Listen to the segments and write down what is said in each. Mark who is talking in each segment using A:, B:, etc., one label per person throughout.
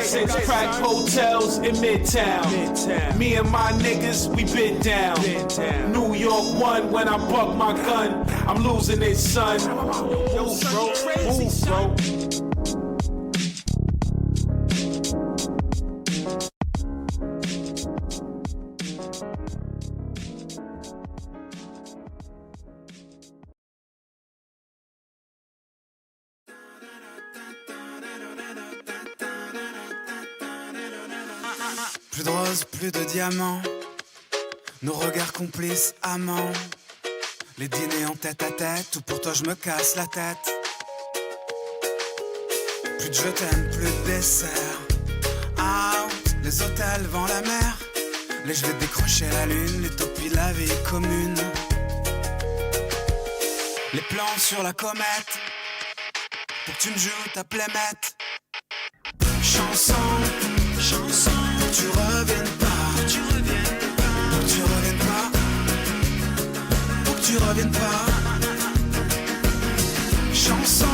A: Six crack hotels in Midtown. Me and my niggas, we been down. New York one, when I buck my gun, I'm losing it, son. Move, bro. Move, bro.
B: Plus de roses, plus de diamants, nos regards complices, amants. Les dîners en tête à tête, où pour toi je me casse la tête. Plus de je t'aime, plus de dessert. Out, les hôtels vent la mer. Les je vais décrocher la lune, l'utopie de la vie commune. Les plans sur la comète, pour que tu me joues ta plémette. Chanson, chanson, pour que tu reviennes pas, pour que tu reviennes pas, pour que tu reviennes pas. Chanson,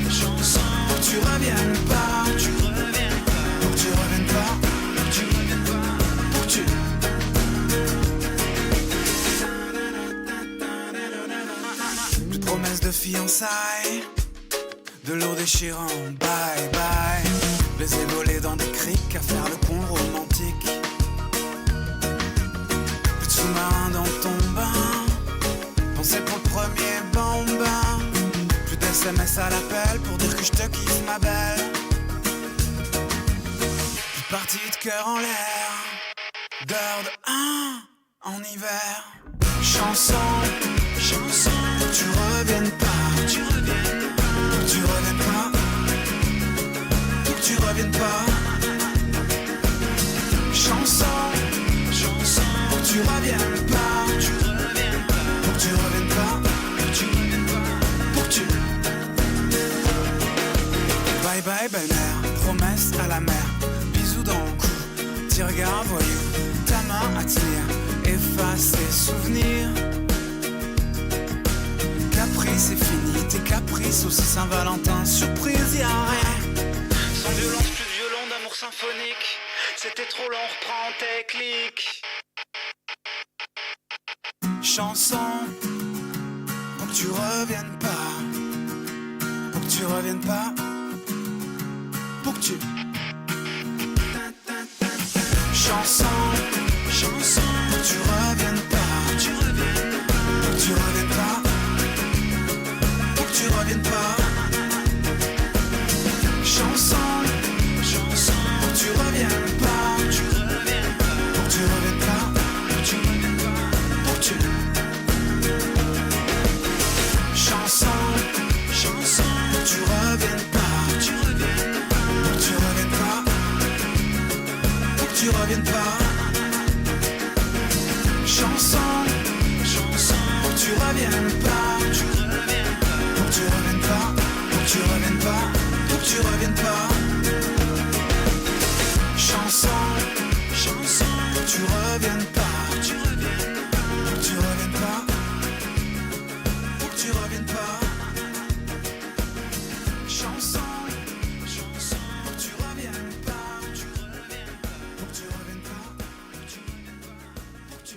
B: chanson, pour que tu reviennes pas, pour que tu reviennes pas, pour que tu reviennes pas, pour que tu. Plus de promesses de fiançailles, de l'eau déchirant, bye bye. Les évolés dans des criques à faire le pont romantique. Plus de sous-marin dans ton bain, penser pour le premier bambin. Plus d'SMS à l'appel pour dire que je te kiffe ma belle. Plus de parties de cœur en l'air, d'heure de 1 en hiver. Chanson, chanson, pour que tu reviennes pas, pour que tu reviennes pas, pour que tu reviennes pas, pour que tu reviennes pas. Chanson, chanson, pour que tu reviennes pas, pour que tu reviennes pas, pour que tu reviennes pas, pour que tu reviennes pas, pour que tu. Bye bye belle-mère, promesse à la mer, bisous dans le cou, petit regard voyou, ta main à tenir, efface tes souvenirs. Caprice c'est fini, tes caprices aussi Saint-Valentin, surprise y'a rien.
C: Sans violence, plus violent d'amour symphonique. C'était trop lent, reprends tes clics.
B: Chanson, pour que tu reviennes pas, pour que tu reviennes pas, pour que tu. Chanson, chanson, pour que tu reviennes pas, pour que tu reviennes pas, pour que tu reviennes pas, pour que tu reviennes pas. Chanson, chanson, pour que tu reviennes pas, pour que tu reviennes pas, pour que tu reviennes pas, pour que tu reviennes pas, pour que tu. Chanson, chanson, pour que tu reviennes pas, pour que tu reviennes pas, pour que tu reviennes pas, pour que tu reviennes pas. Chanson, chanson, pour que tu reviennes pas, pour que tu reviennes pas, pour que tu reviennes pas, pour que tu reviennes pas, pour que tu reviennes pas. Chanson, chanson, pour que tu reviennes pas, pour que tu reviennes pas, pour que tu reviennes pas, pour que tu reviennes pas. Chanson, chanson, pour que tu reviennes pas, pour que tu reviennes pas, pour que tu reviennes pas, pour que tu reviennes pas, pour que tu.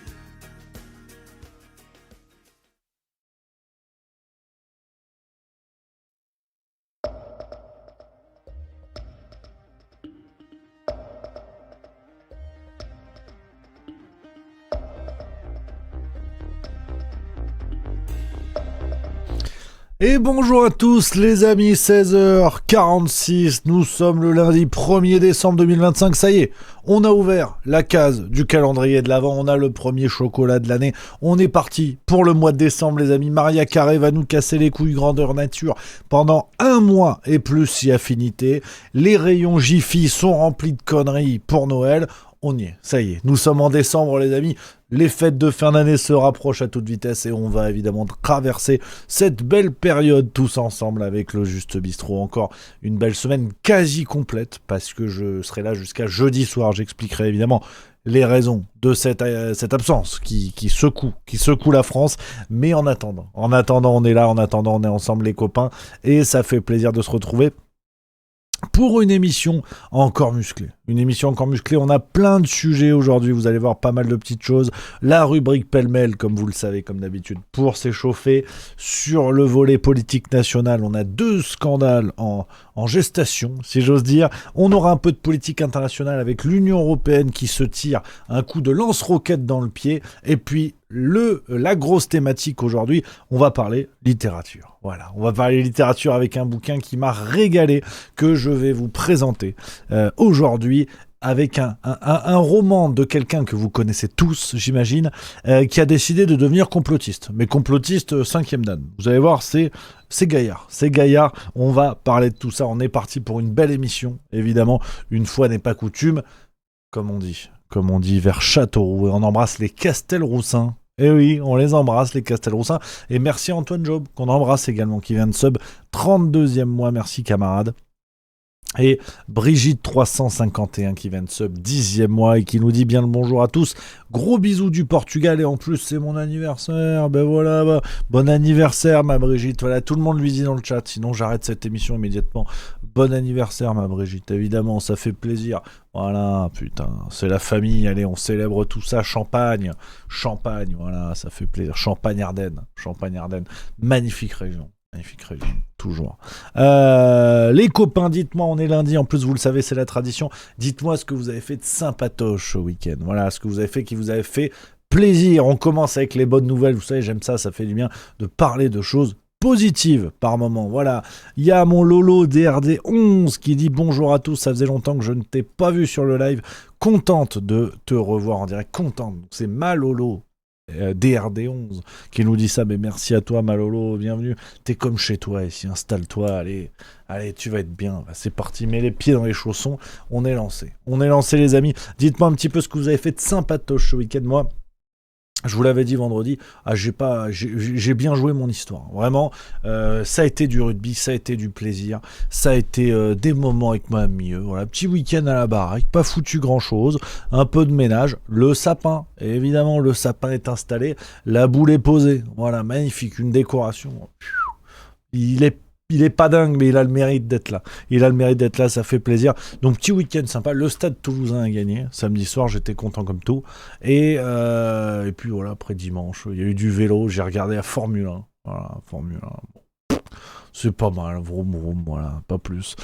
D: Et bonjour à tous les amis, 16h46, nous sommes le lundi 1er décembre 2025, ça y est, on a ouvert la case du calendrier de l'Avent, on a le premier chocolat de l'année, on est parti pour le mois de décembre les amis, Maria Carré va nous casser les couilles grandeur nature pendant un mois et plus si affinité, les rayons Jiffy sont remplis de conneries pour Noël. On y est, ça y est, nous sommes en décembre les amis, les fêtes de fin d'année se rapprochent à toute vitesse et on va évidemment traverser cette belle période tous ensemble avec le Juste Bistrot. Encore une belle semaine quasi complète parce que je serai là jusqu'à jeudi soir, j'expliquerai évidemment les raisons de cette absence qui secoue la France, mais en attendant on est là, en attendant on est ensemble les copains et ça fait plaisir de se retrouver pour une émission encore musclée. Une émission encore musclée, on a plein de sujets aujourd'hui, vous allez voir pas mal de petites choses. La rubrique pêle-mêle, comme vous le savez, comme d'habitude, pour s'échauffer. Sur le volet politique national, on a 2 scandales en gestation, si j'ose dire. On aura un peu de politique internationale avec l'Union européenne qui se tire un coup de lance-roquette dans le pied. Et puis, la grosse thématique aujourd'hui, on va parler littérature. Voilà, on va parler littérature avec un bouquin qui m'a régalé, que je vais vous présenter aujourd'hui, avec un roman de quelqu'un que vous connaissez tous, j'imagine, qui a décidé de devenir complotiste. Mais complotiste 5e dan. Vous allez voir, c'est gaillard. C'est gaillard. On va parler de tout ça. On est parti pour une belle émission, évidemment. Une fois n'est pas coutume, comme on dit vers Châteauroux. Et on embrasse les Castelroussins. Et oui, on les embrasse, les Castelroussins. Et merci à Antoine Job, qu'on embrasse également, qui vient de sub 32e mois. Merci, camarade. Et Brigitte 351 qui vient de sub 10e mois et qui nous dit bien le bonjour à tous. Gros bisous du Portugal et en plus c'est mon anniversaire. Ben voilà, bon anniversaire ma Brigitte. Voilà, tout le monde lui dit dans le chat, sinon j'arrête cette émission immédiatement. Bon anniversaire ma Brigitte, évidemment, ça fait plaisir. Voilà, putain, c'est la famille, allez, on célèbre tout ça. Champagne, voilà, ça fait plaisir. Champagne-Ardenne, magnifique région. Toujours. Les copains, dites-moi, on est lundi, en plus vous le savez, c'est la tradition. Dites-moi ce que vous avez fait de sympatoche ce week-end. Voilà, ce que vous avez fait qui vous avez fait plaisir. On commence avec les bonnes nouvelles, vous savez, j'aime ça fait du bien de parler de choses positives par moment. Voilà, il y a mon Lolo DRD11 qui dit bonjour à tous, ça faisait longtemps que je ne t'ai pas vu sur le live. Contente de te revoir en direct, contente. C'est ma Lolo. DRD11 qui nous dit ça, mais merci à toi Malolo, bienvenue, t'es comme chez toi ici, installe-toi, allez tu vas être bien, c'est parti, mets les pieds dans les chaussons, on est lancé les amis. Dites-moi un petit peu ce que vous avez fait de sympatoche ce week-end. Moi, je vous l'avais dit vendredi, j'ai bien joué mon histoire. Vraiment, ça a été du rugby, ça a été du plaisir, ça a été des moments avec ma amie. Voilà, petit week-end à la baraque, pas foutu grand-chose, un peu de ménage, le sapin. Et évidemment, le sapin est installé, la boule est posée. Voilà, magnifique, une décoration. Il est pas dingue, mais il a le mérite d'être là. Ça fait plaisir. Donc, petit week-end sympa. Le Stade Toulousain a gagné. Samedi soir, j'étais content comme tout. Et puis voilà, après dimanche, il y a eu du vélo. J'ai regardé la Formule 1. Voilà, Formule 1. Bon. C'est pas mal, vroom, voilà, pas plus.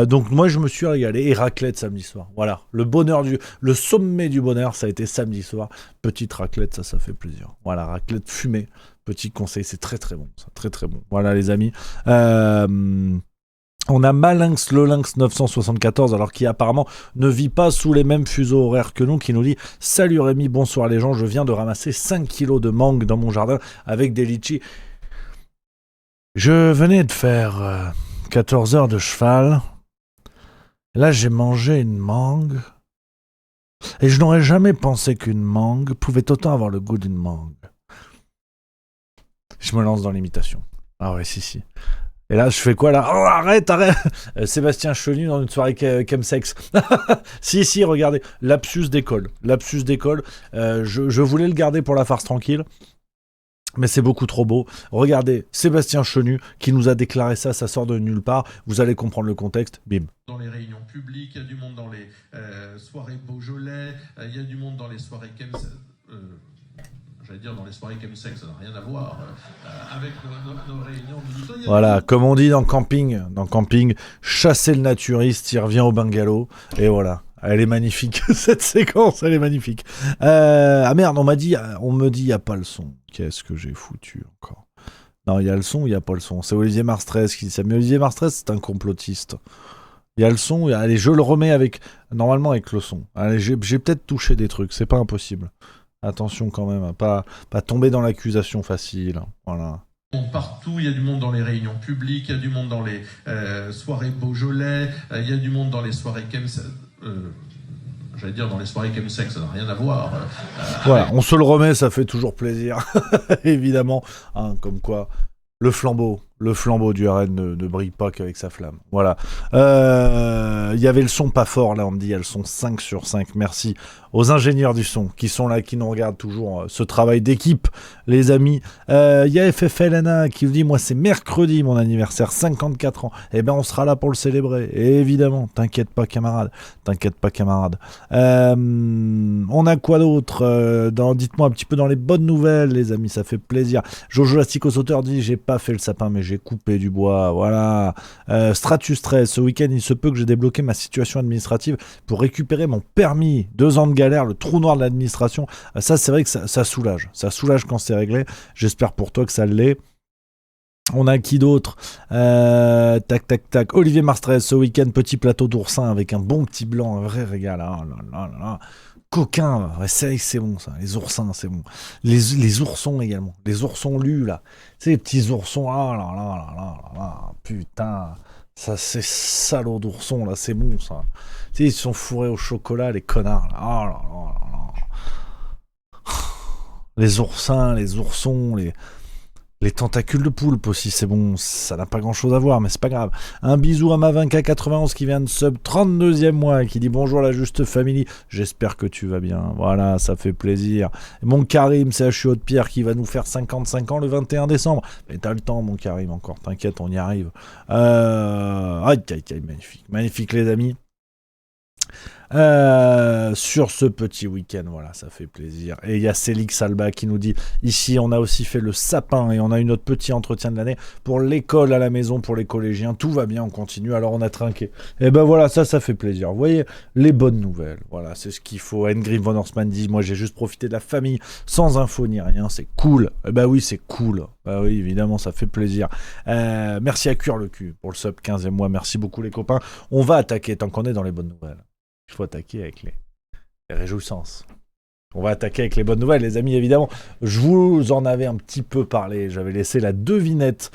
D: Donc moi, je me suis régalé. Et raclette samedi soir. Voilà, le sommet du bonheur, ça a été samedi soir. Petite raclette, ça fait plaisir. Voilà, raclette fumée. Petit conseil, c'est très très bon, ça, très très bon. Voilà les amis. On a Malinx, le Lynx 974, alors qui apparemment ne vit pas sous les mêmes fuseaux horaires que nous, qui nous dit « Salut Rémi, bonsoir les gens, je viens de ramasser 5 kilos de mangue dans mon jardin avec des litchis. Je venais de faire 14 heures de cheval. Là, j'ai mangé une mangue. Et je n'aurais jamais pensé qu'une mangue pouvait autant avoir le goût d'une mangue. » Je me lance dans l'imitation. Ah ouais, si. Et là, je fais quoi là ? Oh, arrête Sébastien Chenu dans une soirée chemsex. Si, regardez. Lapsus d'école. Je voulais le garder pour la farce tranquille. Mais c'est beaucoup trop beau. Regardez, Sébastien Chenu qui nous a déclaré ça sort de nulle part. Vous allez comprendre le contexte. Bim.
E: Dans les réunions publiques, il y a du monde dans les soirées Beaujolais, il y a du monde dans les soirées j'allais dire dans les soirées chemsex, ça n'a rien à voir avec nos réunions militaires.
D: Voilà, comme on dit dans camping, chasser le naturiste, il revient au bungalow, et voilà. Elle est magnifique, cette séquence, elle est magnifique. Ah merde, on me dit, il n'y a pas le son. Qu'est-ce que j'ai foutu encore ? Non, il y a le son ou il n'y a pas le son ? C'est Olivier Marstress qui dit ça. Mais Olivier Marstress, c'est un complotiste. Il y a le son, allez, je le remets normalement avec le son. Allez, j'ai peut-être touché des trucs, c'est pas impossible. Attention quand même, pas tomber dans l'accusation facile. Voilà.
E: Partout, il y a du monde dans les réunions publiques, il y a du monde dans les soirées Beaujolais, il y a du monde dans les soirées j'allais dire dans les soirées chemsex, ça n'a rien à voir.
D: Voilà, on se le remet, ça fait toujours plaisir. Évidemment, hein, comme quoi, le flambeau, Le flambeau du RN ne brille pas qu'avec sa flamme. Voilà. Il y avait le son pas fort, là, on me dit, il y a le son 5 sur 5. Merci aux ingénieurs du son qui sont là, qui nous regardent toujours ce travail d'équipe, les amis. Il y a FFLNA qui vous dit, moi, c'est mercredi, mon anniversaire, 54 ans. Eh ben, on sera là pour le célébrer. Et évidemment, t'inquiète pas, camarade. T'inquiète pas, camarade. On a quoi d'autre dites-moi un petit peu dans les bonnes nouvelles, les amis, ça fait plaisir. Jojo Lastique au sauteur dit, j'ai pas fait le sapin, mais j'ai coupé du bois, voilà. Stratus 13, ce week-end, il se peut que j'ai débloqué ma situation administrative pour récupérer mon permis. 2 ans de galère, le trou noir de l'administration. Ça, c'est vrai que ça soulage. Ça soulage quand c'est réglé. J'espère pour toi que ça l'est. On a qui d'autre tac, tac, tac. Olivier Marstrez, ce week-end, petit plateau d'oursin avec un bon petit blanc, un vrai régal. Ah, là, là, là, là. Coquin, ouais, c'est bon ça. Les oursins, c'est bon. Les oursons également. Les oursons lus, là. Tu sais, les petits oursons, ah là là là là là là. Putain, ça, c'est salaud d'oursons, là, c'est bon ça. Tu sais, ils se sont fourrés au chocolat, les connards, là. Ah là là là là. Les oursins, les oursons, les tentacules de poulpe aussi, c'est bon, ça n'a pas grand chose à voir, mais c'est pas grave. Un bisou à Mavinka91 qui vient de sub 32e mois et qui dit bonjour à la juste famille. J'espère que tu vas bien. Voilà, ça fait plaisir. Et mon Karim, c'est HU Haute-Pierre qui va nous faire 55 ans le 21 décembre. Mais t'as le temps, mon Karim, encore, t'inquiète, on y arrive. Magnifique, magnifique, les amis. Sur ce petit week-end, voilà, ça fait plaisir. Et il y a Célix Alba qui nous dit ici on a aussi fait le sapin et on a eu notre petit entretien de l'année pour l'école à la maison pour les collégiens, tout va bien, on continue, alors on a trinqué. Et ben voilà, ça fait plaisir. Vous voyez, les bonnes nouvelles, voilà, c'est ce qu'il faut. Engrim von Horstmann dit moi j'ai juste profité de la famille sans info ni rien, c'est cool. Et ben oui, c'est cool. Bah oui, évidemment, ça fait plaisir. Merci à Cuire le cul pour le sub 15e mois, merci beaucoup les copains. On va attaquer tant qu'on est dans les bonnes nouvelles. Il faut attaquer avec les réjouissances. On va attaquer avec les bonnes nouvelles, les amis, évidemment. Je vous en avais un petit peu parlé. J'avais laissé la devinette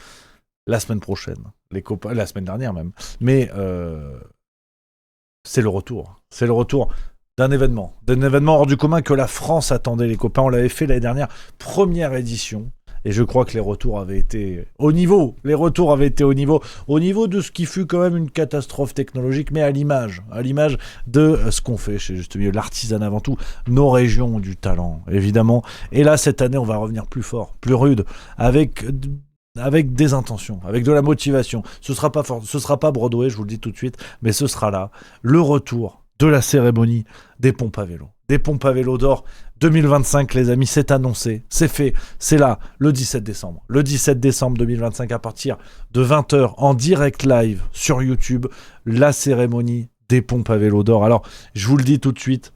D: la semaine prochaine. Les copains, la semaine dernière même. Mais c'est le retour. C'est le retour d'un événement hors du commun que la France attendait, les copains. On l'avait fait l'année dernière, première édition. Et je crois que les retours avaient été au niveau. Les retours avaient été au niveau de ce qui fut quand même une catastrophe technologique, mais à l'image de ce qu'on fait chez Juste Milieu, l'artisanat avant tout, nos régions ont du talent, évidemment. Et là, cette année, on va revenir plus fort, plus rude, avec des intentions, avec de la motivation. Ce sera pas Broadway, je vous le dis tout de suite, mais ce sera là, le retour de la cérémonie des pompes à vélo. Des pompes à vélo d'or 2025, les amis, c'est annoncé, c'est fait, c'est là, le 17 décembre. Le 17 décembre 2025, à partir de 20h, en direct live sur YouTube, la cérémonie des pompes à vélo d'or. Alors, je vous le dis tout de suite,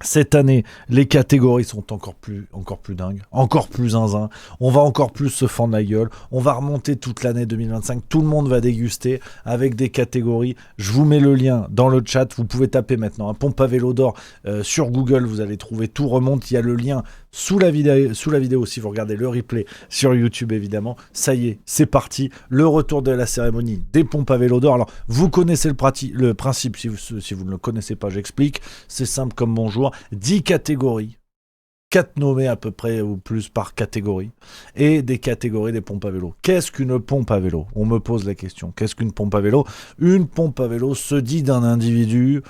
D: cette année, les catégories sont encore plus dingues, encore plus zinzin. On va encore plus se fendre la gueule. On va remonter toute l'année 2025. Tout le monde va déguster avec des catégories. Je vous mets le lien dans le chat. Vous pouvez taper maintenant un pompe à vélo d'or sur Google. Vous allez trouver, tout remonte. Il y a le lien sous la vidéo si vous regardez le replay sur YouTube, évidemment. Ça y est, c'est parti. Le retour de la cérémonie des pompes à vélo d'or. Alors, vous connaissez le principe. Si vous ne le connaissez pas, j'explique. C'est simple comme bonjour. 10 catégories, 4 nommés à peu près ou plus par catégorie, et des catégories des pompes à vélo. Qu'est-ce qu'une pompe à vélo ? On me pose la question. Qu'est-ce qu'une pompe à vélo ? Une pompe à vélo se dit d'un individu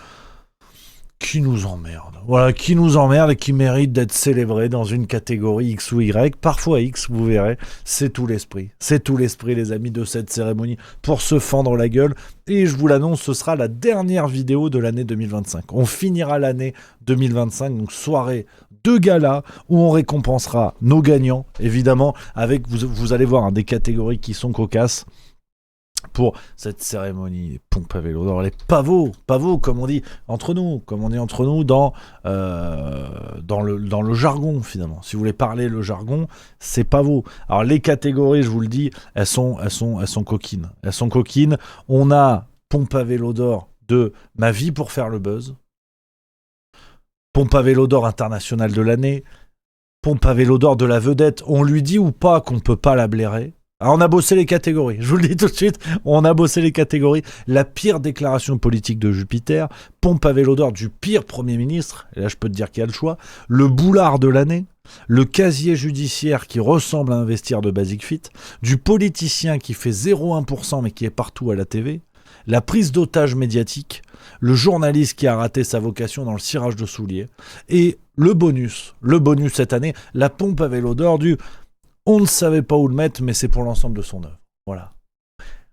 D: qui nous emmerde. Voilà, qui nous emmerde et qui mérite d'être célébré dans une catégorie X ou Y, parfois X, vous verrez. C'est tout l'esprit. C'est tout l'esprit, les amis, de cette cérémonie pour se fendre la gueule. Et je vous l'annonce, ce sera la dernière vidéo de l'année 2025. On finira l'année 2025, donc soirée de gala où on récompensera nos gagnants, évidemment, avec, vous allez voir, des catégories qui sont cocasses. Pour cette cérémonie pompe à vélo d'or, les pavots comme on dit entre nous, dans le jargon, finalement. Si vous voulez parler le jargon, c'est pavots. Alors les catégories, je vous le dis, elles sont coquines. Elles sont coquines. On a pompe à vélo d'or de ma vie pour faire le buzz, pompe à vélo d'or international de l'année, pompe à vélo d'or de la vedette. On lui dit ou pas qu'on peut pas la blairer. Alors on a bossé les catégories, je vous le dis tout de suite, on a bossé les catégories. La pire déclaration politique de Jupiter, pompe à vélo d'or du pire Premier ministre, et là je peux te dire qu'il y a le choix, le boulard de l'année, le casier judiciaire qui ressemble à un vestiaire de Basic Fit, du politicien qui fait 0,1% mais qui est partout à la TV, la prise d'otage médiatique, le journaliste qui a raté sa vocation dans le cirage de souliers, et le bonus cette année, la pompe à vélo d'or du « on ne savait pas où le mettre, mais c'est pour l'ensemble de son œuvre ». Voilà.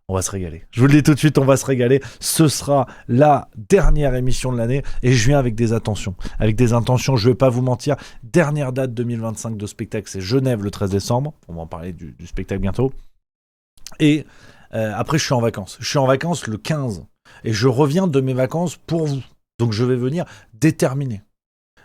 D: On va se régaler. Je vous le dis tout de suite, on va se régaler. Ce sera la dernière émission de l'année et je viens avec des intentions. Avec des intentions, je ne vais pas vous mentir. Dernière date 2025 de spectacle, c'est Genève le 13 décembre. On va en parler du spectacle bientôt. Et après, je suis en vacances. Je suis en vacances le 15 et je reviens de mes vacances pour vous. Donc je vais venir déterminé.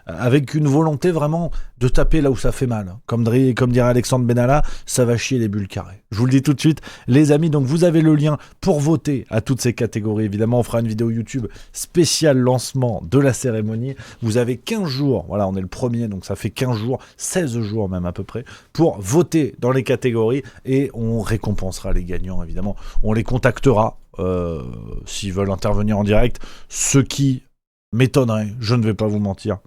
D: Avec une volonté vraiment de taper là où ça fait mal. Comme dirait Alexandre Benalla, ça va chier les bulles carrées. Je vous le dis tout de suite, les amis, donc vous avez le lien pour voter à toutes ces catégories. Évidemment, on fera une vidéo YouTube spéciale lancement de la cérémonie. Vous avez 15 jours, voilà, on est le premier, donc ça fait 15 jours, 16 jours même à peu près, pour voter dans les catégories et on récompensera les gagnants, évidemment. On les contactera s'ils veulent intervenir en direct, ce qui m'étonnerait, je ne vais pas vous mentir.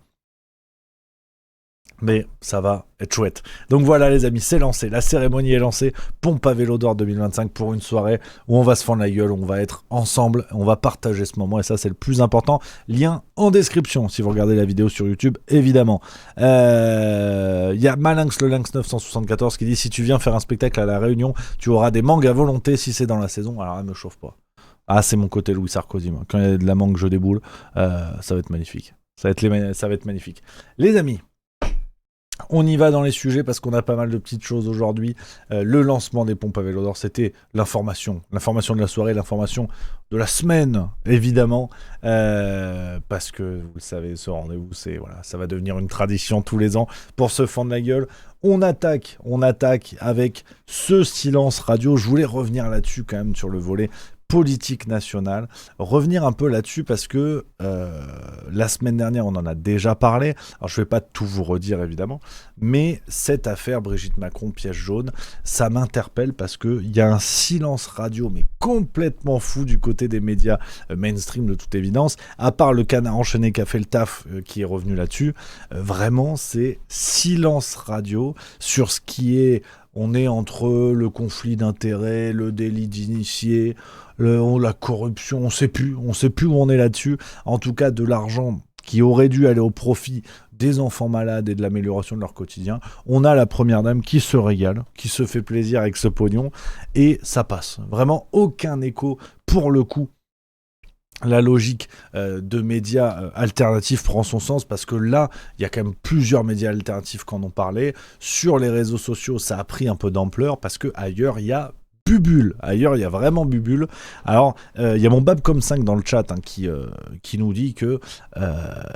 D: Mais ça va être chouette. Donc voilà les amis, c'est lancé, la cérémonie est lancée, pompe à vélo d'or 2025 pour une soirée où on va se fendre la gueule, on va être ensemble, on va partager ce moment et ça c'est le plus important. Lien en description si vous regardez la vidéo sur YouTube, évidemment. Il y a Malinx le Lynx 974 qui dit si tu viens faire un spectacle à La Réunion, tu auras des mangues à volonté si c'est dans la saison. Alors elle me chauffe pas. Ah c'est mon côté Louis Sarkozy, moi. Quand il y a de la mangue je déboule, ça va être magnifique. Ça va être magnifique. Les amis, on y va dans les sujets parce qu'on a pas mal de petites choses aujourd'hui. Le lancement des pompes à vélo d'or, c'était l'information de la soirée, l'information de la semaine, évidemment, parce que vous le savez, ce rendez-vous, ça va devenir une tradition tous les ans pour se fendre la gueule. On attaque avec ce silence radio. Je voulais revenir là-dessus quand même sur le volet politique nationale, revenir un peu là-dessus parce que la semaine dernière on en a déjà parlé, alors je vais pas tout vous redire évidemment, mais cette affaire Brigitte Macron piège jaune, ça m'interpelle parce que il y a un silence radio mais complètement fou du côté des médias mainstream de toute évidence, à part le Canard enchaîné qui a fait le taf qui est revenu là-dessus, vraiment c'est silence radio sur ce qui est, on est entre le conflit d'intérêts, le délit d'initié, la corruption, on sait plus où on est là-dessus. En tout cas, de l'argent qui aurait dû aller au profit des enfants malades et de l'amélioration de leur quotidien. On a la première dame qui se régale, qui se fait plaisir avec ce pognon, et ça passe. Vraiment aucun écho pour le coup. La logique de médias alternatifs prend son sens parce que là, il y a quand même plusieurs médias alternatifs qui en ont parlé. Sur les réseaux sociaux, ça a pris un peu d'ampleur parce que ailleurs, il y a bubule. Ailleurs, il y a vraiment bubule. Alors, il y a mon Babcom5 dans le chat qui nous dit que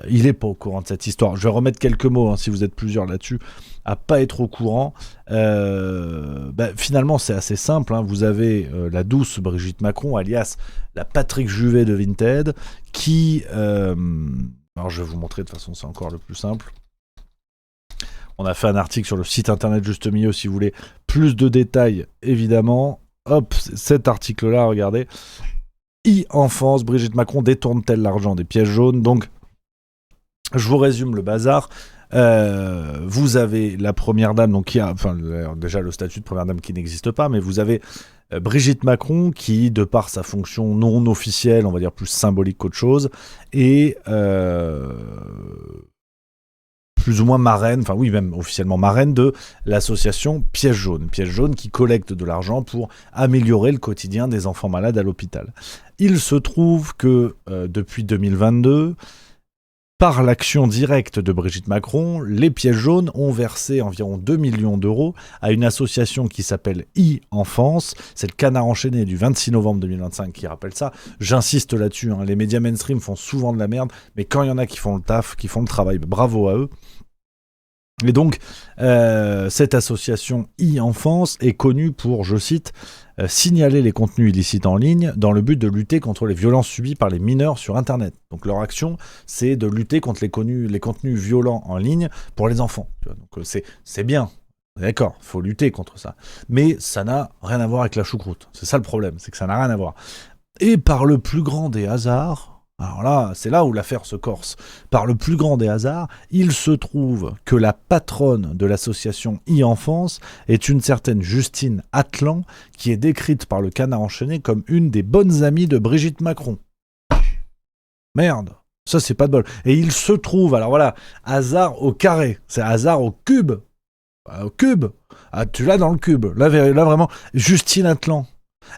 D: il est pas au courant de cette histoire. Je vais remettre quelques mots si vous êtes plusieurs là-dessus à pas être au courant. Finalement, c'est assez simple. Vous avez la douce Brigitte Macron, alias la Patrick Juvet de Vinted, qui... alors, je vais vous montrer, de toute façon, c'est encore le plus simple. On a fait un article sur le site internet Juste Milieu, si vous voulez plus de détails, évidemment. Hop, cet article-là, regardez. E-enfance, Brigitte Macron détourne-t-elle l'argent des pièges jaunes? Donc, je vous résume le bazar. Vous avez la première dame, donc déjà le statut de première dame qui n'existe pas, mais vous avez Brigitte Macron qui, de par sa fonction non officielle, on va dire plus symbolique qu'autre chose, est plus ou moins marraine, enfin oui, même officiellement marraine de l'association Piège Jaune. Piège Jaune qui collecte de l'argent pour améliorer le quotidien des enfants malades à l'hôpital. Il se trouve que depuis 2022, par l'action directe de Brigitte Macron, les Pièges Jaunes ont versé environ 2 millions d'euros à une association qui s'appelle e-enfance. C'est le Canard enchaîné du 26 novembre 2025 qui rappelle ça. J'insiste là-dessus, les médias mainstream font souvent de la merde, mais quand il y en a qui font le taf, qui font le travail, bravo à eux. Et donc, cette association e-enfance est connue pour, je cite, signaler les contenus illicites en ligne dans le but de lutter contre les violences subies par les mineurs sur Internet. Donc leur action, c'est de lutter contre les contenus violents en ligne pour les enfants. Donc c'est bien, d'accord, il faut lutter contre ça. Mais ça n'a rien à voir avec la choucroute. C'est ça le problème, c'est que ça n'a rien à voir. Et par le plus grand des hasards, Alors là, c'est là où l'affaire se corse. Par le plus grand des hasards, il se trouve que la patronne de l'association e-enfance est une certaine Justine Atlan, qui est décrite par le Canard enchaîné comme une des bonnes amies de Brigitte Macron. Merde, ça c'est pas de bol. Et il se trouve, alors voilà, hasard au carré, c'est hasard au cube. Au cube. Ah, tu l'as dans le cube. Là vraiment, Justine Atlan.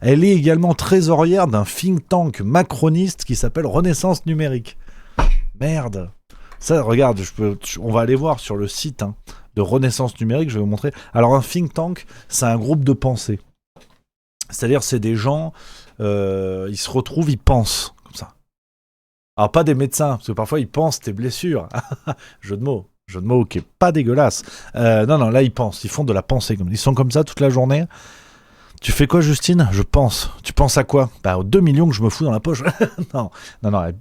D: Elle est également trésorière d'un think tank macroniste qui s'appelle Renaissance Numérique. Merde. Ça, regarde, on va aller voir sur le site de Renaissance Numérique, je vais vous montrer. Alors, un think tank, c'est un groupe de pensée. C'est-à-dire, c'est des gens, ils se retrouvent, ils pensent, comme ça. Alors, pas des médecins, parce que parfois, ils pensent tes blessures. Jeu de mots qui est pas dégueulasse. Non, là, ils pensent, ils font de la pensée. Ils sont comme ça toute la journée. Tu fais quoi, Justine ? Je pense. Tu penses à quoi ? Bah, aux 2 millions que je me fous dans la poche. non,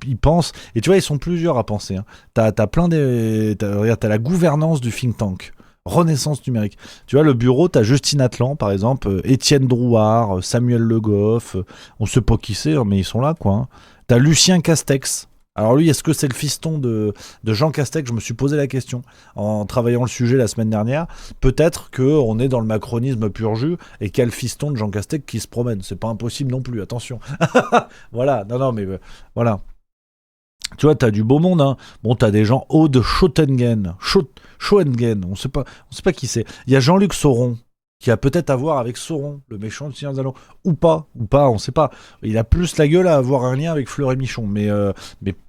D: ils pensent. Et tu vois, ils sont plusieurs à penser. T'as plein des... Regarde, t'as la gouvernance du think tank. Renaissance numérique. Tu vois, le bureau, t'as Justine Atlan, par exemple, Étienne Drouard, Samuel Le Goff, on sait pas qui c'est, mais ils sont là, quoi. T'as Lucien Castex. Alors lui, est-ce que c'est le fiston de Jean Castex ? Je me suis posé la question en travaillant le sujet la semaine dernière. Peut-être qu'on est dans le macronisme pur jus et qu'il y a le fiston de Jean Castex qui se promène. C'est pas impossible non plus, attention. Voilà, non, mais voilà. Tu vois, t'as du beau monde, Bon, t'as des gens Aude Schoengen, on sait pas qui c'est. Il y a Jean-Luc Sauron, qui a peut-être à voir avec Sauron, le méchant du Seigneur des Anneaux, ou pas, on sait pas. Il a plus la gueule à avoir un lien avec Fleury Michon, mais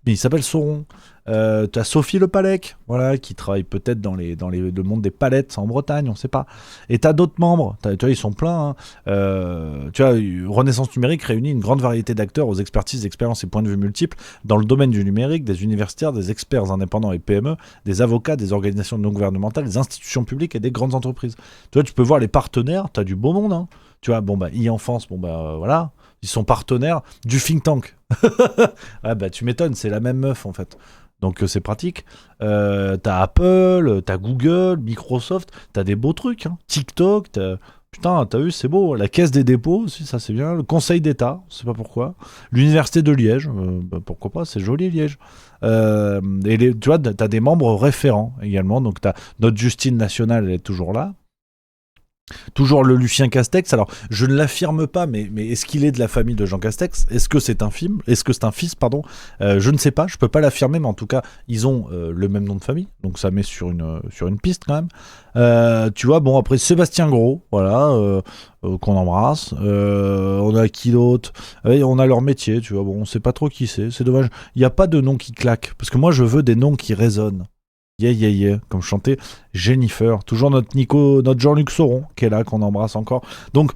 D: il s'appelle Sauron. T'as Sophie Le Pallec, voilà, qui travaille peut-être dans le monde des palettes en Bretagne, on sait pas. Et t'as d'autres membres, tu vois, ils sont pleins. Tu vois, Renaissance Numérique réunit une grande variété d'acteurs aux expertises, expériences et points de vue multiples dans le domaine du numérique, des universitaires, des experts indépendants et PME, des avocats, des organisations non gouvernementales, des institutions publiques et des grandes entreprises. Tu vois, tu peux voir les partenaires, t'as du beau monde, Tu vois, e-enfance, voilà. Ils sont partenaires du think tank. Tu m'étonnes, c'est la même meuf en fait. Donc c'est pratique. T'as Apple, t'as Google, Microsoft, t'as des beaux trucs. TikTok, putain, t'as vu, c'est beau. La Caisse des dépôts aussi, ça c'est bien. Le Conseil d'État, je sais pas pourquoi. L'Université de Liège, pourquoi pas, c'est joli Liège. Tu vois, t'as des membres référents également. Donc t'as notre Justine nationale, elle est toujours là. Toujours le Lucien Castex. Alors, je ne l'affirme pas, mais est-ce qu'il est de la famille de Jean Castex ? Est-ce que c'est un fils, pardon ? Je ne sais pas, je peux pas l'affirmer, mais en tout cas, ils ont le même nom de famille, donc ça met sur une piste quand même. Tu vois, après Sébastien Gros, voilà, qu'on embrasse. On a qui d'autre ? On a leur métier, tu vois. On sait pas trop qui c'est dommage. Il n'y a pas de nom qui claque, parce que moi, je veux des noms qui résonnent. Yeah, comme chantait Jennifer. Toujours notre Jean-Luc Sauron, qui est là, qu'on embrasse encore. Donc,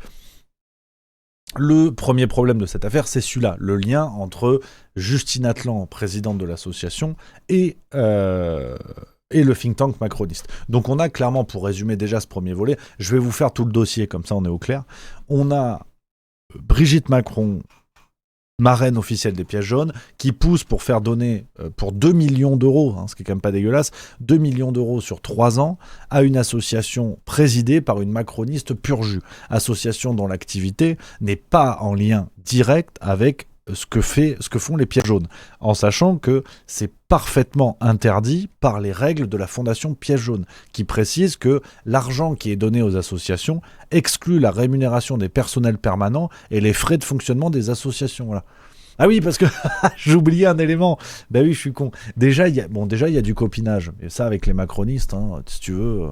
D: le premier problème de cette affaire, c'est celui-là, le lien entre Justine Atlan, présidente de l'association, et le think tank macroniste. Donc on a clairement, pour résumer déjà ce premier volet, je vais vous faire tout le dossier, comme ça on est au clair. On a Brigitte Macron, marraine officielle des pièces jaunes, qui pousse pour faire donner pour 2 millions d'euros, ce qui est quand même pas dégueulasse, 2 millions d'euros sur 3 ans à une association présidée par une macroniste pur jus. Association dont l'activité n'est pas en lien direct avec ce que font les pièces jaunes, en sachant que c'est parfaitement interdit par les règles de la Fondation Pièces jaunes, qui précise que l'argent qui est donné aux associations exclut la rémunération des personnels permanents et les frais de fonctionnement des associations. Voilà. Ah oui, parce que j'ai oublié un élément. Ben oui, je suis con. Déjà, il y a du copinage. Et ça, avec les macronistes, si tu veux...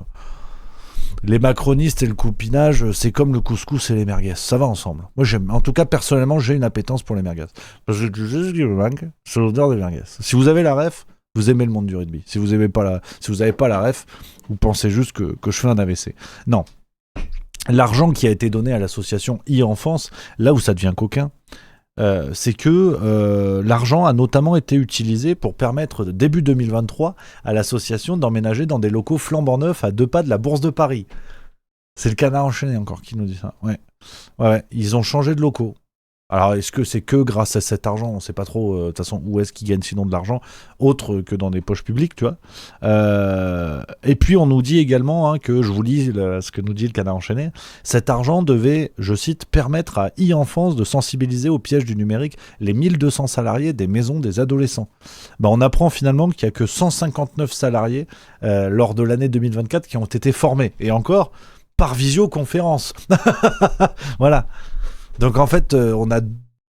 D: Les macronistes et le copinage, c'est comme le couscous et les merguez. Ça va ensemble. Moi, en tout cas, personnellement, j'ai une appétence pour les merguez. Parce que ce qui me manque, c'est l'odeur des merguez. Si vous avez la ref, vous aimez le monde du rugby. Si vous n'avez pas la ref, vous pensez juste que je fais un AVC. Non. L'argent qui a été donné à l'association e-enfance, là où ça devient coquin, c'est que l'argent a notamment été utilisé pour permettre, début 2023, à l'association d'emménager dans des locaux flambant neufs à 2 pas de la Bourse de Paris. C'est le Canard enchaîné encore qui nous dit ça. Ouais. Ils ont changé de locaux. Alors, est-ce que c'est que grâce à cet argent? On sait pas trop, de toute façon, où est-ce qu'ils gagnent sinon de l'argent, autre que dans des poches publiques, tu vois. Et puis, on nous dit également, hein, que, je vous lis ce que nous dit le Canard enchaîné, cet argent devait, je cite, permettre à e-enfance de sensibiliser au piège du numérique les 1200 salariés des maisons des adolescents. Ben, on apprend finalement qu'il y a que 159 salariés lors de l'année 2024 qui ont été formés. Et encore, par visioconférence. Voilà. Donc en fait,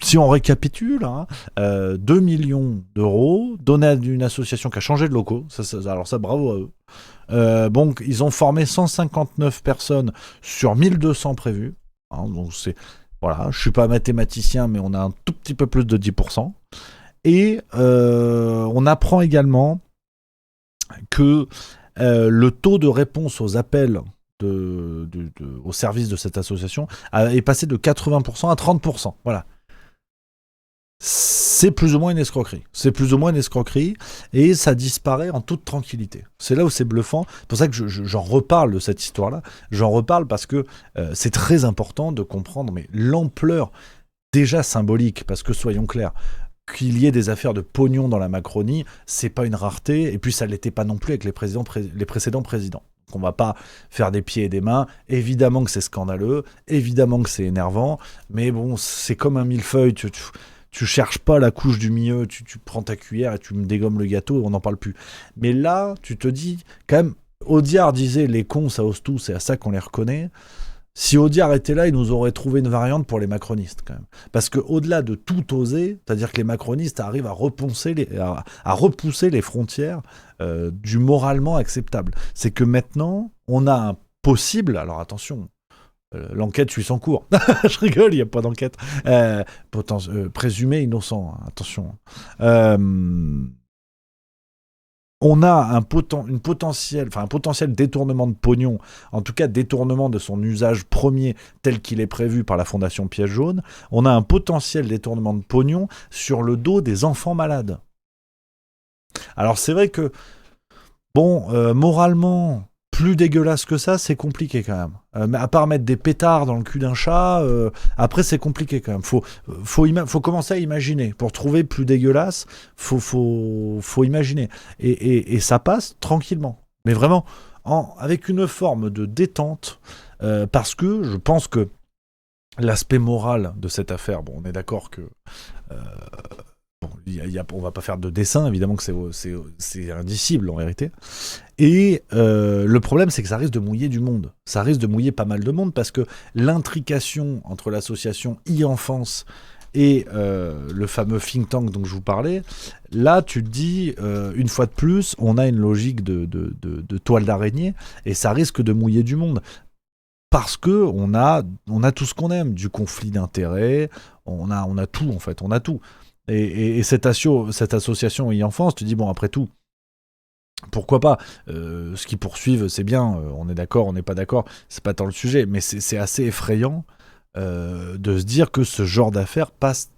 D: si on récapitule, hein, 2 millions d'euros donnés à une association qui a changé de locaux. Alors ça, bravo à eux. Donc ils ont formé 159 personnes sur 1200 prévus. Hein, donc c'est, voilà, je suis pas mathématicien, mais on a un tout petit peu plus de 10%. Et on apprend également que le taux de réponse aux appels au service de cette association est passé de 80% à 30%. Voilà. C'est plus ou moins une escroquerie. Et ça disparaît en toute tranquillité. C'est là où c'est bluffant. C'est pour ça que j'en reparle de cette histoire-là. J'en reparle parce que c'est très important de comprendre l'ampleur déjà symbolique, parce que soyons clairs, qu'il y ait des affaires de pognon dans la Macronie, c'est pas une rareté, et puis ça l'était pas non plus avec les précédents présidents. On va pas faire des pieds et des mains. Évidemment que c'est scandaleux, évidemment que c'est énervant, mais bon, c'est comme un millefeuille. Tu cherches pas la couche du milieu, tu prends ta cuillère et tu me dégommes le gâteau et on n'en parle plus. Mais là, tu te dis, quand même, Audiard disait les cons, ça ose tout, c'est à ça qu'on les reconnaît. Si Audiard était là, il nous aurait trouvé une variante pour les macronistes, quand même. Parce qu'au-delà de tout oser, c'est-à-dire que les macronistes arrivent à repousser les frontières du moralement acceptable. C'est que maintenant, on a un possible... Alors attention, l'enquête suit son cours. Je rigole, il n'y a pas d'enquête. Présumé innocent, hein, attention. On a un potentiel détournement de pognon, en tout cas détournement de son usage premier tel qu'il est prévu par la Fondation Piège Jaune. On a un potentiel détournement de pognon sur le dos des enfants malades. Alors c'est vrai que, moralement, plus dégueulasse que ça, c'est compliqué quand même. Mais à part mettre des pétards dans le cul d'un chat, après c'est compliqué quand même. Faut commencer à imaginer. Pour trouver plus dégueulasse, faut imaginer. Et ça passe tranquillement. Mais vraiment, avec une forme de détente, parce que je pense que l'aspect moral de cette affaire, on est d'accord que... on va pas faire de dessin, évidemment que c'est indicible en vérité. Et le problème, c'est que ça risque de mouiller du monde. Ça risque de mouiller pas mal de monde parce que l'intrication entre l'association e-enfance et le fameux think tank dont je vous parlais, là, tu te dis, une fois de plus, on a une logique de toile d'araignée et ça risque de mouiller du monde. Parce que on a tout ce qu'on aime, du conflit d'intérêts, on a tout en fait, on a tout. Et cette association e-enfance, tu dis, après tout, pourquoi pas, ce qu'ils poursuivent, c'est bien, on est d'accord, on n'est pas d'accord, c'est pas tant le sujet, mais c'est assez effrayant de se dire que ce genre d'affaires passe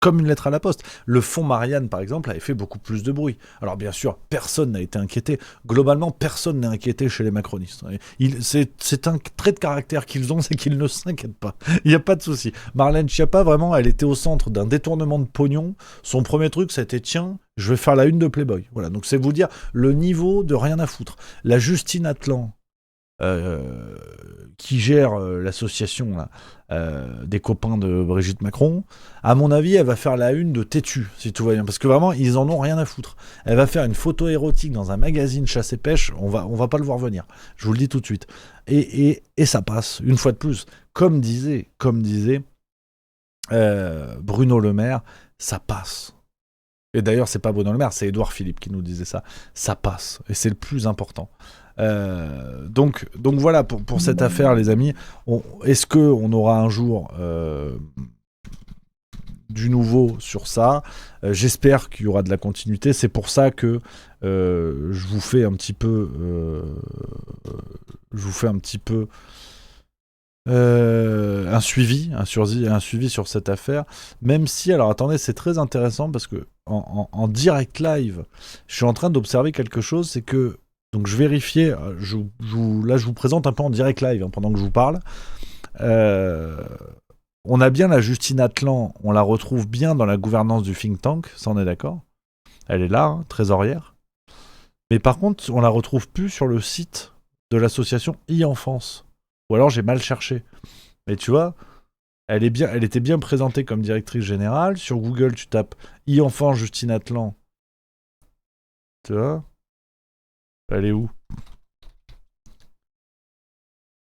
D: comme une lettre à la poste. Le fonds Marianne, par exemple, avait fait beaucoup plus de bruit. Alors bien sûr, personne n'a été inquiété. Globalement, personne n'est inquiété chez les macronistes. C'est un trait de caractère qu'ils ont, c'est qu'ils ne s'inquiètent pas. Il n'y a pas de souci. Marlène Schiappa, vraiment, elle était au centre d'un détournement de pognon. Son premier truc, c'était, tiens, je vais faire la une de Playboy. Voilà, donc c'est vous dire le niveau de rien à foutre. La Justine Atlan, qui gère l'association là, des copains de Brigitte Macron, à mon avis, elle va faire la une de Têtu, si tout va bien, parce que vraiment, ils en ont rien à foutre. Elle va faire une photo érotique dans un magazine chasse et pêche, on va pas le voir venir, je vous le dis tout de suite. Et ça passe, une fois de plus, comme disait Bruno Le Maire, ça passe. Et d'ailleurs, c'est pas Bruno Le Maire, c'est Édouard Philippe qui nous disait ça. Ça passe, et c'est le plus important. Donc voilà pour cette affaire, les amis. Est-ce qu'on aura un jour du nouveau sur ça? J'espère qu'il y aura de la continuité. C'est pour ça que je vous fais un petit peu un suivi sur cette affaire, même si, alors attendez, c'est très intéressant parce que en direct live, je suis en train d'observer quelque chose, c'est que, donc je vérifiais, là je vous présente un peu en direct live pendant que je vous parle. on a bien la Justine Atlan, on la retrouve bien dans la gouvernance du think tank, ça on est d'accord. Elle est là, hein, trésorière. Mais par contre, on la retrouve plus sur le site de l'association e-enfance. Ou alors j'ai mal cherché. Mais tu vois, elle était bien présentée comme directrice générale. Sur Google, tu tapes e-enfance Justine Atlan. Tu vois ? Elle est où ?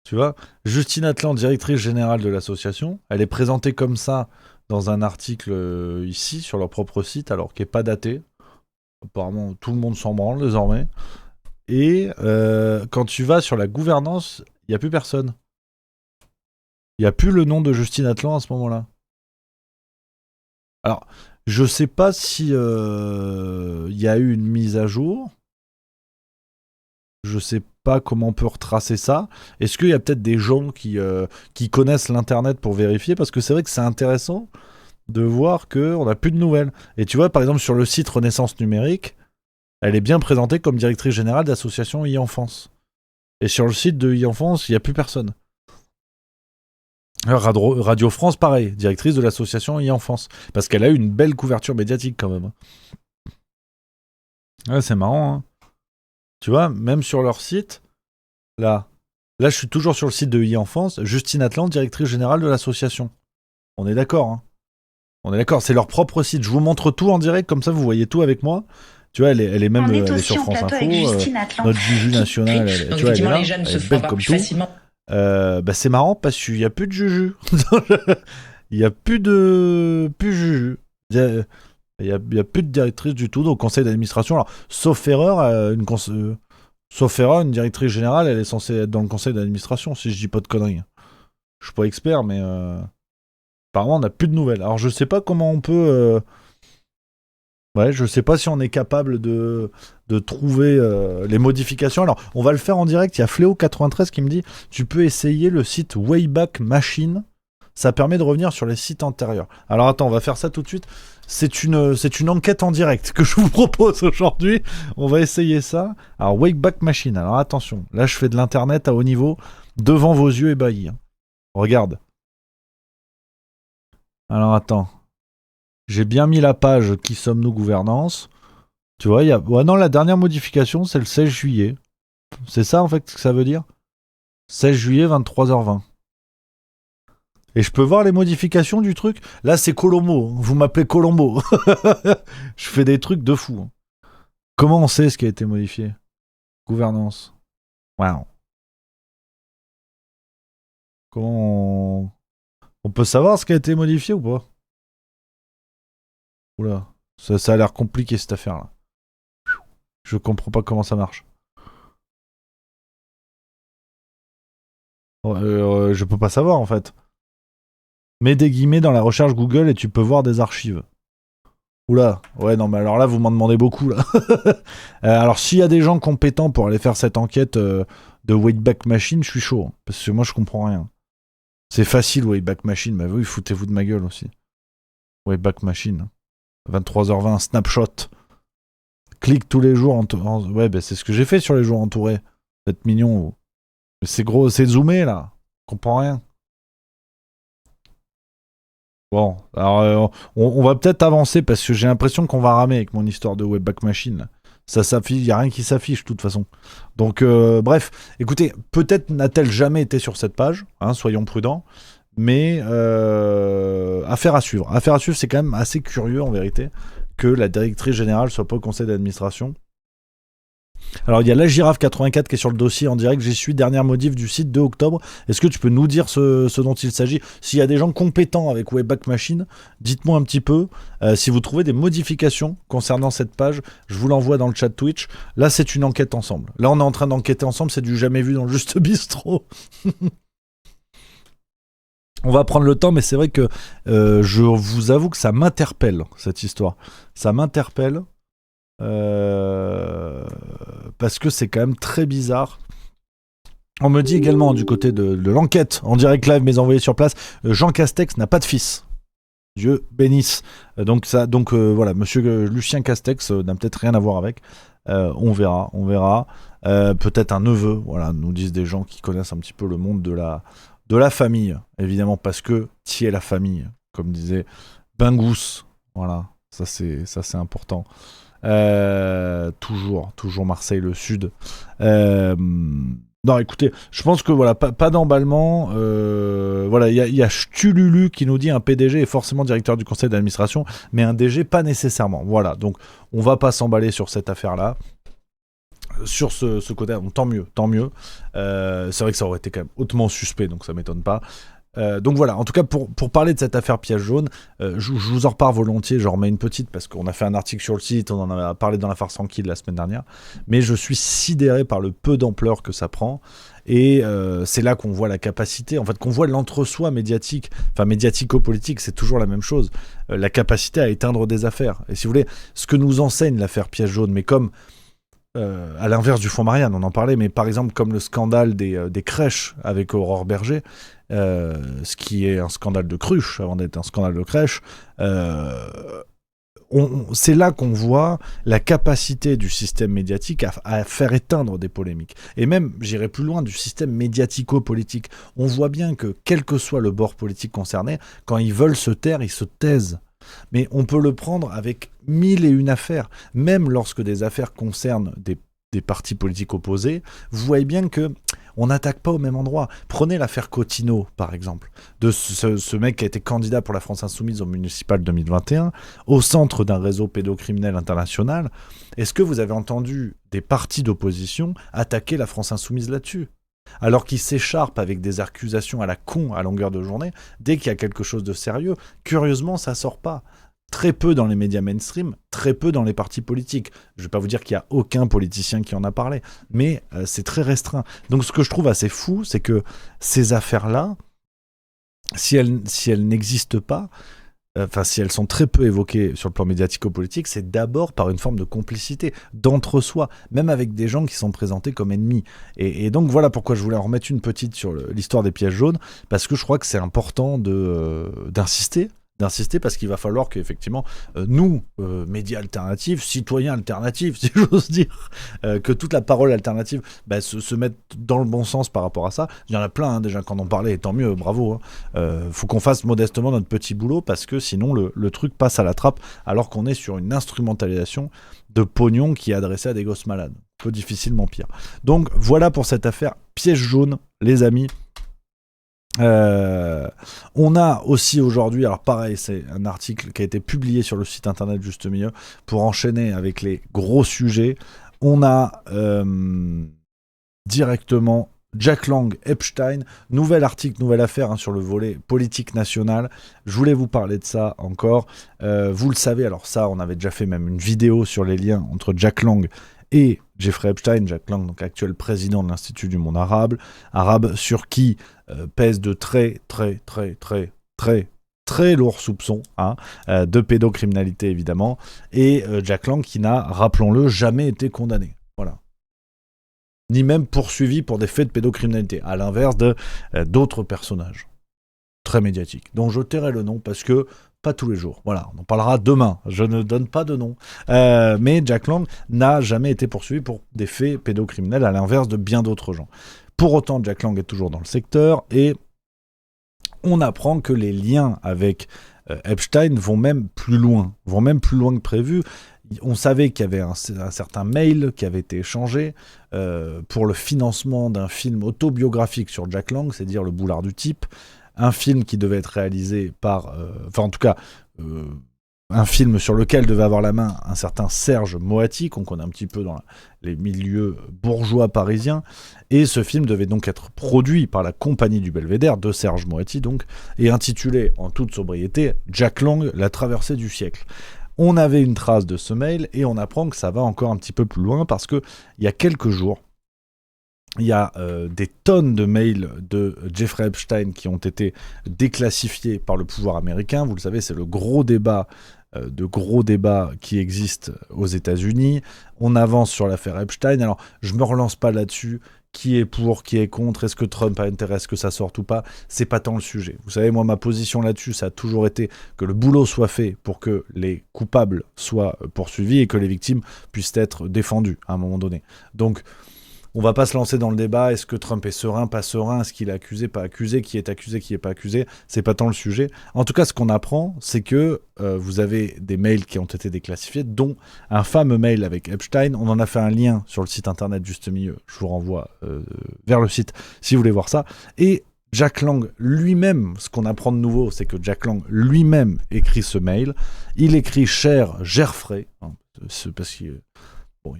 D: Tu vois ? Justine Atlan, directrice générale de l'association. Elle est présentée comme ça dans un article ici, sur leur propre site, alors qu'il n'est pas daté. Apparemment, tout le monde s'en branle désormais. Et quand tu vas sur la gouvernance, il n'y a plus personne. Il n'y a plus le nom de Justine Atlan à ce moment-là. Alors, je sais pas si il y a eu une mise à jour. Je sais pas comment on peut retracer ça. Est-ce qu'il y a peut-être des gens qui connaissent l'internet pour vérifier ? Parce que c'est vrai que c'est intéressant de voir qu'on n'a plus de nouvelles. Et tu vois, par exemple, sur le site Renaissance Numérique, elle est bien présentée comme directrice générale d'association e-enfance. Et sur le site de e-enfance, il n'y a plus personne. Alors, Radio France, pareil, directrice de l'association e-enfance. Parce qu'elle a eu une belle couverture médiatique quand même. Ouais, c'est marrant, hein. Tu vois, même sur leur site, là, je suis toujours sur le site de e-enfance, Justine Atlan, directrice générale de l'association. On est d'accord, hein. On est d'accord, c'est leur propre site. Je vous montre tout en direct, comme ça vous voyez tout avec moi. Tu vois, elle est même elle est sur France Info. Notre Juju nationale, tu vois, elle est là.
F: Les jeunes
D: Elle
F: se
D: est belle
F: font
D: comme tout.
F: facilement.
D: C'est marrant parce qu'il n'y a plus de Juju. Il n'y a plus de Juju. Il y a plus de directrice du tout au conseil d'administration. Alors, sauf erreur, une directrice générale, elle est censée être dans le conseil d'administration, si je dis pas de conneries. Je suis pas expert, mais apparemment, on n'a plus de nouvelles. Alors, je sais pas comment on peut... je sais pas si on est capable de trouver les modifications. Alors, on va le faire en direct. Il y a Fléau93 qui me dit « Tu peux essayer le site Wayback Machine. Ça permet de revenir sur les sites antérieurs. » Alors, attends, on va faire ça tout de suite. C'est une enquête en direct que je vous propose aujourd'hui. On va essayer ça. Alors, Wayback Machine. Alors, attention. Là, je fais de l'internet à haut niveau devant vos yeux ébahis. Regarde. Alors, attends. J'ai bien mis la page Qui sommes-nous gouvernance. Tu vois, la dernière modification, c'est le 16 juillet. C'est ça, en fait, que ça veut dire 16 juillet, 23h20. Et je peux voir les modifications du truc. Là, c'est Colombo. Vous m'appelez Colombo. Je fais des trucs de fou. Comment on sait ce qui a été modifié ? Gouvernance. Wow. Comment on peut savoir ce qui a été modifié ou pas ? Oula, ça a l'air compliqué cette affaire-là. Je comprends pas comment ça marche. Je peux pas savoir en fait. Mets des guillemets dans la recherche Google et tu peux voir des archives. Oula, ouais non mais alors là vous m'en demandez beaucoup là. Alors s'il y a des gens compétents pour aller faire cette enquête de Wayback Machine, je suis chaud. Parce que moi je comprends rien. C'est facile Wayback Machine, mais oui foutez-vous de ma gueule aussi. Wayback Machine. 23h20, snapshot. Clique tous les jours ouais, c'est ce que j'ai fait sur les jours entourés. Vous êtes mignon, vous. Mais c'est gros, c'est zoomé, là. Je comprends rien. Bon, alors, on va peut-être avancer parce que j'ai l'impression qu'on va ramer avec mon histoire de Wayback Machine. Là. Ça s'affiche, il n'y a rien qui s'affiche, de toute façon. Donc, bref, écoutez, peut-être n'a-t-elle jamais été sur cette page, hein, soyons prudents. Mais affaire à suivre. Affaire à suivre, c'est quand même assez curieux en vérité que la directrice générale soit pas au conseil d'administration. Alors il y a la Girafe 84 qui est sur le dossier en direct. J'y suis, dernière modif du site 2 octobre. Est-ce que tu peux nous dire ce dont il s'agit ? S'il y a des gens compétents avec Wayback Machine, dites-moi un petit peu. Si vous trouvez des modifications concernant cette page, je vous l'envoie dans le chat Twitch. Là c'est une enquête ensemble. Là on est en train d'enquêter ensemble, c'est du jamais vu dans le Juste Bistrot. On va prendre le temps, mais c'est vrai que je vous avoue que ça m'interpelle, cette histoire. Ça m'interpelle parce que c'est quand même très bizarre. On me dit également du côté de l'enquête en direct live, mes envoyés sur place, Jean Castex n'a pas de fils. Dieu bénisse. Donc voilà, monsieur Lucien Castex n'a peut-être rien à voir avec. On verra. Peut-être un neveu, voilà, nous disent des gens qui connaissent un petit peu le monde de de la famille, évidemment, parce que t'y es la famille, comme disait Bingous. Voilà, ça c'est important. Toujours Marseille le Sud. Non, écoutez, je pense que voilà, pas d'emballement. Voilà, il y a Stululu qui nous dit un PDG est forcément directeur du conseil d'administration, mais un DG pas nécessairement. Voilà, donc on va pas s'emballer sur cette affaire-là. Sur ce côté, bon, tant mieux. C'est vrai que ça aurait été quand même hautement suspect, donc ça m'étonne pas. Donc voilà, en tout cas pour parler de cette affaire piège jaune, je vous en repars volontiers, j'en remets une petite parce qu'on a fait un article sur le site, on en a parlé dans la farce tranquille la semaine dernière, mais je suis sidéré par le peu d'ampleur que ça prend, et c'est là qu'on voit la capacité, en fait qu'on voit l'entre-soi médiatique, enfin médiatico-politique, c'est toujours la même chose, la capacité à éteindre des affaires. Et si vous voulez, ce que nous enseigne l'affaire piège jaune, mais comme à l'inverse du fonds Marianne, on en parlait, mais par exemple comme le scandale des crèches avec Aurore Berger, ce qui est un scandale de cruche avant d'être un scandale de crèche, c'est là qu'on voit la capacité du système médiatique à faire éteindre des polémiques. Et même, j'irai plus loin, du système médiatico-politique. On voit bien que, quel que soit le bord politique concerné, quand ils veulent se taire, ils se taisent. Mais on peut le prendre avec 1001 affaires. Même lorsque des affaires concernent des partis politiques opposés, vous voyez bien que on n'attaque pas au même endroit. Prenez l'affaire Cottineau, par exemple, de ce mec qui a été candidat pour la France Insoumise au municipal 2021, au centre d'un réseau pédocriminel international. Est-ce que vous avez entendu des partis d'opposition attaquer la France Insoumise là-dessus ? Alors qu'ils s'écharpent avec des accusations à la con à longueur de journée, dès qu'il y a quelque chose de sérieux, curieusement, ça sort pas. Très peu dans les médias mainstream, très peu dans les partis politiques. Je ne vais pas vous dire qu'il n'y a aucun politicien qui en a parlé, mais c'est très restreint. Donc ce que je trouve assez fou, c'est que ces affaires-là, si elles n'existent pas, si elles sont très peu évoquées sur le plan médiatico-politique, c'est d'abord par une forme de complicité, d'entre-soi, même avec des gens qui sont présentés comme ennemis. Et donc voilà pourquoi je voulais en remettre une petite sur l'histoire des pièges jaunes, parce que je crois que c'est important d'insister parce qu'il va falloir qu'effectivement, nous, médias alternatifs, citoyens alternatifs, si j'ose dire, que toute la parole alternative se mette dans le bon sens par rapport à ça. Il y en a plein déjà quand on en parlait, et tant mieux, bravo. Faut qu'on fasse modestement notre petit boulot, parce que sinon le truc passe à la trappe, alors qu'on est sur une instrumentalisation de pognon qui est adressée à des gosses malades. Un peu difficilement pire. Donc voilà pour cette affaire piège jaune, les amis. On a aussi aujourd'hui, alors pareil, c'est un article qui a été publié sur le site internet Juste Milieu pour enchaîner avec les gros sujets. On a directement Jack Lang, Epstein, nouvel article, nouvelle affaire sur le volet politique nationale. Je voulais vous parler de ça encore. Vous le savez, alors ça, on avait déjà fait même une vidéo sur les liens entre Jack Lang et Jeffrey Epstein, Jack Lang, donc actuel président de l'Institut du monde arabe, sur qui pèse de très lourds soupçons de pédocriminalité évidemment, et Jack Lang qui n'a, rappelons-le, jamais été condamné. Voilà. Ni même poursuivi pour des faits de pédocriminalité, à l'inverse d'autres personnages très médiatiques, dont je tairai le nom parce que pas tous les jours. Voilà, on en parlera demain. Je ne donne pas de nom. Mais Jack Lang n'a jamais été poursuivi pour des faits pédocriminels, à l'inverse de bien d'autres gens. Pour autant, Jack Lang est toujours dans le secteur, et on apprend que les liens avec Epstein vont même plus loin que prévu. On savait qu'il y avait un certain mail qui avait été échangé pour le financement d'un film autobiographique sur Jack Lang, c'est-à-dire Le Boulard du Type, un film qui devait être réalisé par... un film sur lequel devait avoir la main un certain Serge Moati, qu'on connaît un petit peu dans les milieux bourgeois parisiens, et ce film devait donc être produit par la compagnie du Belvédère, de Serge Moati donc, et intitulé en toute sobriété « Jack Lang, la traversée du siècle ». On avait une trace de ce mail, et on apprend que ça va encore un petit peu plus loin, parce qu'il y a quelques jours, il y a des tonnes de mails de Jeffrey Epstein qui ont été déclassifiés par le pouvoir américain. Vous le savez, c'est le gros débat qui existe aux États-Unis. On avance sur l'affaire Epstein. Alors, je me relance pas là-dessus. Qui est pour, qui est contre, est-ce que Trump intéresse que ça sorte ou pas? C'est pas tant le sujet. Vous savez, moi, ma position là-dessus, ça a toujours été que le boulot soit fait pour que les coupables soient poursuivis et que les victimes puissent être défendues à un moment donné. Donc, On va pas se lancer dans le débat, est-ce que Trump est serein, pas serein, est-ce qu'il est accusé, pas accusé, qui est accusé, qui est pas accusé, c'est pas tant le sujet. En tout cas, ce qu'on apprend, c'est que vous avez des mails qui ont été déclassifiés, dont un fameux mail avec Epstein. On en a fait un lien sur le site internet Juste Milieu, je vous renvoie vers le site si vous voulez voir ça. Et Jack Lang lui-même, ce qu'on apprend de nouveau, c'est que Jack Lang lui-même écrit ce mail. Il écrit « Cher Gerfrey hein, », c'est parce qu'il... Bon,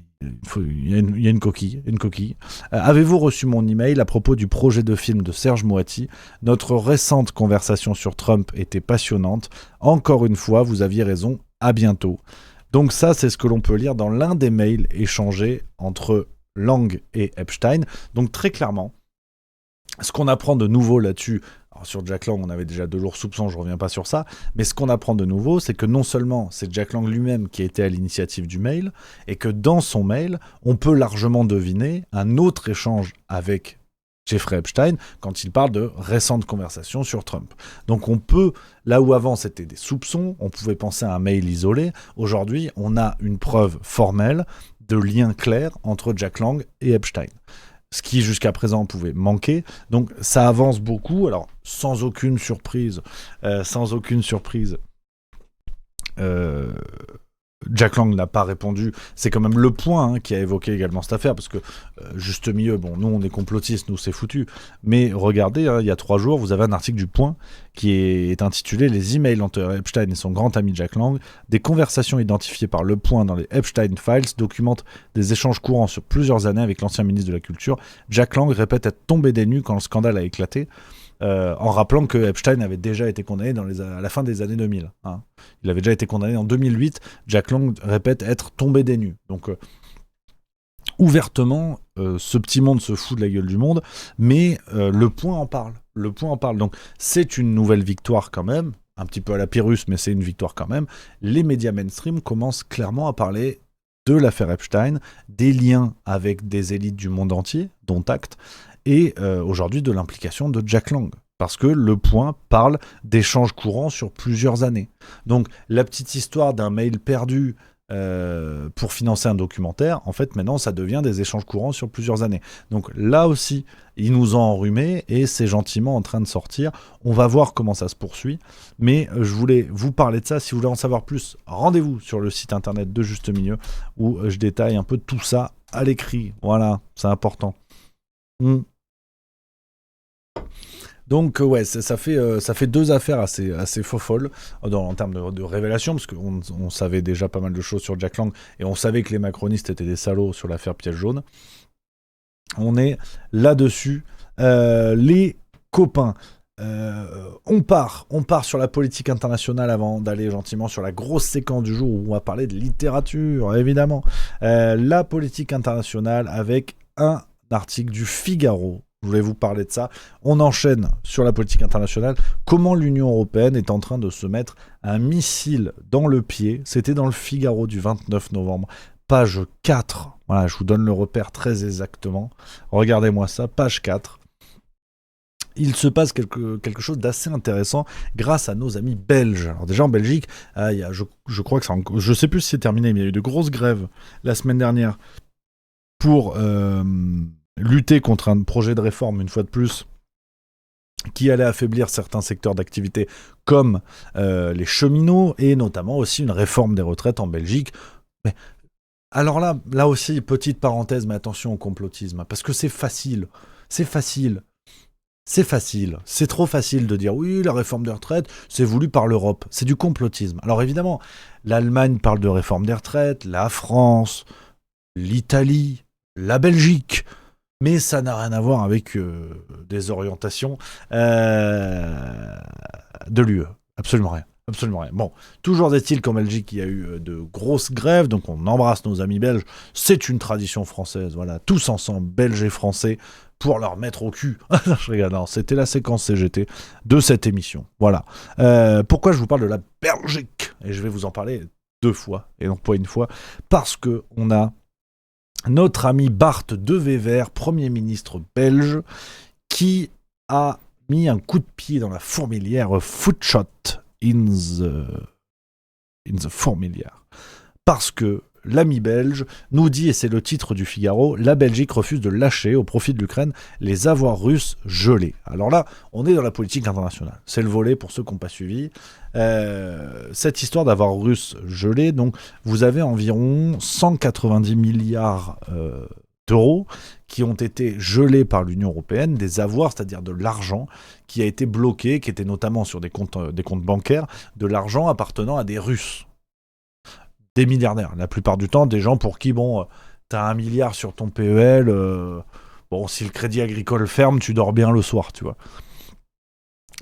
D: il y a une coquille. Avez-vous reçu mon email à propos du projet de film de Serge Moati? Notre récente conversation sur Trump était passionnante. Encore une fois, vous aviez raison. À bientôt. Donc ça, c'est ce que l'on peut lire dans l'un des mails échangés entre Lang et Epstein. Donc très clairement, ce qu'on apprend de nouveau là-dessus, alors sur Jack Lang, on avait déjà de lourds soupçons, je ne reviens pas sur ça, mais ce qu'on apprend de nouveau, c'est que non seulement c'est Jack Lang lui-même qui était à l'initiative du mail, et que dans son mail, on peut largement deviner un autre échange avec Jeffrey Epstein quand il parle de récentes conversations sur Trump. Donc on peut, là où avant c'était des soupçons, on pouvait penser à un mail isolé, aujourd'hui on a une preuve formelle de lien clair entre Jack Lang et Epstein. Ce qui jusqu'à présent pouvait manquer. Donc ça avance beaucoup, alors sans aucune surprise, Jack Lang n'a pas répondu. C'est quand même Le Point qui a évoqué également cette affaire, parce que Juste Milieu, bon, nous on est complotistes, nous c'est foutu. Mais regardez, il y a 3 jours, vous avez un article du Point qui est intitulé « Les emails entre Epstein et son grand ami Jack Lang, des conversations identifiées par Le Point dans les Epstein Files documentent des échanges courants sur plusieurs années avec l'ancien ministre de la Culture. Jack Lang répète être tombé des nues quand le scandale a éclaté. » En rappelant que Epstein avait déjà été condamné à la fin des années 2000. Hein. Il avait déjà été condamné en 2008. Jack Lang répète être tombé des nues. Donc, ouvertement, ce petit monde se fout de la gueule du monde, mais Le Point en parle. Le Point en parle. Donc, c'est une nouvelle victoire quand même, un petit peu à la Pyrrhus, mais c'est une victoire quand même. Les médias mainstream commencent clairement à parler de l'affaire Epstein, des liens avec des élites du monde entier, dont Tact, et aujourd'hui de l'implication de Jack Lang. Parce que Le Point parle d'échanges courants sur plusieurs années. Donc la petite histoire d'un mail perdu pour financer un documentaire, en fait maintenant ça devient des échanges courants sur plusieurs années. Donc là aussi, ils nous ont enrhumés et c'est gentiment en train de sortir. On va voir comment ça se poursuit. Mais je voulais vous parler de ça. Si vous voulez en savoir plus, rendez-vous sur le site internet de Juste Milieu où je détaille un peu tout ça à l'écrit. Voilà, c'est important. Donc ouais, ça fait 2 affaires assez folles en termes de révélation, parce qu'on savait déjà pas mal de choses sur Jack Lang, et on savait que les macronistes étaient des salauds sur l'affaire Piège Jaune. On est là-dessus. Les copains, on part sur la politique internationale avant d'aller gentiment sur la grosse séquence du jour où on va parler de littérature, évidemment. La politique internationale avec un article du Figaro. Je voulais vous parler de ça. On enchaîne sur la politique internationale. Comment l'Union européenne est en train de se mettre un missile dans le pied. C'était dans le Figaro du 29 novembre. Page 4. Voilà, je vous donne le repère très exactement. Regardez-moi ça, page 4. Il se passe quelque chose d'assez intéressant grâce à nos amis belges. Alors déjà en Belgique, je crois que je sais plus si c'est terminé, mais il y a eu de grosses grèves la semaine dernière pour lutter contre un projet de réforme, une fois de plus, qui allait affaiblir certains secteurs d'activité comme les cheminots, et notamment aussi une réforme des retraites en Belgique. Mais, alors là aussi, petite parenthèse, mais attention au complotisme, parce que c'est facile. C'est trop facile de dire oui, la réforme des retraites, c'est voulu par l'Europe. C'est du complotisme. Alors évidemment, l'Allemagne parle de réforme des retraites, la France, l'Italie, la Belgique... Mais ça n'a rien à voir avec des orientations de l'UE. Absolument rien. Bon, toujours est-il qu'en Belgique, il y a eu de grosses grèves, donc on embrasse nos amis belges. C'est une tradition française, voilà, tous ensemble, belges et français, pour leur mettre au cul. Je rigole, non, c'était la séquence CGT de cette émission. Voilà. Pourquoi je vous parle de la Belgique ? Et je vais vous en parler 2 fois, et non pas une fois, parce que on a notre ami Bart De Wever, Premier ministre belge, qui a mis un coup de pied dans la fourmilière, footshot in the fourmilière. Parce que l'ami belge nous dit, et c'est le titre du Figaro, la Belgique refuse de lâcher au profit de l'Ukraine les avoirs russes gelés. Alors là, on est dans la politique internationale. C'est le volet pour ceux qui n'ont pas suivi. Cette histoire d'avoirs russes gelés, donc vous avez environ 190 milliards d'euros qui ont été gelés par l'Union européenne, des avoirs, c'est-à-dire de l'argent qui a été bloqué, qui était notamment sur des comptes bancaires, de l'argent appartenant à des Russes. Des milliardaires, la plupart du temps, des gens pour qui, t'as 1 milliard sur ton PEL, si le crédit agricole ferme, tu dors bien le soir, tu vois.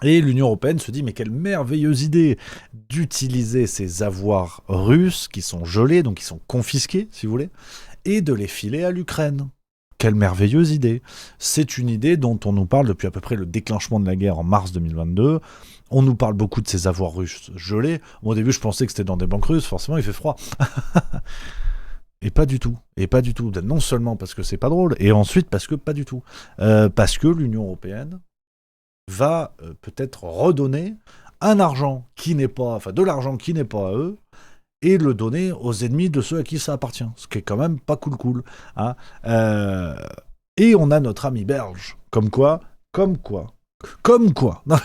D: Et l'Union européenne se dit, mais quelle merveilleuse idée d'utiliser ces avoirs russes qui sont gelés, donc qui sont confisqués, si vous voulez, et de les filer à l'Ukraine. Quelle merveilleuse idée. C'est une idée dont on nous parle depuis à peu près le déclenchement de la guerre en mars 2022. On nous parle beaucoup de ces avoirs russes gelés. Au début, je pensais que c'était dans des banques russes. Forcément, il fait froid. Et pas du tout. Et pas du tout. Non seulement parce que c'est pas drôle, et ensuite parce que pas du tout. Parce que l'Union européenne va peut-être redonner de l'argent qui n'est pas à eux, et le donner aux ennemis de ceux à qui ça appartient. Ce qui est quand même pas cool. Hein. Et on a notre ami belge. Comme quoi. Non.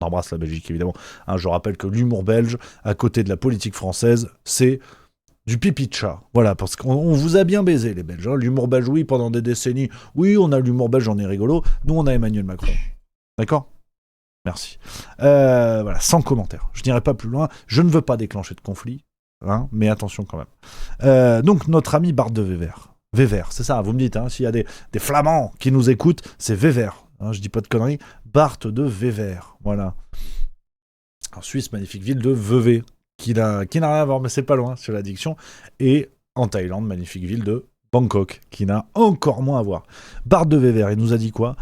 D: On embrasse la Belgique, évidemment. Hein, je rappelle que l'humour belge, à côté de la politique française, c'est du pipi de chat. Voilà, parce qu'on vous a bien baisé, les Belges. Hein. L'humour belge, oui, pendant des décennies. Oui, on a l'humour belge, on est rigolo. Nous, on a Emmanuel Macron. D'accord ? Merci. Voilà, sans commentaire. Je n'irai pas plus loin. Je ne veux pas déclencher de conflit, hein, mais attention quand même. Donc, notre ami Bart de Wever. Wever, c'est ça, vous me dites, hein, s'il y a des Flamands qui nous écoutent, c'est Wever. Hein, je dis pas de conneries. Bart de Wever, voilà. En Suisse, magnifique ville de Vevey, qui n'a rien à voir, mais c'est pas loin sur l'addiction. Et en Thaïlande, magnifique ville de Bangkok, qui n'a encore moins à voir. Bart de Wever, il nous a dit quoi ?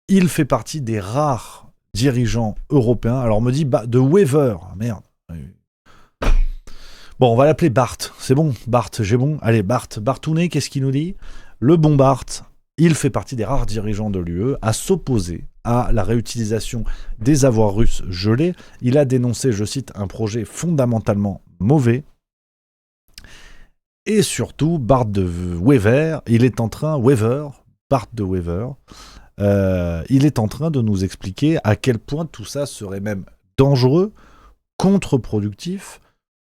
D: Il fait partie des rares dirigeants européens. Alors on me dit de Wever. Merde. Bon, on va l'appeler Bart. C'est bon, Bart, j'ai bon. Allez, Bartounet, qu'est-ce qu'il nous dit ? Le bon Bart, il fait partie des rares dirigeants de l'UE à s'opposer à la réutilisation des avoirs russes gelés. Il a dénoncé, je cite, un projet fondamentalement mauvais. Et surtout, Bart de Wever, il est en train de nous expliquer à quel point tout ça serait même dangereux, contre-productif,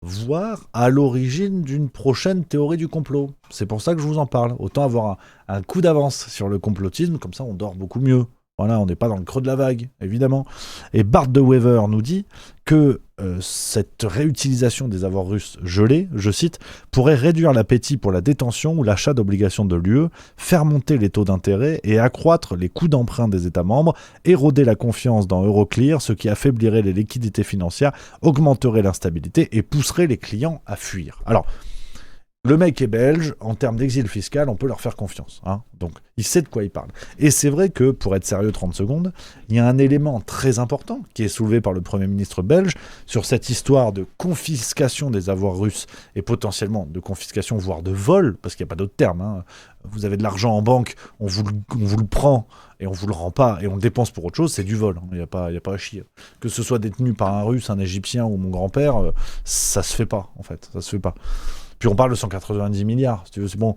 D: voire à l'origine d'une prochaine théorie du complot. C'est pour ça que je vous en parle. Autant avoir un coup d'avance sur le complotisme, comme ça on dort beaucoup mieux. Voilà, on n'est pas dans le creux de la vague, évidemment. Et Bart de Wever nous dit que cette réutilisation des avoirs russes gelés, je cite, pourrait réduire l'appétit pour la détention ou l'achat d'obligations de l'UE, faire monter les taux d'intérêt et accroître les coûts d'emprunt des États membres, éroder la confiance dans Euroclear, ce qui affaiblirait les liquidités financières, augmenterait l'instabilité et pousserait les clients à fuir. Alors, le mec est belge, en termes d'exil fiscal, on peut leur faire confiance. Hein. Donc, il sait de quoi il parle. Et c'est vrai que, pour être sérieux 30 secondes, il y a un élément très important qui est soulevé par le Premier ministre belge sur cette histoire de confiscation des avoirs russes et potentiellement de confiscation, voire de vol, parce qu'il n'y a pas d'autre terme. Hein. Vous avez de l'argent en banque, on vous le prend et on vous le rend pas et on le dépense pour autre chose, c'est du vol. Il n'y a pas à chier. Que ce soit détenu par un Russe, un Égyptien ou mon grand-père, ça se fait pas, en fait. Ça se fait pas. Puis on parle de 190 milliards, si tu veux, c'est bon.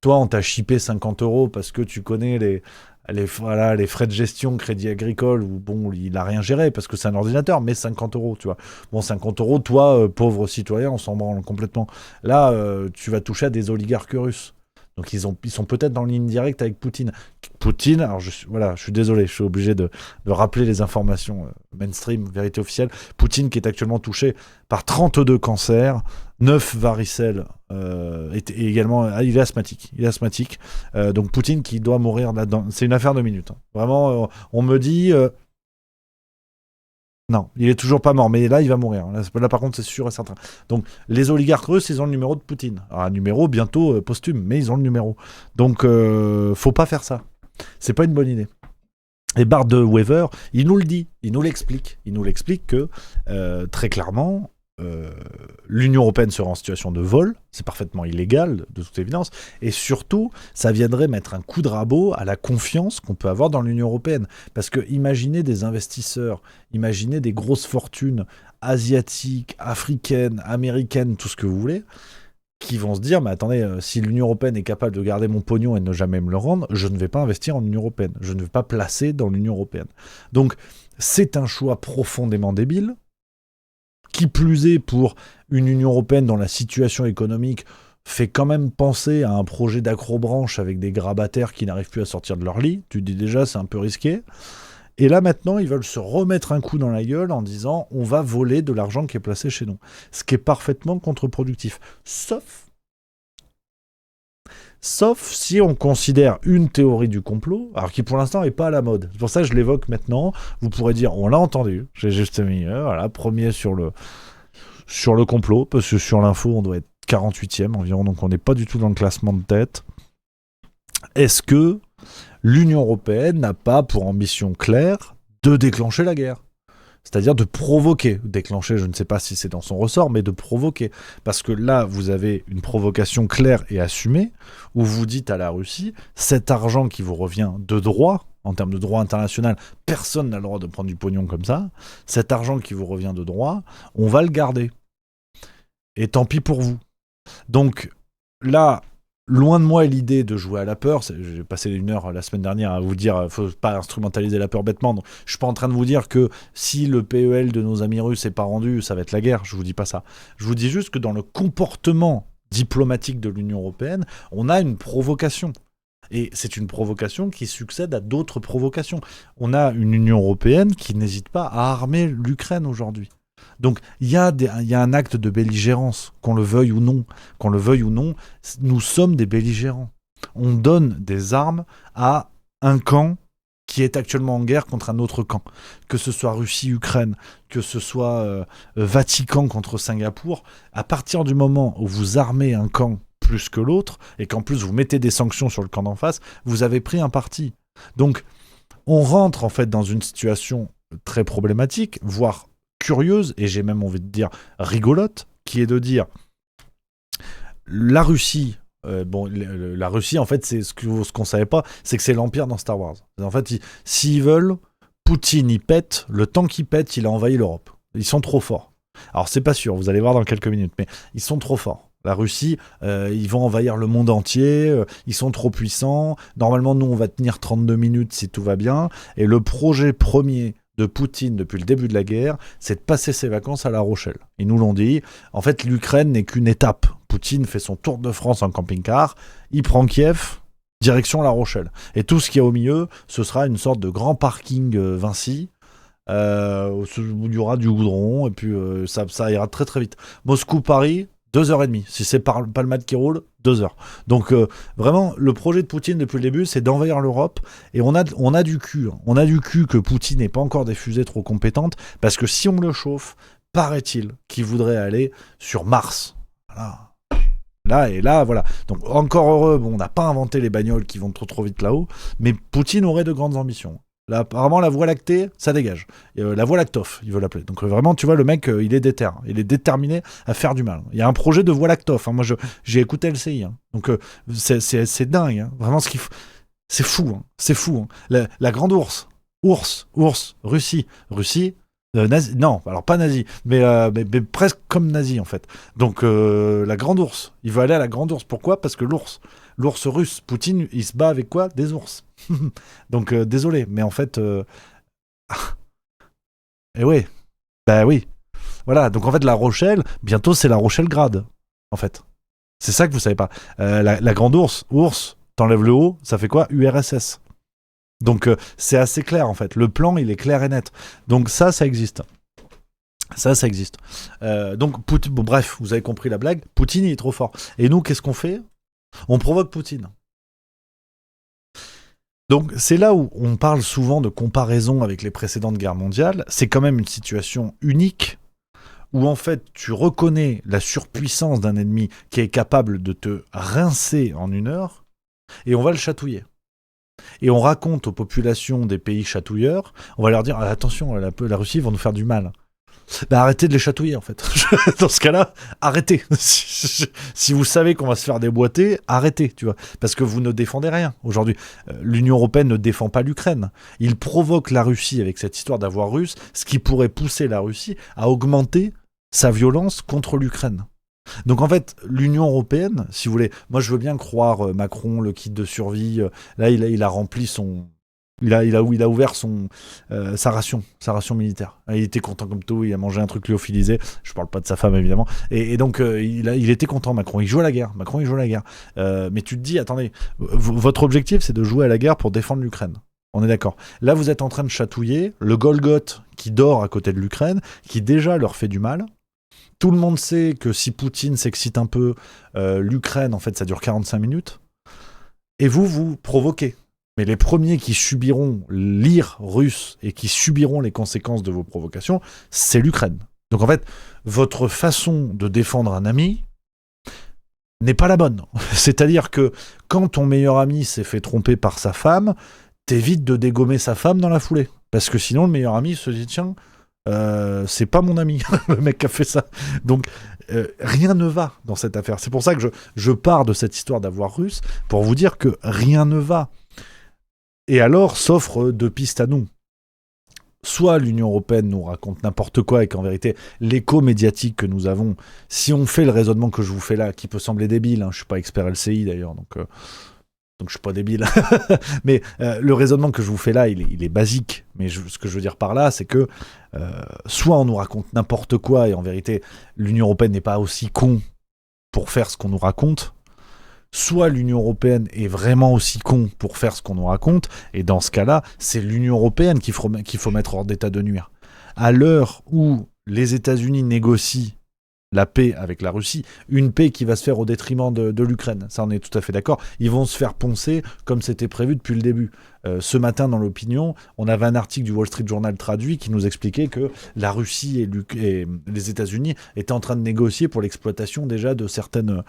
D: Toi, on t'a chippé 50 € parce que tu connais les frais de gestion, crédit agricole, où bon, il a rien géré parce que c'est un ordinateur, mais 50 €, tu vois. Bon, 50 €, toi, pauvre citoyen, on s'en branle complètement. Là, tu vas toucher à des oligarques russes. Donc ils sont peut-être dans ligne directe avec Poutine. Poutine, alors je suis désolé, je suis obligé de rappeler les informations mainstream, vérité officielle. Poutine qui est actuellement touché par 32 cancers, 9 varicelles, et également, il est asthmatique. Donc Poutine qui doit mourir là-dedans. C'est une affaire de minutes. Hein. Vraiment, on me dit... Non, il est toujours pas mort, mais là, il va mourir. Là par contre, c'est sûr et certain. Donc, les oligarques russes, ils ont le numéro de Poutine. Alors, un numéro bientôt posthume, mais ils ont le numéro. Donc, faut pas faire ça. C'est pas une bonne idée. Et Bart de Wever, il nous le dit, il nous l'explique. Il nous l'explique que, très clairement, l'Union européenne serait en situation de vol, c'est parfaitement illégal, de toute évidence, et surtout, ça viendrait mettre un coup de rabot à la confiance qu'on peut avoir dans l'Union européenne. Parce que imaginez des investisseurs, imaginez des grosses fortunes asiatiques, africaines, américaines, tout ce que vous voulez, qui vont se dire, mais attendez, si l'Union européenne est capable de garder mon pognon et de ne jamais me le rendre, je ne vais pas investir en Union européenne, je ne vais pas placer dans l'Union européenne. Donc, c'est un choix profondément débile, qui plus est pour une Union européenne dont la situation économique fait quand même penser à un projet d'accrobranche avec des grabataires qui n'arrivent plus à sortir de leur lit. Tu te dis déjà, c'est un peu risqué. Et là, maintenant, ils veulent se remettre un coup dans la gueule en disant on va voler de l'argent qui est placé chez nous. Ce qui est parfaitement contre-productif. Sauf si on considère une théorie du complot, alors qui pour l'instant n'est pas à la mode. C'est pour ça que je l'évoque maintenant. Vous pourrez dire on l'a entendu. J'ai juste mis voilà, premier sur le complot, parce que sur l'info, on doit être 48e environ, donc on n'est pas du tout dans le classement de tête. Est-ce que l'Union européenne n'a pas pour ambition claire de déclencher la guerre ? C'est-à-dire de provoquer. Déclencher, je ne sais pas si c'est dans son ressort, mais de provoquer. Parce que là, vous avez une provocation claire et assumée, où vous dites à la Russie, cet argent qui vous revient de droit, en termes de droit international, personne n'a le droit de prendre du pognon comme ça, cet argent qui vous revient de droit, on va le garder. Et tant pis pour vous. Donc là, loin de moi l'idée de jouer à la peur. J'ai passé 1 heure la semaine dernière à vous dire faut pas instrumentaliser la peur bêtement. Donc, je suis pas en train de vous dire que si le PEL de nos amis russes n'est pas rendu, ça va être la guerre. Je vous dis pas ça. Je vous dis juste que dans le comportement diplomatique de l'Union européenne, on a une provocation. Et c'est une provocation qui succède à d'autres provocations. On a une Union européenne qui n'hésite pas à armer l'Ukraine aujourd'hui. Donc il y a un acte de belligérance, qu'on le veuille ou non. Qu'on le veuille ou non, nous sommes des belligérants. On donne des armes à un camp qui est actuellement en guerre contre un autre camp. Que ce soit Russie-Ukraine, que ce soit Vatican contre Singapour, à partir du moment où vous armez un camp plus que l'autre, et qu'en plus vous mettez des sanctions sur le camp d'en face, vous avez pris un parti. Donc on rentre en fait dans une situation très problématique, voire curieuse, et j'ai même envie de dire rigolote, qui est de dire la Russie, la Russie en fait c'est ce qu'on savait pas, c'est que c'est l'Empire dans Star Wars. En fait, s'ils veulent, Poutine il pète, le temps qu'il pète, il a envahi l'Europe. Ils sont trop forts. Alors c'est pas sûr, vous allez voir dans quelques minutes, mais ils sont trop forts. La Russie, ils vont envahir le monde entier, ils sont trop puissants. Normalement, nous, on va tenir 32 minutes si tout va bien. Et le projet premier de Poutine depuis le début de la guerre, c'est de passer ses vacances à La Rochelle. Ils nous l'ont dit. En fait, l'Ukraine n'est qu'une étape. Poutine fait son tour de France en camping-car, il prend Kiev, direction La Rochelle. Et tout ce qu'il y a au milieu, ce sera une sorte de grand parking Vinci, où il y aura du goudron, et puis ça ira très très vite. Moscou-Paris, 2h30. Si c'est Palmade qui roule, 2 heures. Donc vraiment, le projet de Poutine depuis le début, c'est d'envahir l'Europe. Et on a du cul. Hein. On a du cul que Poutine n'ait pas encore des fusées trop compétentes. Parce que si on le chauffe, paraît-il qu'il voudrait aller sur Mars. Voilà. Voilà. Donc encore heureux, on n'a pas inventé les bagnoles qui vont trop vite là-haut. Mais Poutine aurait de grandes ambitions. Là, apparemment, la voie lactée, ça dégage. La voie lactof, il veut l'appeler. Donc vraiment, tu vois, le mec, il est déter. Il est déterminé à faire du mal. Il y a un projet de voie lactof. Hein. Moi, j'ai écouté LCI. Hein. Donc c'est dingue. Hein. Vraiment, c'est fou. Hein. C'est fou. Hein. La grande ours, Russie. Nazi, non, alors pas nazi, mais presque comme nazi en fait. Donc la grande ours, il veut aller à la grande ours. Pourquoi ? Parce que l'ours russe, Poutine, il se bat avec quoi ? Des ours. Donc désolé, mais en fait, et oui, bah oui, voilà. Donc en fait, La Rochelle, bientôt c'est La Rochelle-Grade, en fait. C'est ça que vous savez pas. La grande ours, t'enlèves le haut, ça fait quoi ? URSS. Donc c'est assez clair en fait. Le plan il est clair et net. Donc ça existe. Ça existe. Donc Poutine, bon, bref, vous avez compris la blague. Poutine il est trop fort. Et nous qu'est-ce qu'on fait ? On provoque Poutine. Donc c'est là où on parle souvent de comparaison avec les précédentes guerres mondiales. C'est quand même une situation unique où en fait tu reconnais la surpuissance d'un ennemi qui est capable de te rincer en 1 heure et on va le chatouiller. Et on raconte aux populations des pays chatouilleurs, on va leur dire attention, la Russie va nous faire du mal. Bah arrêtez de les chatouiller en fait. Dans ce cas-là, arrêtez. Si vous savez qu'on va se faire déboîter, arrêtez, tu vois. Parce que vous ne défendez rien. Aujourd'hui, l'Union européenne ne défend pas l'Ukraine. Il provoque la Russie avec cette histoire d'avoir russe, ce qui pourrait pousser la Russie à augmenter sa violence contre l'Ukraine. Donc en fait, l'Union européenne, si vous voulez, moi je veux bien croire Macron, le kit de survie, là il a rempli son... Il a ouvert sa ration militaire. Il était content comme tout, il a mangé un truc lyophilisé. Je parle pas de sa femme évidemment. Et donc il était content, Macron. Il joue à la guerre. Mais tu te dis, attendez, votre objectif c'est de jouer à la guerre pour défendre l'Ukraine. On est d'accord. Là vous êtes en train de chatouiller le Golgoth qui dort à côté de l'Ukraine, qui déjà leur fait du mal. Tout le monde sait que si Poutine s'excite un peu, l'Ukraine en fait ça dure 45 minutes. Et vous provoquez. Mais les premiers qui subiront l'ire russe et qui subiront les conséquences de vos provocations, c'est l'Ukraine. Donc en fait, votre façon de défendre un ami n'est pas la bonne. C'est-à-dire que quand ton meilleur ami s'est fait tromper par sa femme, t'évites de dégommer sa femme dans la foulée. Parce que sinon, le meilleur ami se dit, tiens, c'est pas mon ami, le mec qui a fait ça. Donc, rien ne va dans cette affaire. C'est pour ça que je pars de cette histoire d'avoir russe, pour vous dire que rien ne va. Et alors s'offrent deux pistes à nous. Soit l'Union européenne nous raconte n'importe quoi et qu'en vérité, l'écho médiatique que nous avons, si on fait le raisonnement que je vous fais là, qui peut sembler débile, je suis pas expert LCI d'ailleurs, donc je suis pas débile, mais le raisonnement que je vous fais là, il est basique. Mais ce que je veux dire par là, c'est que soit on nous raconte n'importe quoi et en vérité, l'Union européenne n'est pas aussi con pour faire ce qu'on nous raconte, soit l'Union européenne est vraiment aussi con pour faire ce qu'on nous raconte, et dans ce cas-là, c'est l'Union européenne qu'il faut mettre hors d'état de nuire. À l'heure où les États-Unis négocient la paix avec la Russie, une paix qui va se faire au détriment de l'Ukraine. Ça, on est tout à fait d'accord. Ils vont se faire poncer comme c'était prévu depuis le début. Ce matin, dans l'opinion, on avait un article du Wall Street Journal traduit qui nous expliquait que la Russie et les États-Unis étaient en train de négocier pour l'exploitation déjà de certaines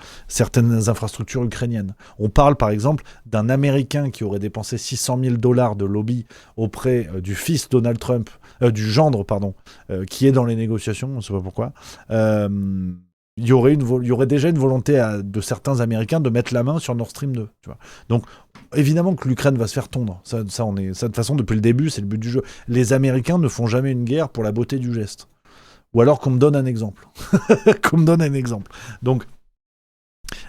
D: infrastructures ukrainiennes. On parle par exemple d'un Américain qui aurait dépensé $600 000 de lobby auprès du fils Donald Trump, du gendre, pardon, qui est dans les négociations, on ne sait pas pourquoi. Il y aurait déjà une volonté de certains Américains de mettre la main sur Nord Stream 2. Tu vois. Donc, évidemment que l'Ukraine va se faire tondre. Ça, de toute façon, depuis le début, c'est le but du jeu. Les Américains ne font jamais une guerre pour la beauté du geste. Ou alors qu'on me donne un exemple. Donc,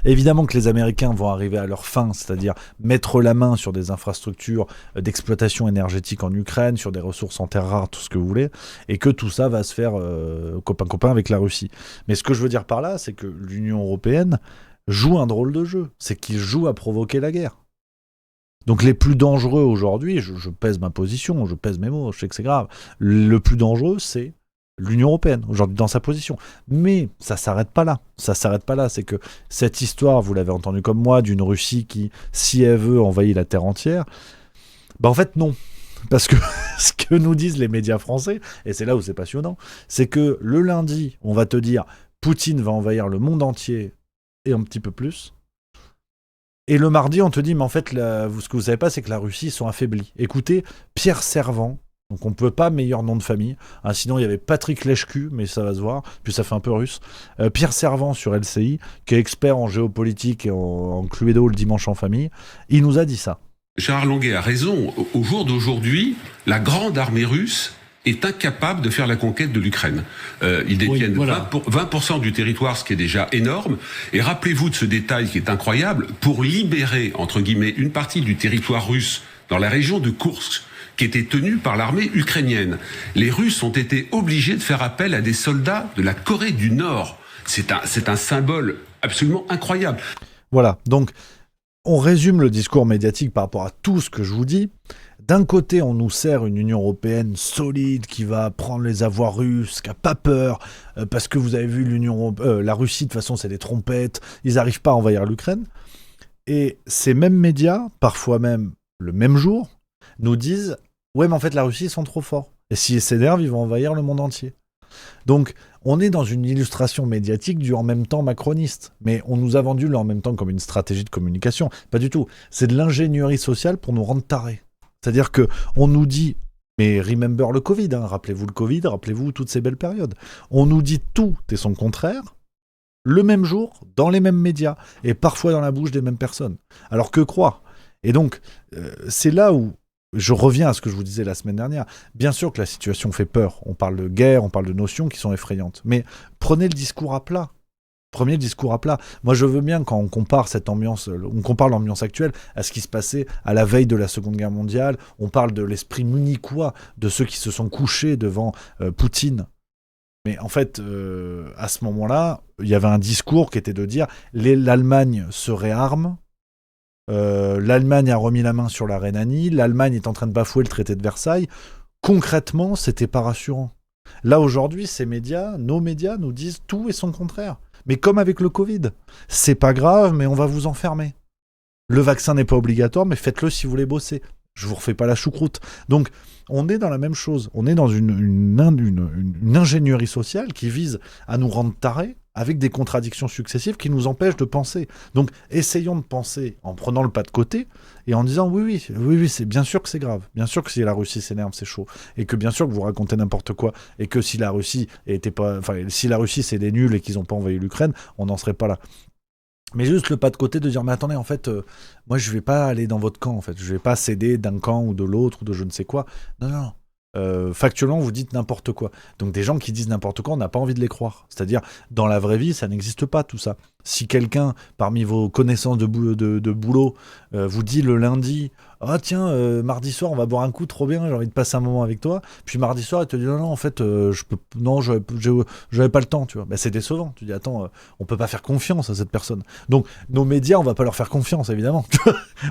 D: évidemment que les Américains vont arriver à leur fin, c'est-à-dire mettre la main sur des infrastructures d'exploitation énergétique en Ukraine, sur des ressources en terres rares, tout ce que vous voulez, et que tout ça va se faire copain-copain avec la Russie. Mais ce que je veux dire par là, c'est que l'Union européenne joue un drôle de jeu. C'est qu'ils jouent à provoquer la guerre. Donc les plus dangereux aujourd'hui, je pèse ma position, je pèse mes mots, je sais que c'est grave, le plus dangereux, c'est l'Union européenne, aujourd'hui, dans sa position. Mais ça s'arrête pas là. C'est que cette histoire, vous l'avez entendu comme moi, d'une Russie qui, si elle veut, envahit la terre entière, en fait, non. Parce que ce que nous disent les médias français, et c'est là où c'est passionnant, c'est que le lundi, on va te dire Poutine va envahir le monde entier et un petit peu plus. Et le mardi, on te dit, mais en fait, ce que vous savez pas, c'est que la Russie sont affaiblis. Écoutez, Pierre Servant, donc on ne peut pas meilleur nom de famille. Sinon, il y avait Patrick Lèche-Cul, mais ça va se voir. Puis ça fait un peu russe. Pierre Servant sur LCI, qui est expert en géopolitique et en Cluedo le dimanche en famille. Il nous a dit ça.
F: Gérard Longuet a raison. Au jour d'aujourd'hui, la grande armée russe est incapable de faire la conquête de l'Ukraine. Ils détiennent 20% du territoire, ce qui est déjà énorme. Et rappelez-vous de ce détail qui est incroyable. Pour libérer, entre guillemets, une partie du territoire russe dans la région de Koursk, qui était tenue par l'armée ukrainienne, les Russes ont été obligés de faire appel à des soldats de la Corée du Nord. C'est un symbole absolument incroyable.
D: Voilà, donc on résume le discours médiatique par rapport à tout ce que je vous dis. D'un côté, on nous sert une Union européenne solide qui va prendre les avoirs russes, qui n'a pas peur, parce que vous avez vu la Russie, de toute façon, c'est des trompettes, ils n'arrivent pas à envahir l'Ukraine. Et ces mêmes médias, parfois même le même jour, nous disent « Ouais, mais en fait, la Russie, ils sont trop forts. Et s'ils s'énervent, ils vont envahir le monde entier. » Donc, on est dans une illustration médiatique du en même temps macroniste. Mais on nous a vendu le en même temps comme une stratégie de communication. Pas du tout. C'est de l'ingénierie sociale pour nous rendre tarés. C'est-à-dire qu'on nous dit, mais remember le Covid, rappelez-vous le Covid, rappelez-vous toutes ces belles périodes. On nous dit tout et son contraire, le même jour, dans les mêmes médias, et parfois dans la bouche des mêmes personnes. Alors que croire ? Et donc, c'est là où je reviens à ce que je vous disais la semaine dernière. Bien sûr que la situation fait peur. On parle de guerre, on parle de notions qui sont effrayantes. Mais prenez le discours à plat. Premier discours à plat. Moi, je veux bien quand on compare cette ambiance, on compare l'ambiance actuelle à ce qui se passait à la veille de la Seconde Guerre mondiale. On parle de l'esprit munichois, de ceux qui se sont couchés devant Poutine. Mais en fait, à ce moment-là, il y avait un discours qui était de dire l'Allemagne se réarme, l'Allemagne a remis la main sur la Rhénanie, l'Allemagne est en train de bafouer le traité de Versailles. Concrètement, c'était pas rassurant. Là, aujourd'hui, nos médias nous disent tout et son contraire. Mais comme avec le Covid, c'est pas grave, mais on va vous enfermer. Le vaccin n'est pas obligatoire, mais faites-le si vous voulez bosser. Je vous refais pas la choucroute. Donc, on est dans la même chose. On est dans une ingénierie sociale qui vise à nous rendre tarés, avec des contradictions successives qui nous empêchent de penser. Donc, essayons de penser en prenant le pas de côté et en disant oui, c'est bien sûr que c'est grave. Bien sûr que si la Russie s'énerve, c'est chaud. Et que bien sûr que vous racontez n'importe quoi. Et que si la Russie c'est des nuls et qu'ils n'ont pas envahi l'Ukraine, on n'en serait pas là. Mais juste le pas de côté de dire mais attendez, en fait, moi je vais pas aller dans votre camp, en fait. Je vais pas céder d'un camp ou de l'autre ou de je ne sais quoi. Non. Factuellement, vous dites n'importe quoi. Donc des gens qui disent n'importe quoi, on n'a pas envie de les croire. C'est-à-dire, dans la vraie vie, ça n'existe pas tout ça. Si quelqu'un, parmi vos connaissances de boulot, vous dit le lundi « Ah tiens, mardi soir, on va boire un coup, trop bien, j'ai envie de passer un moment avec toi », puis mardi soir, il te dit « Non, en fait, j'avais pas le temps, tu vois. » C'est décevant. Tu dis « Attends, on peut pas faire confiance à cette personne. » Donc, nos médias, on va pas leur faire confiance, évidemment.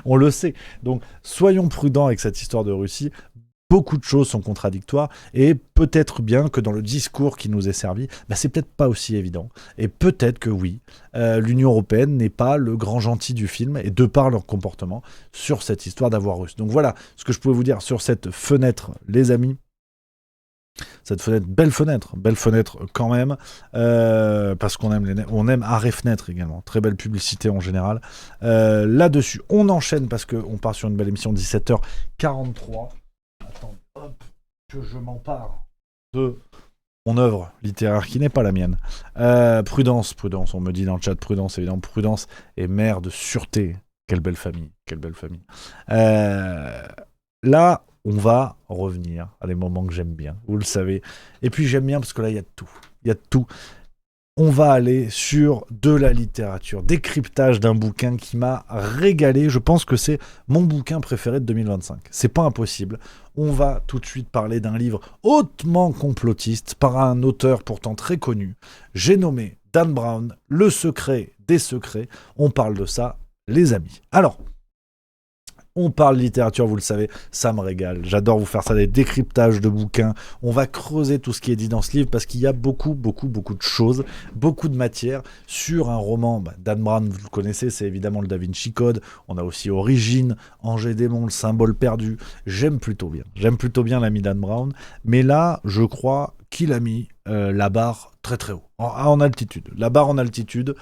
D: On le sait. Donc, soyons prudents avec cette histoire de Russie. Beaucoup de choses sont contradictoires et peut-être bien que dans le discours qui nous est servi, c'est peut-être pas aussi évident. Et peut-être que oui, l'Union européenne n'est pas le grand gentil du film et de par leur comportement sur cette histoire d'avoir russe. Donc voilà ce que je pouvais vous dire sur cette fenêtre, les amis. Cette fenêtre, belle fenêtre quand même, parce qu'on aime on aime Arrêt Fenêtre également, très belle publicité en général. Là-dessus, on enchaîne parce qu'on part sur une belle émission, 17h43. Attends, hop, que je m'empare de mon œuvre littéraire qui n'est pas la mienne. Prudence, on me dit dans le chat, Prudence, évidemment, Prudence est mère de sûreté. Quelle belle famille. Là, on va revenir à des moments que j'aime bien, vous le savez. Et puis j'aime bien parce que là, il y a de tout. On va aller sur de la littérature, décryptage d'un bouquin qui m'a régalé. Je pense que c'est mon bouquin préféré de 2025. C'est pas impossible. On va tout de suite parler d'un livre hautement complotiste par un auteur pourtant très connu. J'ai nommé Dan Brown, Le secret des secrets. On parle de ça, les amis. Alors, on parle littérature, vous le savez, ça me régale. J'adore vous faire ça, des décryptages de bouquins. On va creuser tout ce qui est dit dans ce livre parce qu'il y a beaucoup de choses, beaucoup de matière sur un roman. Dan Brown, vous le connaissez, c'est évidemment le Da Vinci Code. On a aussi Origine, Angers Démon, Le symbole perdu. J'aime plutôt bien l'ami Dan Brown. Mais là, je crois qu'il a mis la barre très très haut, en altitude. La barre en altitude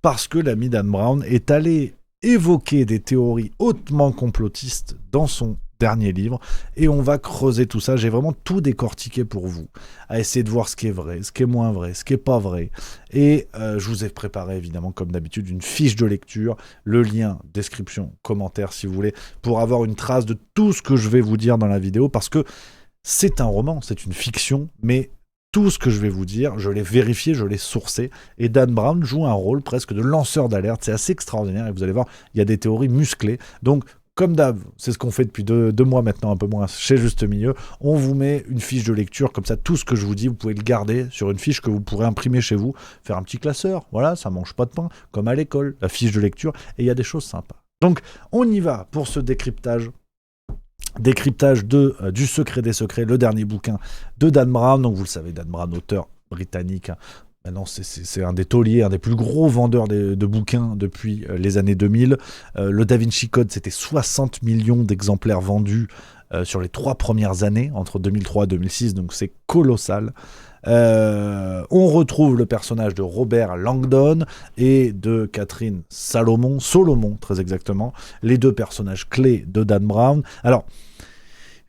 D: parce que l'ami Dan Brown est allé évoquer des théories hautement complotistes dans son dernier livre et on va creuser tout ça. J'ai vraiment tout décortiqué pour vous, à essayer de voir ce qui est vrai, ce qui est moins vrai, ce qui est pas vrai. Et je vous ai préparé évidemment comme d'habitude une fiche de lecture, le lien, description, commentaire si vous voulez, pour avoir une trace de tout ce que je vais vous dire dans la vidéo parce que c'est un roman, c'est une fiction, mais tout ce que je vais vous dire, je l'ai vérifié, je l'ai sourcé, et Dan Brown joue un rôle presque de lanceur d'alerte, c'est assez extraordinaire, et vous allez voir, il y a des théories musclées, donc comme d'hab, c'est ce qu'on fait depuis deux mois maintenant, un peu moins, chez Juste Milieu, on vous met une fiche de lecture, comme ça tout ce que je vous dis, vous pouvez le garder sur une fiche que vous pourrez imprimer chez vous, faire un petit classeur, voilà, ça mange pas de pain, comme à l'école, la fiche de lecture, et il y a des choses sympas. Donc on y va pour ce décryptage du secret des secrets, le dernier bouquin de Dan Brown. Donc vous le savez, Dan Brown, auteur britannique, maintenant c'est un des tauliers, un des plus gros vendeurs de bouquins depuis les années 2000. Le Da Vinci Code, c'était 60 millions d'exemplaires vendus sur les 3 premières années, entre 2003 et 2006, donc c'est colossal. On retrouve le personnage de Robert Langdon et de Catherine Solomon très exactement, les deux personnages clés de Dan Brown. Alors,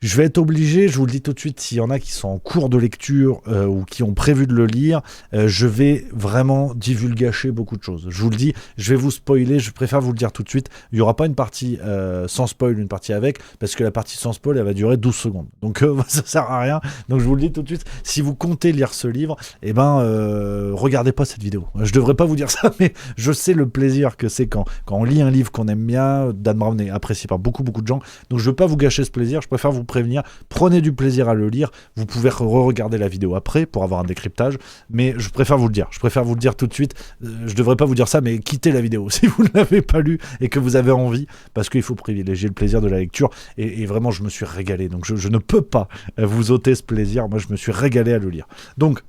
D: Je vais être obligé, je vous le dis tout de suite, s'il y en a qui sont en cours de lecture ou qui ont prévu de le lire, je vais vraiment divulgacher beaucoup de choses. Je vous le dis, je vais vous spoiler, je préfère vous le dire tout de suite. Il n'y aura pas une partie sans spoil, une partie avec, parce que la partie sans spoil, elle va durer 12 secondes. Donc ça sert à rien. Donc je vous le dis tout de suite, si vous comptez lire ce livre, regardez pas cette vidéo. Je devrais pas vous dire ça, mais je sais le plaisir que c'est quand on lit un livre qu'on aime bien. Dan Brown est apprécié par beaucoup de gens. Donc je veux pas vous gâcher ce plaisir, je préfère vous prévenir, prenez du plaisir à le lire, vous pouvez re-regarder la vidéo après pour avoir un décryptage, mais je préfère vous le dire tout de suite, je devrais pas vous dire ça, mais quittez la vidéo si vous ne l'avez pas lu et que vous avez envie, parce qu'il faut privilégier le plaisir de la lecture, et vraiment je me suis régalé, donc je ne peux pas vous ôter ce plaisir, moi je me suis régalé à le lire. Donc,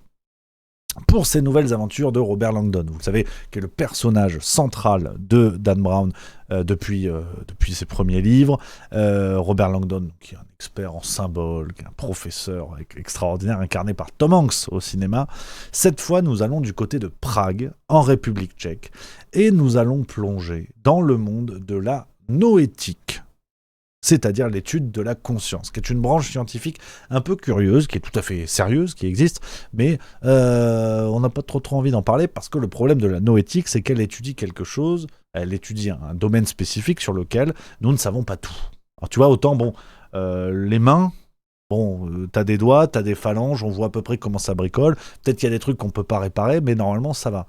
D: pour ces nouvelles aventures de Robert Langdon, vous savez, qui est le personnage central de Dan Brown depuis ses premiers livres. Robert Langdon, qui est un expert en symboles, qui est un professeur extraordinaire, incarné par Tom Hanks au cinéma. Cette fois, nous allons du côté de Prague, en République tchèque, et nous allons plonger dans le monde de la noétique, c'est-à-dire l'étude de la conscience, qui est une branche scientifique un peu curieuse, qui est tout à fait sérieuse, qui existe, mais on n'a pas trop envie d'en parler, parce que le problème de la noétique, c'est qu'elle étudie quelque chose, elle étudie un domaine spécifique sur lequel nous ne savons pas tout. Alors tu vois, autant, les mains, t'as des doigts, t'as des phalanges, on voit à peu près comment ça bricole, peut-être qu'il y a des trucs qu'on peut pas réparer, mais normalement ça va.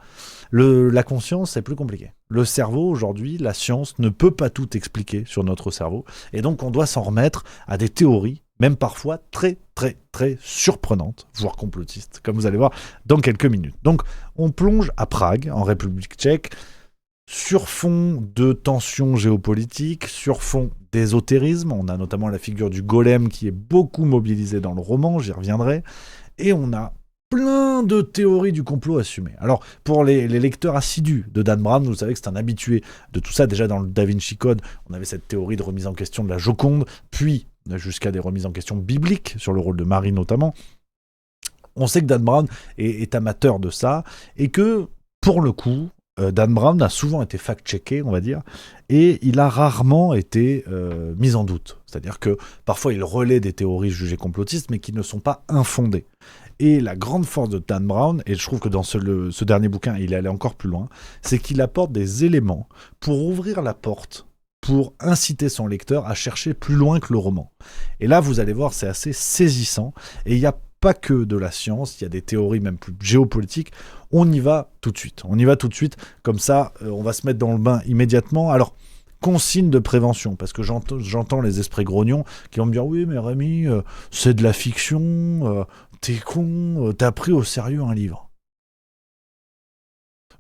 D: La conscience, c'est plus compliqué. Le cerveau, aujourd'hui, la science ne peut pas tout expliquer sur notre cerveau, et donc on doit s'en remettre à des théories, même parfois très surprenantes, voire complotistes, comme vous allez voir dans quelques minutes. Donc on plonge à Prague, en République tchèque, sur fond de tensions géopolitiques, sur fond d'ésotérisme. On a notamment la figure du golem qui est beaucoup mobilisée dans le roman, j'y reviendrai, et on a plein de théories du complot assumées. Alors, pour les lecteurs assidus de Dan Brown, vous savez que c'est un habitué de tout ça. Déjà dans le Da Vinci Code, on avait cette théorie de remise en question de la Joconde, puis jusqu'à des remises en question bibliques, sur le rôle de Marie notamment. On sait que Dan Brown est amateur de ça, et que, pour le coup, Dan Brown a souvent été fact-checké, on va dire, et il a rarement été mis en doute. C'est-à-dire que parfois il relaie des théories jugées complotistes, mais qui ne sont pas infondées. Et la grande force de Dan Brown, et je trouve que dans ce dernier bouquin, il est allé encore plus loin, c'est qu'il apporte des éléments pour ouvrir la porte, pour inciter son lecteur à chercher plus loin que le roman. Et là, vous allez voir, c'est assez saisissant, et il n'y a pas que de la science, il y a des théories même plus géopolitiques. On y va tout de suite, comme ça, on va se mettre dans le bain immédiatement. Alors, consigne de prévention, parce que j'entends les esprits grognons qui vont me dire « Oui, mais Rémi, c'est de la fiction, t'es con, t'as pris au sérieux un livre. »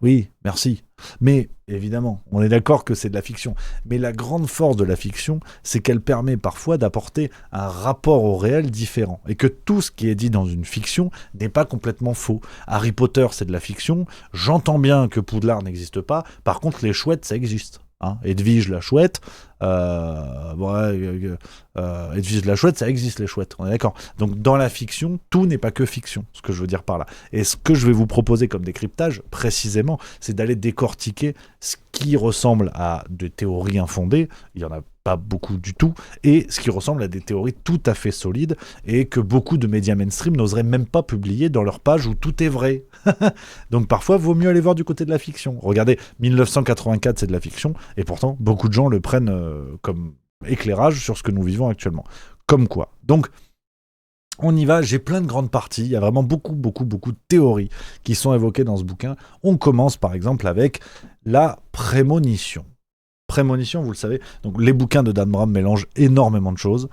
D: Oui, merci. Mais évidemment, on est d'accord que c'est de la fiction. Mais la grande force de la fiction, c'est qu'elle permet parfois d'apporter un rapport au réel différent. Et que tout ce qui est dit dans une fiction n'est pas complètement faux. Harry Potter, c'est de la fiction. J'entends bien que Poudlard n'existe pas. Par contre, les chouettes, ça existe. Edwige la chouette, Edwige la chouette, ça existe les chouettes, on est d'accord. Donc dans la fiction, tout n'est pas que fiction, ce que je veux dire par là. Et ce que je vais vous proposer comme décryptage, précisément, c'est d'aller décortiquer ce qui ressemble à des théories infondées, il y en a pas beaucoup du tout, et ce qui ressemble à des théories tout à fait solides, et que beaucoup de médias mainstream n'oseraient même pas publier dans leur page où tout est vrai. Donc parfois, vaut mieux aller voir du côté de la fiction. Regardez, 1984, c'est de la fiction, et pourtant, beaucoup de gens le prennent comme éclairage sur ce que nous vivons actuellement. Comme quoi. Donc, on y va, j'ai plein de grandes parties, il y a vraiment beaucoup de théories qui sont évoquées dans ce bouquin. On commence par exemple avec la prémonition. Prémonition, vous le savez, donc les bouquins de Dan Brown mélangent énormément de choses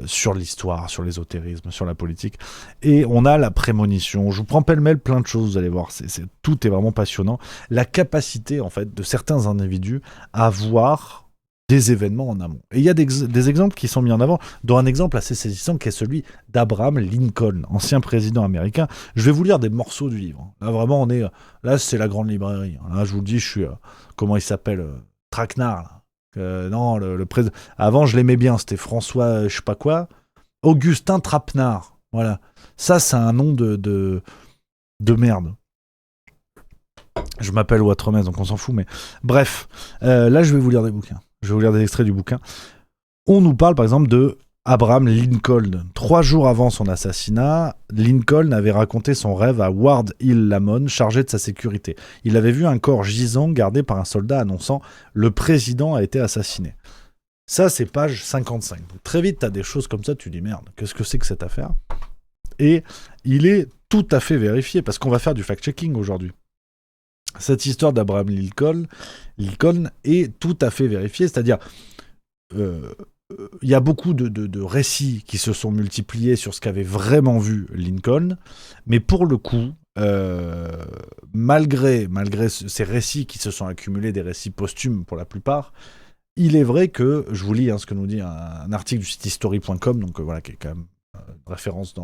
D: sur l'histoire, sur l'ésotérisme, sur la politique, et on a la prémonition. Je vous prends pêle-mêle plein de choses, vous allez voir, tout est vraiment passionnant. La capacité en fait de certains individus à voir des événements en amont. Et il y a des exemples qui sont mis en avant, dont un exemple assez saisissant qui est celui d'Abraham Lincoln, ancien président américain. Je vais vous lire des morceaux du livre. Là, vraiment, là, c'est la grande librairie. Là, je vous le dis, je suis... comment il s'appelle Traquenard. Non, le président... Avant, je l'aimais bien, c'était François, je sais pas quoi. Augustin Trapenard. Voilà. Ça, c'est un nom de merde. Je m'appelle Watermez, donc on s'en fout, mais... Bref, là, je vais vous lire des bouquins. Je vais vous lire des extraits du bouquin. On nous parle par exemple de Abraham Lincoln. 3 jours avant son assassinat, Lincoln avait raconté son rêve à Ward Hill Lamon, chargé de sa sécurité. Il avait vu un corps gisant gardé par un soldat annonçant « Le président a été assassiné ». Ça, c'est page 55. Donc, très vite, tu as des choses comme ça, tu dis « Merde, qu'est-ce que c'est que cette affaire ?» Et il est tout à fait vérifié, parce qu'on va faire du fact-checking aujourd'hui. Cette histoire d'Abraham Lincoln est tout à fait vérifiée, c'est-à-dire... il y a beaucoup de récits qui se sont multipliés sur ce qu'avait vraiment vu Lincoln, mais pour le coup, malgré ces récits qui se sont accumulés, des récits posthumes pour la plupart, il est vrai que, je vous lis ce que nous dit un article du site history.com, donc voilà, qui est quand même une référence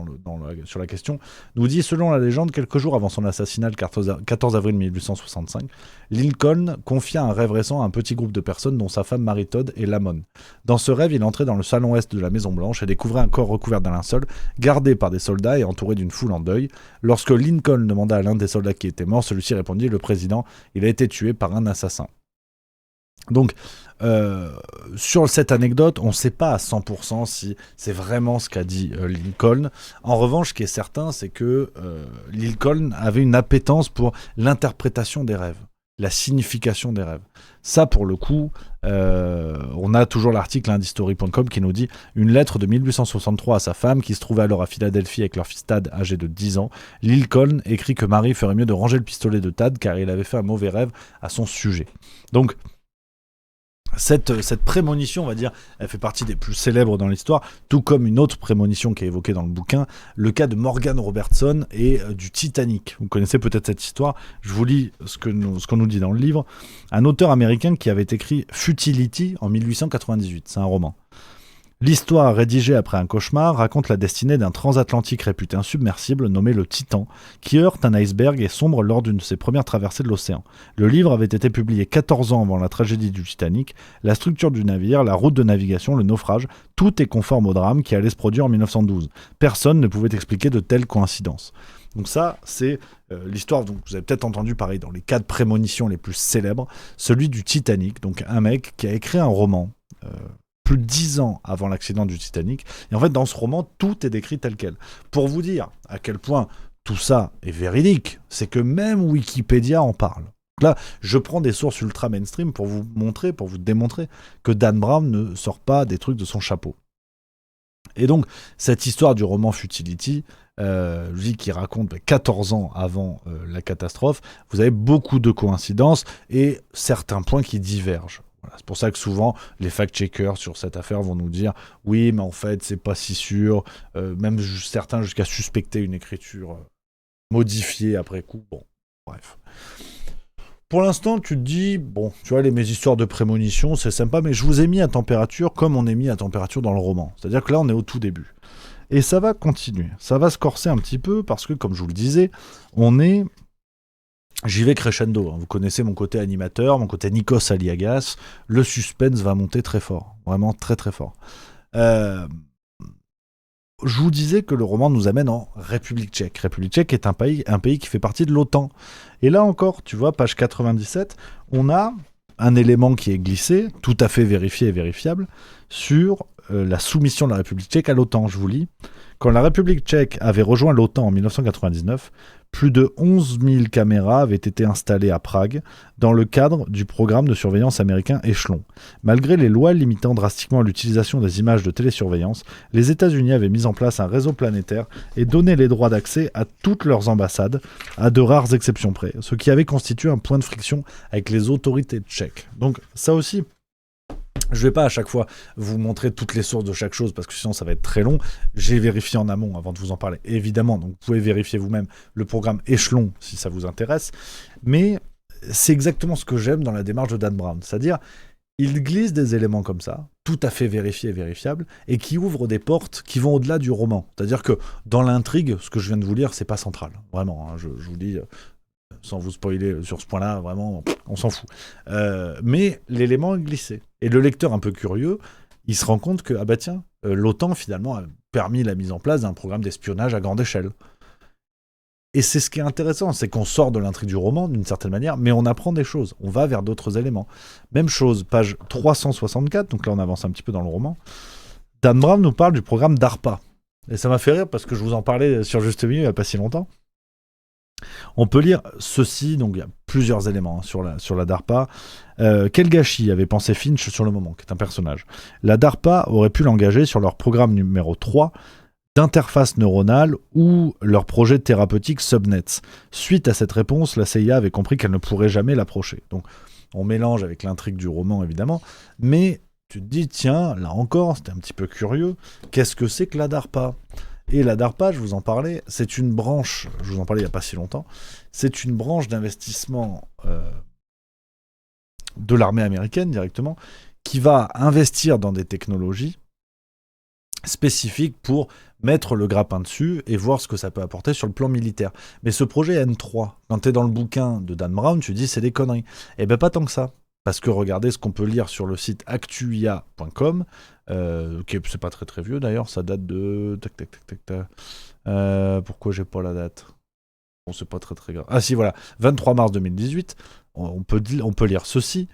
D: sur la question, nous dit, selon la légende, quelques jours avant son assassinat le 14 avril 1865, Lincoln confia un rêve récent à un petit groupe de personnes dont sa femme Mary Todd et Lamon. Dans ce rêve, il entrait dans le salon est de la Maison Blanche et découvrait un corps recouvert d'un linceul, gardé par des soldats et entouré d'une foule en deuil. Lorsque Lincoln demanda à l'un des soldats qui était mort, celui-ci répondit, le président, il a été tué par un assassin. Donc, sur cette anecdote, on ne sait pas à 100% si c'est vraiment ce qu'a dit Lincoln. En revanche, ce qui est certain, c'est que Lincoln avait une appétence pour l'interprétation des rêves, la signification des rêves. Ça, pour le coup, on a toujours l'article d'history.com qui nous dit « Une lettre de 1863 à sa femme, qui se trouvait alors à Philadelphie avec leur fils Tad, âgé de 10 ans. Lincoln écrit que Marie ferait mieux de ranger le pistolet de Tad, car il avait fait un mauvais rêve à son sujet. » Donc, cette prémonition, on va dire, elle fait partie des plus célèbres dans l'histoire, tout comme une autre prémonition qui est évoquée dans le bouquin, le cas de Morgan Robertson et du Titanic. Vous connaissez peut-être cette histoire, je vous lis ce qu'on nous dit dans le livre. Un auteur américain qui avait écrit Futility en 1898, c'est un roman. L'histoire, rédigée après un cauchemar, raconte la destinée d'un transatlantique réputé insubmersible nommé le Titan, qui heurte un iceberg et sombre lors d'une de ses premières traversées de l'océan. Le livre avait été publié 14 ans avant la tragédie du Titanic. La structure du navire, la route de navigation, le naufrage, tout est conforme au drame qui allait se produire en 1912. Personne ne pouvait expliquer de telles coïncidences. Donc ça, c'est l'histoire, donc vous avez peut-être entendu pareil dans les cas de prémonition les plus célèbres, celui du Titanic, donc un mec qui a écrit un roman plus de 10 ans avant l'accident du Titanic. Et en fait, dans ce roman, tout est décrit tel quel. Pour vous dire à quel point tout ça est véridique, c'est que même Wikipédia en parle. Là, je prends des sources ultra mainstream pour vous montrer, pour vous démontrer que Dan Brown ne sort pas des trucs de son chapeau. Et donc, cette histoire du roman Futility, lui qui raconte 14 ans avant la catastrophe, vous avez beaucoup de coïncidences et certains points qui divergent. Voilà, c'est pour ça que souvent, les fact-checkers sur cette affaire vont nous dire « Oui, mais en fait, c'est pas si sûr. » Même certains jusqu'à suspecter une écriture modifiée après coup. Bon, bref. Pour l'instant, tu te dis, bon, tu vois, mes histoires de prémonition, c'est sympa, mais je vous ai mis à température comme on est mis à température dans le roman. C'est-à-dire que là, on est au tout début. Et ça va continuer. Ça va se corser un petit peu parce que, comme je vous le disais, j'y vais crescendo. Vous connaissez mon côté animateur, mon côté Nikos Aliagas. Le suspense va monter très fort. Vraiment très très fort. Je vous disais que le roman nous amène en République tchèque. République tchèque est un pays qui fait partie de l'OTAN. Et là encore, tu vois, page 97, on a un élément qui est glissé, tout à fait vérifié et vérifiable, sur la soumission de la République tchèque à l'OTAN. Je vous lis. Quand la République tchèque avait rejoint l'OTAN en 1999, plus de 11 000 caméras avaient été installées à Prague dans le cadre du programme de surveillance américain Échelon. Malgré les lois limitant drastiquement l'utilisation des images de télésurveillance, les États-Unis avaient mis en place un réseau planétaire et donné les droits d'accès à toutes leurs ambassades, à de rares exceptions près, ce qui avait constitué un point de friction avec les autorités tchèques. Donc ça aussi, je ne vais pas à chaque fois vous montrer toutes les sources de chaque chose parce que sinon ça va être très long. J'ai vérifié en amont avant de vous en parler, évidemment. Donc vous pouvez vérifier vous-même le programme Échelon si ça vous intéresse. Mais c'est exactement ce que j'aime dans la démarche de Dan Brown. C'est-à-dire, il glisse des éléments comme ça, tout à fait vérifiés et vérifiables, et qui ouvrent des portes qui vont au-delà du roman. C'est-à-dire que dans l'intrigue, ce que je viens de vous lire, c'est pas central. Vraiment, hein, je vous dis... sans vous spoiler sur ce point-là, vraiment, on s'en fout. Mais l'élément est glissé. Et le lecteur un peu curieux, il se rend compte que, ah bah tiens, l'OTAN finalement a permis la mise en place d'un programme d'espionnage à grande échelle. Et c'est ce qui est intéressant, c'est qu'on sort de l'intrigue du roman d'une certaine manière, mais on apprend des choses, on va vers d'autres éléments. Même chose, page 364, donc là on avance un petit peu dans le roman. Dan Brown nous parle du programme DARPA. Et ça m'a fait rire parce que je vous en parlais sur Juste Milieu il n'y a pas si longtemps. On peut lire ceci, donc il y a plusieurs éléments sur la DARPA. Quel gâchis avait pensé Finch sur le moment, qui est un personnage. La DARPA aurait pu l'engager sur leur programme numéro 3 d'interface neuronale ou leur projet thérapeutique Subnets. Suite à cette réponse, la CIA avait compris qu'elle ne pourrait jamais l'approcher. Donc on mélange avec l'intrigue du roman évidemment, mais tu te dis tiens, là encore, c'était un petit peu curieux, qu'est-ce que c'est que la DARPA ? Et la DARPA, je vous en parlais, c'est une branche, je vous en parlais il n'y a pas si longtemps, c'est une branche d'investissement de l'armée américaine directement, qui va investir dans des technologies spécifiques pour mettre le grappin dessus et voir ce que ça peut apporter sur le plan militaire. Mais ce projet N3, quand tu es dans le bouquin de Dan Brown, tu dis c'est des conneries. Eh ben pas tant que ça. Parce que regardez ce qu'on peut lire sur le site actuia.com, c'est pas très très vieux d'ailleurs, ça date de... pourquoi j'ai pas la date ? Bon, c'est pas très très grave. Ah si, voilà, 23 mars 2018, on peut lire ceci.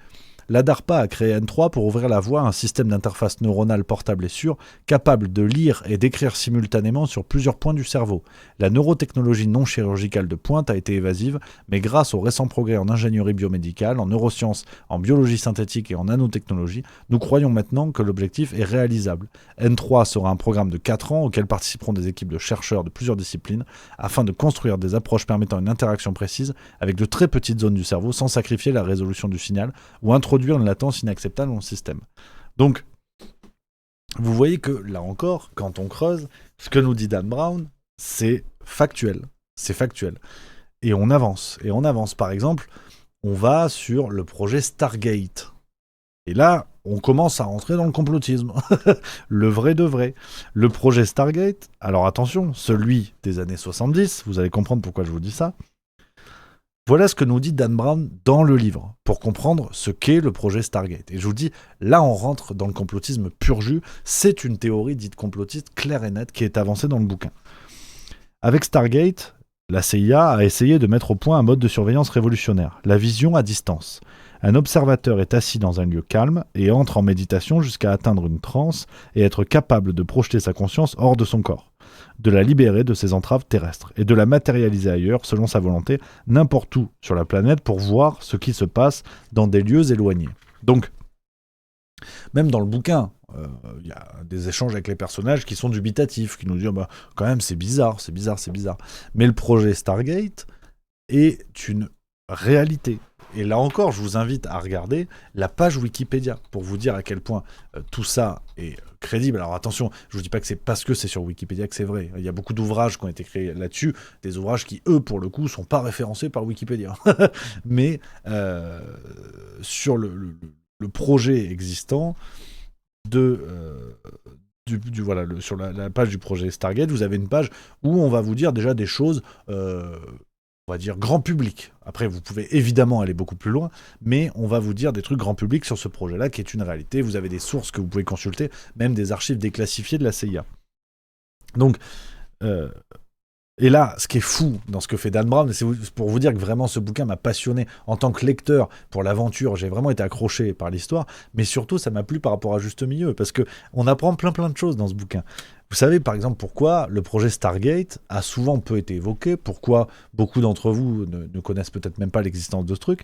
D: La DARPA a créé N3 pour ouvrir la voie à un système d'interface neuronale portable et sûr, capable de lire et d'écrire simultanément sur plusieurs points du cerveau. La neurotechnologie non chirurgicale de pointe a été évasive, mais grâce aux récents progrès en ingénierie biomédicale, en neurosciences, en biologie synthétique et en nanotechnologie, nous croyons maintenant que l'objectif est réalisable. N3 sera un programme de 4 ans auquel participeront des équipes de chercheurs de plusieurs disciplines afin de construire des approches permettant une interaction précise avec de très petites zones du cerveau sans sacrifier la résolution du signal ou introduire une latence inacceptable dans le système. Donc, vous voyez que, là encore, quand on creuse, ce que nous dit Dan Brown, c'est factuel. C'est factuel. Et on avance. Et on avance. Par exemple, on va sur le projet Stargate. Et là, on commence à rentrer dans le complotisme. Le vrai de vrai. Le projet Stargate, alors attention, celui des années 70, vous allez comprendre pourquoi je vous dis ça. Voilà ce que nous dit Dan Brown dans le livre, pour comprendre ce qu'est le projet Stargate. Et je vous dis, là on rentre dans le complotisme pur jus, c'est une théorie dite complotiste claire et nette qui est avancée dans le bouquin. Avec Stargate, la CIA a essayé de mettre au point un mode de surveillance révolutionnaire, la vision à distance. Un observateur est assis dans un lieu calme et entre en méditation jusqu'à atteindre une transe et être capable de projeter sa conscience hors de son corps, de la libérer de ses entraves terrestres et de la matérialiser ailleurs, selon sa volonté, n'importe où sur la planète pour voir ce qui se passe dans des lieux éloignés. Donc, même dans le bouquin, y a des échanges avec les personnages qui sont dubitatifs, qui nous disent bah, quand même c'est bizarre. Mais le projet Stargate est une réalité. Et là encore, je vous invite à regarder la page Wikipédia pour vous dire à quel point tout ça est crédible. Alors attention, je vous dis pas que c'est parce que c'est sur Wikipédia que c'est vrai. Il y a beaucoup d'ouvrages qui ont été créés là-dessus, des ouvrages qui, eux, pour le coup, sont pas référencés par Wikipédia. Mais sur le projet existant sur la page du projet Stargate, vous avez une page où on va vous dire déjà des choses... on va dire grand public. Après, vous pouvez évidemment aller beaucoup plus loin, mais on va vous dire des trucs grand public sur ce projet-là, qui est une réalité. Vous avez des sources que vous pouvez consulter, même des archives déclassifiées de la CIA. Donc, et là, ce qui est fou dans ce que fait Dan Brown, c'est pour vous dire que vraiment ce bouquin m'a passionné en tant que lecteur pour l'aventure. J'ai vraiment été accroché par l'histoire, mais surtout, ça m'a plu par rapport à Juste Milieu, parce qu'on apprend plein de choses dans ce bouquin. Vous savez par exemple pourquoi le projet Stargate a souvent peu été évoqué, pourquoi beaucoup d'entre vous ne connaissent peut-être même pas l'existence de ce truc,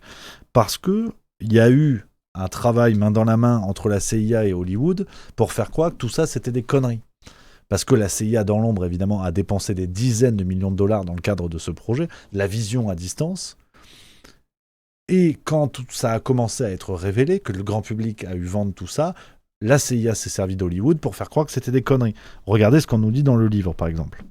D: parce qu'il y a eu un travail main dans la main entre la CIA et Hollywood pour faire croire que tout ça c'était des conneries. Parce que la CIA dans l'ombre évidemment a dépensé des dizaines de millions de dollars dans le cadre de ce projet, la vision à distance. Et quand tout ça a commencé à être révélé, que le grand public a eu vent de tout ça, la CIA s'est servie d'Hollywood pour faire croire que c'était des conneries. Regardez ce qu'on nous dit dans le livre, par exemple.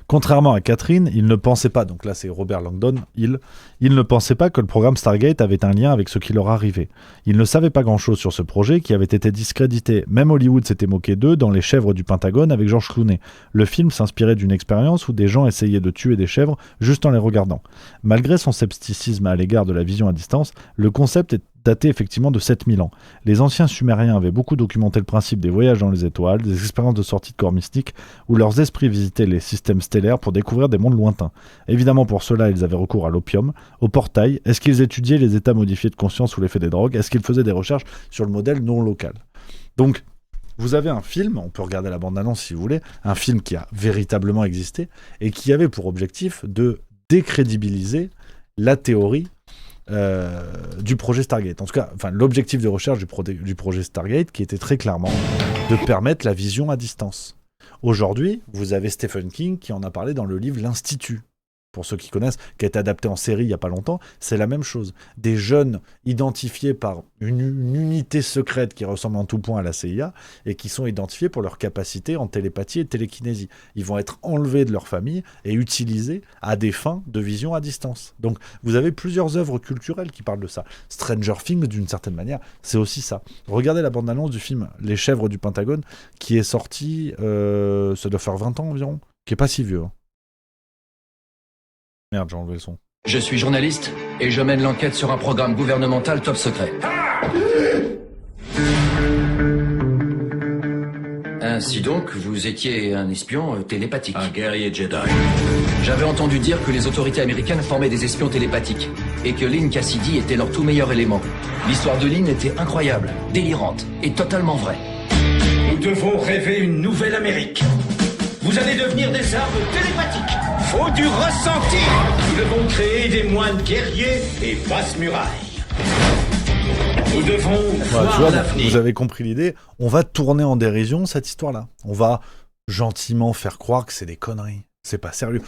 D: Contrairement à Catherine, il ne pensait pas, donc là c'est Robert Langdon, il ne pensait pas que le programme Stargate avait un lien avec ce qui leur arrivait. Il ne savait pas grand-chose sur ce projet qui avait été discrédité. Même Hollywood s'était moqué d'eux dans Les Chèvres du Pentagone avec George Clooney. Le film s'inspirait d'une expérience où des gens essayaient de tuer des chèvres juste en les regardant. Malgré son scepticisme à l'égard de la vision à distance, le concept datait effectivement de 7000 ans. Les anciens Sumériens avaient beaucoup documenté le principe des voyages dans les étoiles, des expériences de sortie de corps mystiques, où leurs esprits visitaient les systèmes stellaires pour découvrir des mondes lointains. Évidemment, pour cela, ils avaient recours à l'opium, au portail. Est-ce qu'ils étudiaient les états modifiés de conscience sous l'effet des drogues? Est-ce qu'ils faisaient des recherches sur le modèle non local? Donc, vous avez un film, on peut regarder la bande-annonce si vous voulez, un film qui a véritablement existé et qui avait pour objectif de décrédibiliser la théorie du projet Stargate. En tout cas, l'objectif de recherche du projet Stargate qui était très clairement de permettre la vision à distance. Aujourd'hui, vous avez Stephen King qui en a parlé dans le livre L'Institut. Pour ceux qui connaissent, qui a été adapté en série il n'y a pas longtemps, c'est la même chose. Des jeunes identifiés par une unité secrète qui ressemble en tout point à la CIA et qui sont identifiés pour leur capacité en télépathie et télékinésie. Ils vont être enlevés de leur famille et utilisés à des fins de vision à distance. Donc vous avez plusieurs œuvres culturelles qui parlent de ça. Stranger Things, d'une certaine manière, c'est aussi ça. Regardez la bande-annonce du film Les Chèvres du Pentagone qui est sorti, ça doit faire 20 ans environ, qui est pas si vieux. Merde, j'ai enlevé le son.
G: Je suis journaliste et je mène l'enquête sur un programme gouvernemental top secret. Ainsi donc, vous étiez un espion télépathique.
H: Un guerrier Jedi.
G: J'avais entendu dire que les autorités américaines formaient des espions télépathiques et que Lynn Cassidy était leur tout meilleur élément. L'histoire de Lynn était incroyable, délirante et totalement vraie.
H: Nous devons rêver une nouvelle Amérique. Vous allez devenir des armes télépathiques. Faut du ressenti. Nous devons créer des moines guerriers et basses murailles. Nous devons voir l'avenir.
D: Vous avez compris l'idée. On va tourner en dérision cette histoire-là. On va gentiment faire croire que c'est des conneries. C'est pas sérieux.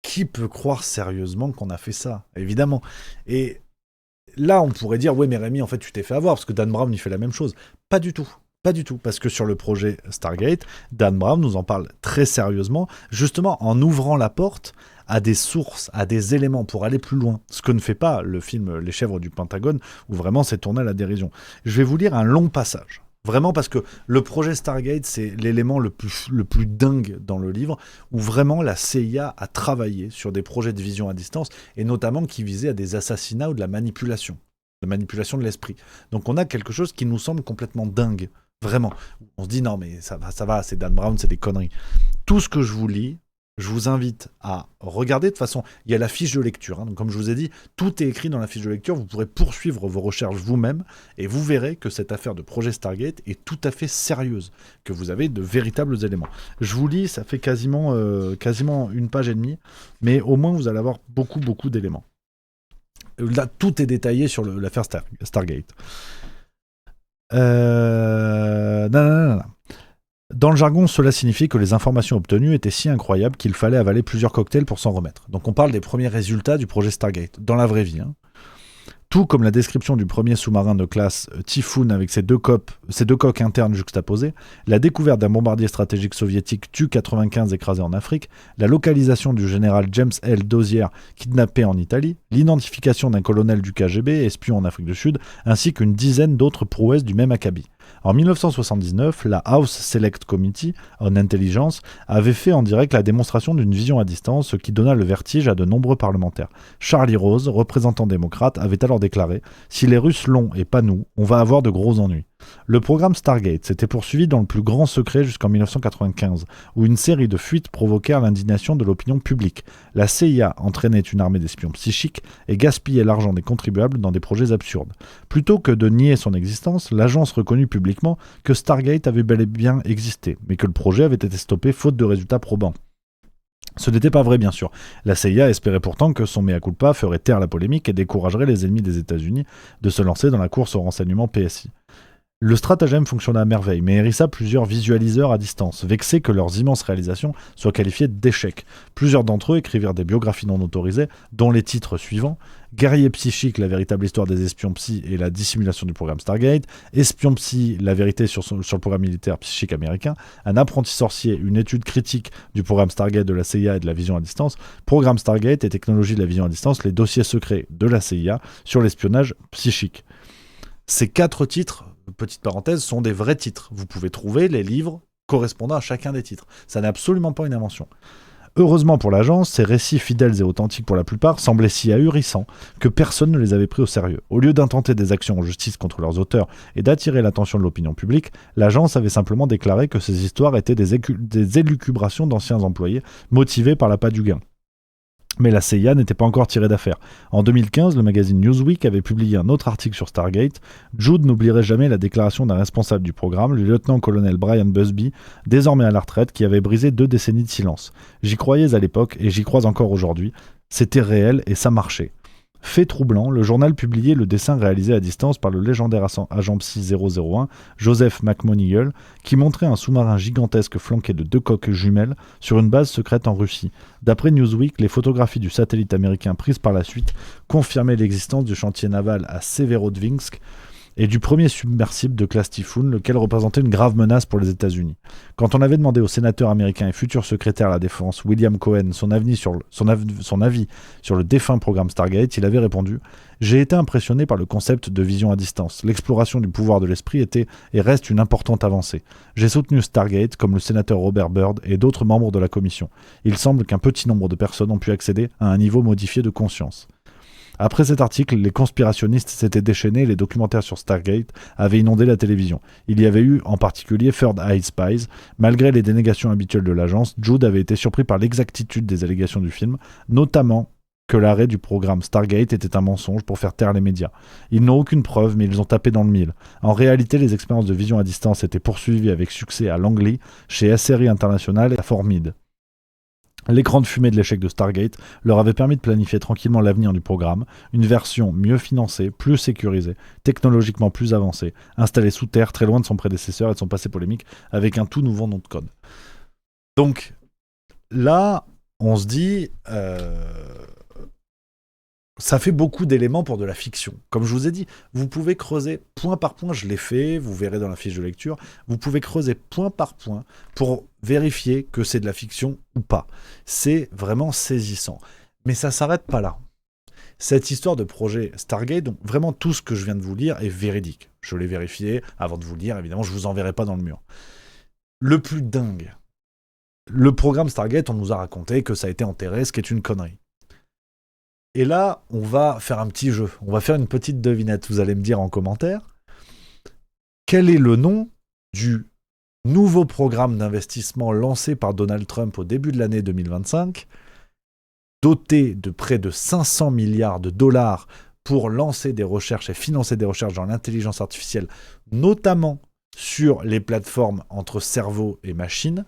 D: Qui peut croire sérieusement qu'on a fait ça? Évidemment. Et là, on pourrait dire, ouais, mais Rémi, en fait, tu t'es fait avoir, parce que Dan Brown, il fait la même chose. Pas du tout. Pas du tout, parce que sur le projet Stargate, Dan Brown nous en parle très sérieusement, justement en ouvrant la porte à des sources, à des éléments pour aller plus loin. Ce que ne fait pas le film Les Chèvres du Pentagone, où vraiment c'est tourné à la dérision. Je vais vous lire un long passage. Vraiment parce que le projet Stargate, c'est l'élément le plus dingue dans le livre, où vraiment la CIA a travaillé sur des projets de vision à distance, et notamment qui visaient à des assassinats ou de la manipulation de l'esprit. Donc on a quelque chose qui nous semble complètement dingue. Vraiment. On se dit, non, mais ça va, c'est Dan Brown, c'est des conneries. Tout ce que je vous lis, je vous invite à regarder. De toute façon, il y a la fiche de lecture. Donc, comme je vous ai dit, tout est écrit dans la fiche de lecture. Vous pourrez poursuivre vos recherches vous-même et vous verrez que cette affaire de projet Stargate est tout à fait sérieuse, que vous avez de véritables éléments. Je vous lis, ça fait quasiment une page et demie, mais au moins, vous allez avoir beaucoup d'éléments. Là, tout est détaillé sur l'affaire Stargate. Non. Dans le jargon, cela signifie que les informations obtenues étaient si incroyables qu'il fallait avaler plusieurs cocktails pour s'en remettre. Donc on parle des premiers résultats du projet Stargate, dans la vraie vie. Tout comme la description du premier sous-marin de classe Typhoon avec ses deux coques internes juxtaposées, la découverte d'un bombardier stratégique soviétique Tu-95 écrasé en Afrique, la localisation du général James L. Dozier kidnappé en Italie, l'identification d'un colonel du KGB espion en Afrique du Sud, ainsi qu'une dizaine d'autres prouesses du même acabit. En 1979, la House Select Committee on Intelligence avait fait en direct la démonstration d'une vision à distance, ce qui donna le vertige à de nombreux parlementaires. Charlie Rose, représentant démocrate, avait alors déclaré « Si les Russes l'ont et pas nous, on va avoir de gros ennuis ». Le programme Stargate s'était poursuivi dans le plus grand secret jusqu'en 1995, où une série de fuites provoquèrent l'indignation de l'opinion publique. La CIA entraînait une armée d'espions psychiques et gaspillait l'argent des contribuables dans des projets absurdes. Plutôt que de nier son existence, l'agence reconnut publiquement que Stargate avait bel et bien existé, mais que le projet avait été stoppé faute de résultats probants. Ce n'était pas vrai, bien sûr. La CIA espérait pourtant que son mea culpa ferait taire la polémique et découragerait les ennemis des États-Unis de se lancer dans la course au renseignement PSI. Le stratagème fonctionna à merveille, mais hérissa plusieurs visualiseurs à distance, vexés que leurs immenses réalisations soient qualifiées d'échecs. Plusieurs d'entre eux écrivirent des biographies non autorisées, dont les titres suivants « Guerrier psychique, la véritable histoire des espions psy et la dissimulation du programme Stargate »,« Espion psy, la vérité sur le programme militaire psychique américain »,« Un apprenti sorcier, une étude critique du programme Stargate de la CIA et de la vision à distance »,« Programme Stargate et technologie de la vision à distance, les dossiers secrets de la CIA sur l'espionnage psychique ». Ces 4 titres, petite parenthèse, sont des vrais titres. Vous pouvez trouver les livres correspondant à chacun des titres. Ça n'est absolument pas une invention. Heureusement pour l'agence, ces récits fidèles et authentiques pour la plupart semblaient si ahurissants que personne ne les avait pris au sérieux. Au lieu d'intenter des actions en justice contre leurs auteurs et d'attirer l'attention de l'opinion publique, l'agence avait simplement déclaré que ces histoires étaient des élucubrations d'anciens employés motivés par l'appât du gain. Mais la CIA n'était pas encore tirée d'affaire. En 2015, le magazine Newsweek avait publié un autre article sur Stargate. Jude n'oublierait jamais la déclaration d'un responsable du programme, le lieutenant-colonel Brian Busby, désormais à la retraite, qui avait brisé 2 décennies de silence. J'y croyais à l'époque et j'y crois encore aujourd'hui. C'était réel et ça marchait. Fait troublant, le journal publiait le dessin réalisé à distance par le légendaire agent Psy 001, Joseph McMonigle, qui montrait un sous-marin gigantesque flanqué de 2 coques jumelles sur une base secrète en Russie. D'après Newsweek, les photographies du satellite américain prises par la suite confirmaient l'existence du chantier naval à Severodvinsk et du premier submersible de classe Typhoon, lequel représentait une grave menace pour les États-Unis. Quand on avait demandé au sénateur américain et futur secrétaire à la Défense, William Cohen, son avis sur le défunt programme Stargate, il avait répondu « J'ai été impressionné par le concept de vision à distance. L'exploration du pouvoir de l'esprit était et reste une importante avancée. J'ai soutenu Stargate comme le sénateur Robert Byrd et d'autres membres de la commission. Il semble qu'un petit nombre de personnes ont pu accéder à un niveau modifié de conscience. » Après cet article, les conspirationnistes s'étaient déchaînés et les documentaires sur Stargate avaient inondé la télévision. Il y avait eu en particulier Third Eye Spies. Malgré les dénégations habituelles de l'agence, Jude avait été surpris par l'exactitude des allégations du film, notamment que l'arrêt du programme Stargate était un mensonge pour faire taire les médias. Ils n'ont aucune preuve, mais ils ont tapé dans le mille. En réalité, les expériences de vision à distance étaient poursuivies avec succès à Langley, chez SRI International et à Fort Meade. L'écran de fumée de l'échec de Stargate leur avait permis de planifier tranquillement l'avenir du programme, une version mieux financée, plus sécurisée, technologiquement plus avancée, installée sous terre très loin de son prédécesseur et de son passé polémique, avec un tout nouveau nom de code. Donc là, on se dit... ça fait beaucoup d'éléments pour de la fiction. Comme je vous ai dit, vous pouvez creuser point par point, je l'ai fait, vous verrez dans la fiche de lecture, vous pouvez creuser point par point pour vérifier que c'est de la fiction ou pas. C'est vraiment saisissant. Mais ça s'arrête pas là. Cette histoire de projet Stargate, donc vraiment tout ce que je viens de vous lire est véridique. Je l'ai vérifié avant de vous le lire, évidemment, je vous enverrai pas dans le mur. Le plus dingue, le programme Stargate, on nous a raconté que ça a été enterré, ce qui est une connerie. Et là, on va faire un petit jeu. On va faire une petite devinette. Vous allez me dire en commentaire quel est le nom du nouveau programme d'investissement lancé par Donald Trump au début de l'année 2025, doté de près de 500 milliards de dollars pour lancer des recherches et financer des recherches dans l'intelligence artificielle, notamment sur les plateformes entre cerveau et machine.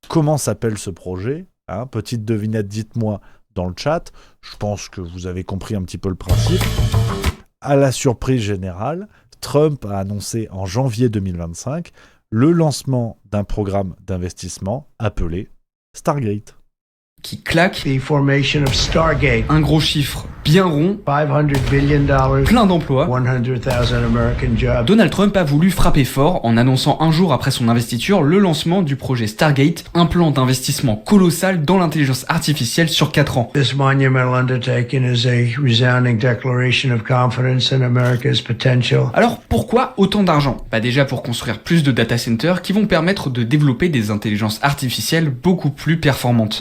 D: Comment s'appelle ce projet ? Petite devinette, dites-moi dans le chat. Je pense que vous avez compris un petit peu le principe. À la surprise générale, Trump a annoncé en janvier 2025 le lancement d'un programme d'investissement appelé Stargate.
I: Qui claque,
H: The formation of Stargate.
I: un gros chiffre bien rond,
H: $500 billion.
I: plein d'emplois.
H: 100,000 American jobs.
I: Donald Trump a voulu frapper fort en annonçant un jour après son investiture le lancement du projet Stargate, un plan d'investissement colossal dans l'intelligence artificielle sur 4 ans.
H: This monumental undertaking is a resounding declaration of confidence in America's potential.
I: Alors pourquoi autant d'argent ? Déjà pour construire plus de data centers qui vont permettre de développer des intelligences artificielles beaucoup plus performantes.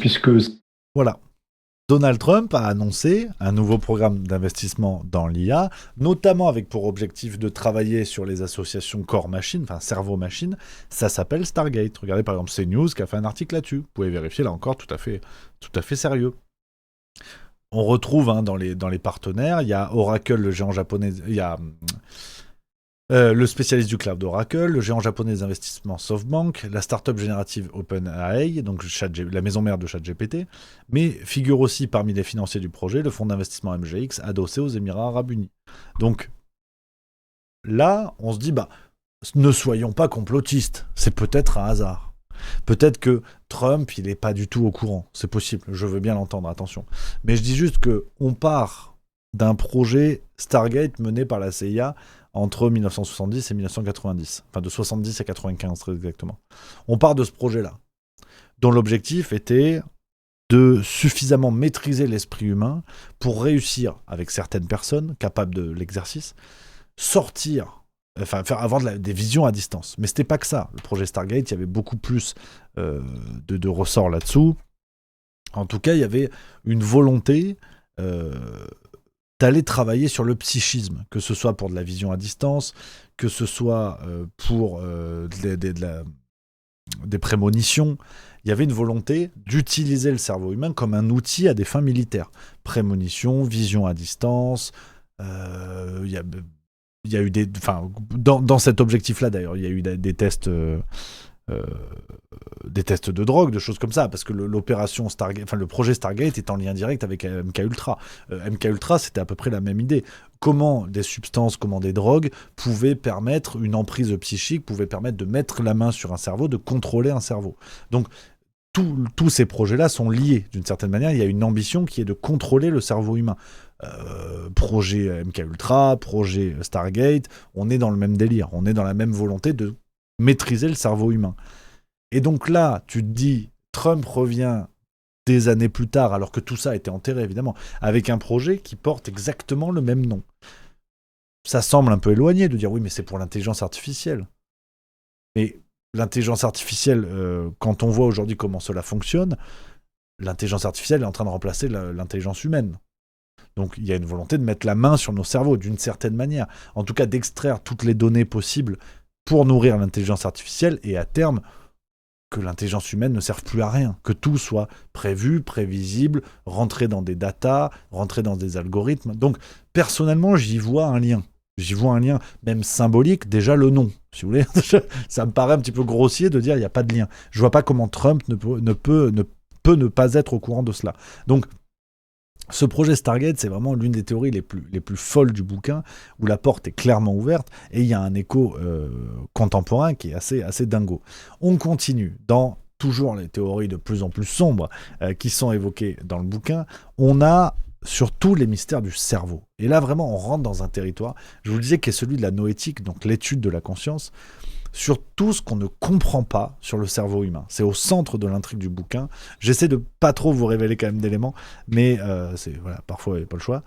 D: Voilà. Donald Trump a annoncé un nouveau programme d'investissement dans l'IA, notamment avec pour objectif de travailler sur les associations corps-machine, enfin cerveau-machine. Ça s'appelle Stargate. Regardez par exemple CNews qui a fait un article là-dessus. Vous pouvez vérifier là encore, tout à fait sérieux. On retrouve dans les partenaires, il y a Oracle, le géant japonais, il y a le spécialiste du cloud d'Oracle, le géant japonais des investissements SoftBank, la start-up générative OpenAI, donc la maison mère de ChatGPT, mais figure aussi parmi les financiers du projet le fonds d'investissement MGX adossé aux Émirats Arabes Unis. Donc là, on se dit, ne soyons pas complotistes, c'est peut-être un hasard. Peut-être que Trump, il n'est pas du tout au courant, c'est possible, je veux bien l'entendre, attention. Mais je dis juste qu'on part d'un projet Stargate mené par la CIA entre 1970 et 1990. Enfin, de 70 à 95, très exactement. On part de ce projet-là, dont l'objectif était de suffisamment maîtriser l'esprit humain pour réussir, avec certaines personnes capables de l'exercice, avoir des visions à distance. Mais c'était pas que ça. Le projet Stargate, il y avait beaucoup plus de ressorts là-dessous. En tout cas, il y avait une volonté d'aller travailler sur le psychisme, que ce soit pour de la vision à distance, que ce soit pour des prémonitions. Il y avait une volonté d'utiliser le cerveau humain comme un outil à des fins militaires. Prémonition, vision à distance, il y a eu des... Enfin, dans cet objectif-là, d'ailleurs, il y a eu des tests... des tests de drogue, de choses comme ça, parce que l'opération Stargate, enfin le projet Stargate est en lien direct avec MKUltra. MKUltra, c'était à peu près la même idée. Comment des substances, comment des drogues pouvaient permettre une emprise psychique, pouvaient permettre de mettre la main sur un cerveau, de contrôler un cerveau. Donc tous ces projets-là sont liés d'une certaine manière. Il y a une ambition qui est de contrôler le cerveau humain. Projet MKUltra, projet Stargate, on est dans le même délire, on est dans la même volonté de maîtriser le cerveau humain. Et donc là, tu te dis, Trump revient des années plus tard, alors que tout ça a été enterré, évidemment, avec un projet qui porte exactement le même nom. Ça semble un peu éloigné de dire, oui, mais c'est pour l'intelligence artificielle. Mais l'intelligence artificielle, quand on voit aujourd'hui comment cela fonctionne, l'intelligence artificielle est en train de remplacer l'intelligence humaine. Donc il y a une volonté de mettre la main sur nos cerveaux, d'une certaine manière. En tout cas, d'extraire toutes les données possibles pour nourrir l'intelligence artificielle et à terme que l'intelligence humaine ne serve plus à rien, que tout soit prévu, prévisible, rentrer dans des datas, rentrer dans des algorithmes. Donc personnellement, j'y vois un lien. J'y vois un lien, même symbolique, déjà le nom, si vous voulez. Ça me paraît un petit peu grossier de dire il n'y a pas de lien. Je vois pas comment Trump ne peut ne pas être au courant de cela. Donc ce projet Stargate, c'est vraiment l'une des théories les plus folles du bouquin, où la porte est clairement ouverte, et il y a un écho contemporain qui est assez dingo. On continue dans toujours les théories de plus en plus sombres qui sont évoquées dans le bouquin. On a surtout les mystères du cerveau. Et là, vraiment, on rentre dans un territoire, je vous le disais, qui est celui de la noétique, donc l'étude de la conscience, sur tout ce qu'on ne comprend pas sur le cerveau humain. C'est au centre de l'intrigue du bouquin. J'essaie de pas trop vous révéler quand même d'éléments, mais parfois il n'y a pas le choix.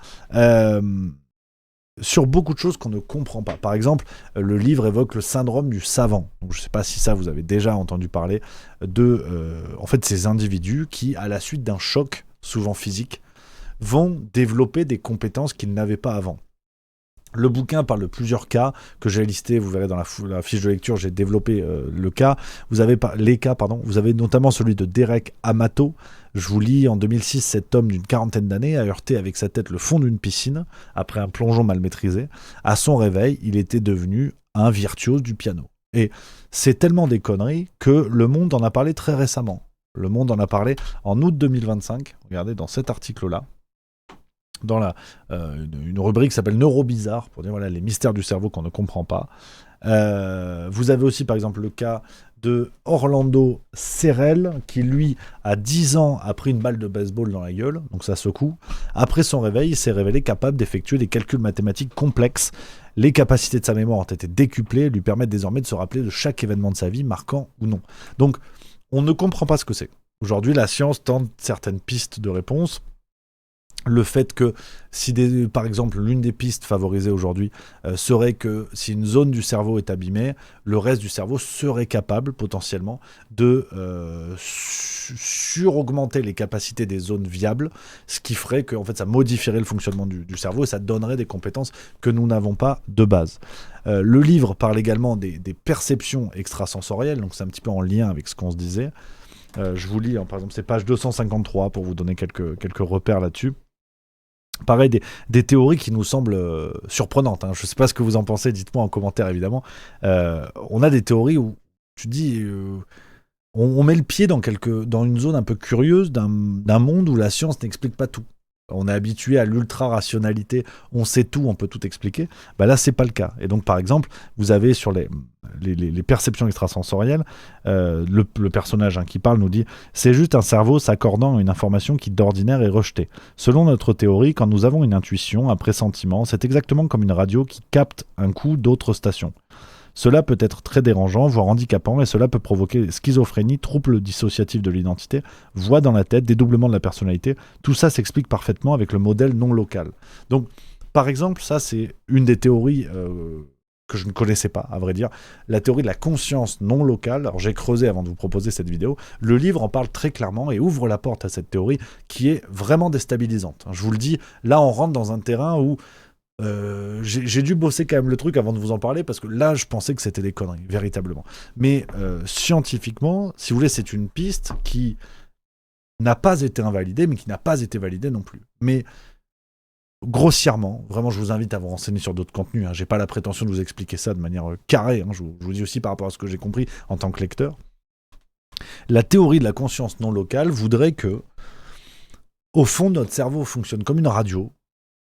D: Sur beaucoup de choses qu'on ne comprend pas. Par exemple, le livre évoque le syndrome du savant. Donc, je ne sais pas si ça vous avez déjà entendu parler de ces individus qui, à la suite d'un choc, souvent physique, vont développer des compétences qu'ils n'avaient pas avant. Le bouquin parle de plusieurs cas que j'ai listés, vous verrez dans la fiche de lecture, j'ai développé les cas. Vous avez notamment celui de Derek Amato. Je vous lis, en 2006, cet homme d'une quarantaine d'années a heurté avec sa tête le fond d'une piscine après un plongeon mal maîtrisé. À son réveil, il était devenu un virtuose du piano. Et c'est tellement des conneries que Le Monde en a parlé très récemment. Le Monde en a parlé en août 2025, regardez dans cet article-là, dans une rubrique qui s'appelle Neurobizarre, pour dire voilà, les mystères du cerveau qu'on ne comprend pas. Vous avez aussi par exemple le cas de Orlando Serrell, qui lui, à 10 ans, a pris une balle de baseball dans la gueule, donc ça secoue. Après son réveil, il s'est révélé capable d'effectuer des calculs mathématiques complexes. Les capacités de sa mémoire ont été décuplées et lui permettent désormais de se rappeler de chaque événement de sa vie, marquant ou non. Donc, on ne comprend pas ce que c'est. Aujourd'hui, la science tente certaines pistes de réponse. Le fait que, par exemple, l'une des pistes favorisées aujourd'hui serait que si une zone du cerveau est abîmée, le reste du cerveau serait capable potentiellement de suraugmenter les capacités des zones viables, ce qui ferait que en fait, ça modifierait le fonctionnement du cerveau et ça donnerait des compétences que nous n'avons pas de base. Le livre parle également des perceptions extrasensorielles, donc c'est un petit peu en lien avec ce qu'on se disait. Je vous lis, par exemple, c'est page 253 pour vous donner quelques repères là-dessus. Pareil, des théories qui nous semblent surprenantes. Je ne sais pas ce que vous en pensez, dites-moi en commentaire évidemment. On a des théories où tu dis, on met le pied dans une zone un peu curieuse d'un monde où la science n'explique pas tout. On est habitué à l'ultra-rationalité, on sait tout, on peut tout expliquer. Là, c'est pas le cas. Et donc, par exemple, vous avez sur les perceptions extrasensorielles, le personnage qui parle nous dit « C'est juste un cerveau s'accordant à une information qui d'ordinaire est rejetée. Selon notre théorie, quand nous avons une intuition, un pressentiment, c'est exactement comme une radio qui capte un coup d'autres stations. Cela peut être très dérangeant, voire handicapant, et cela peut provoquer schizophrénie, troubles dissociatifs de l'identité, voix dans la tête, dédoublement de la personnalité. Tout ça s'explique parfaitement avec le modèle non local. » Donc, par exemple, ça, c'est une des théories que je ne connaissais pas, à vrai dire, la théorie de la conscience non locale. Alors j'ai creusé avant de vous proposer cette vidéo. Le livre en parle très clairement et ouvre la porte à cette théorie qui est vraiment déstabilisante. Je vous le dis, là on rentre dans un terrain où j'ai dû bosser quand même le truc avant de vous en parler, parce que là je pensais que c'était des conneries, véritablement. Mais scientifiquement, si vous voulez, c'est une piste qui n'a pas été invalidée, mais qui n'a pas été validée non plus. Mais grossièrement, vraiment je vous invite à vous renseigner sur d'autres contenus, j'ai pas la prétention de vous expliquer ça de manière carrée, je vous dis aussi par rapport à ce que j'ai compris en tant que lecteur. La théorie de la conscience non locale voudrait que, au fond, notre cerveau fonctionne comme une radio,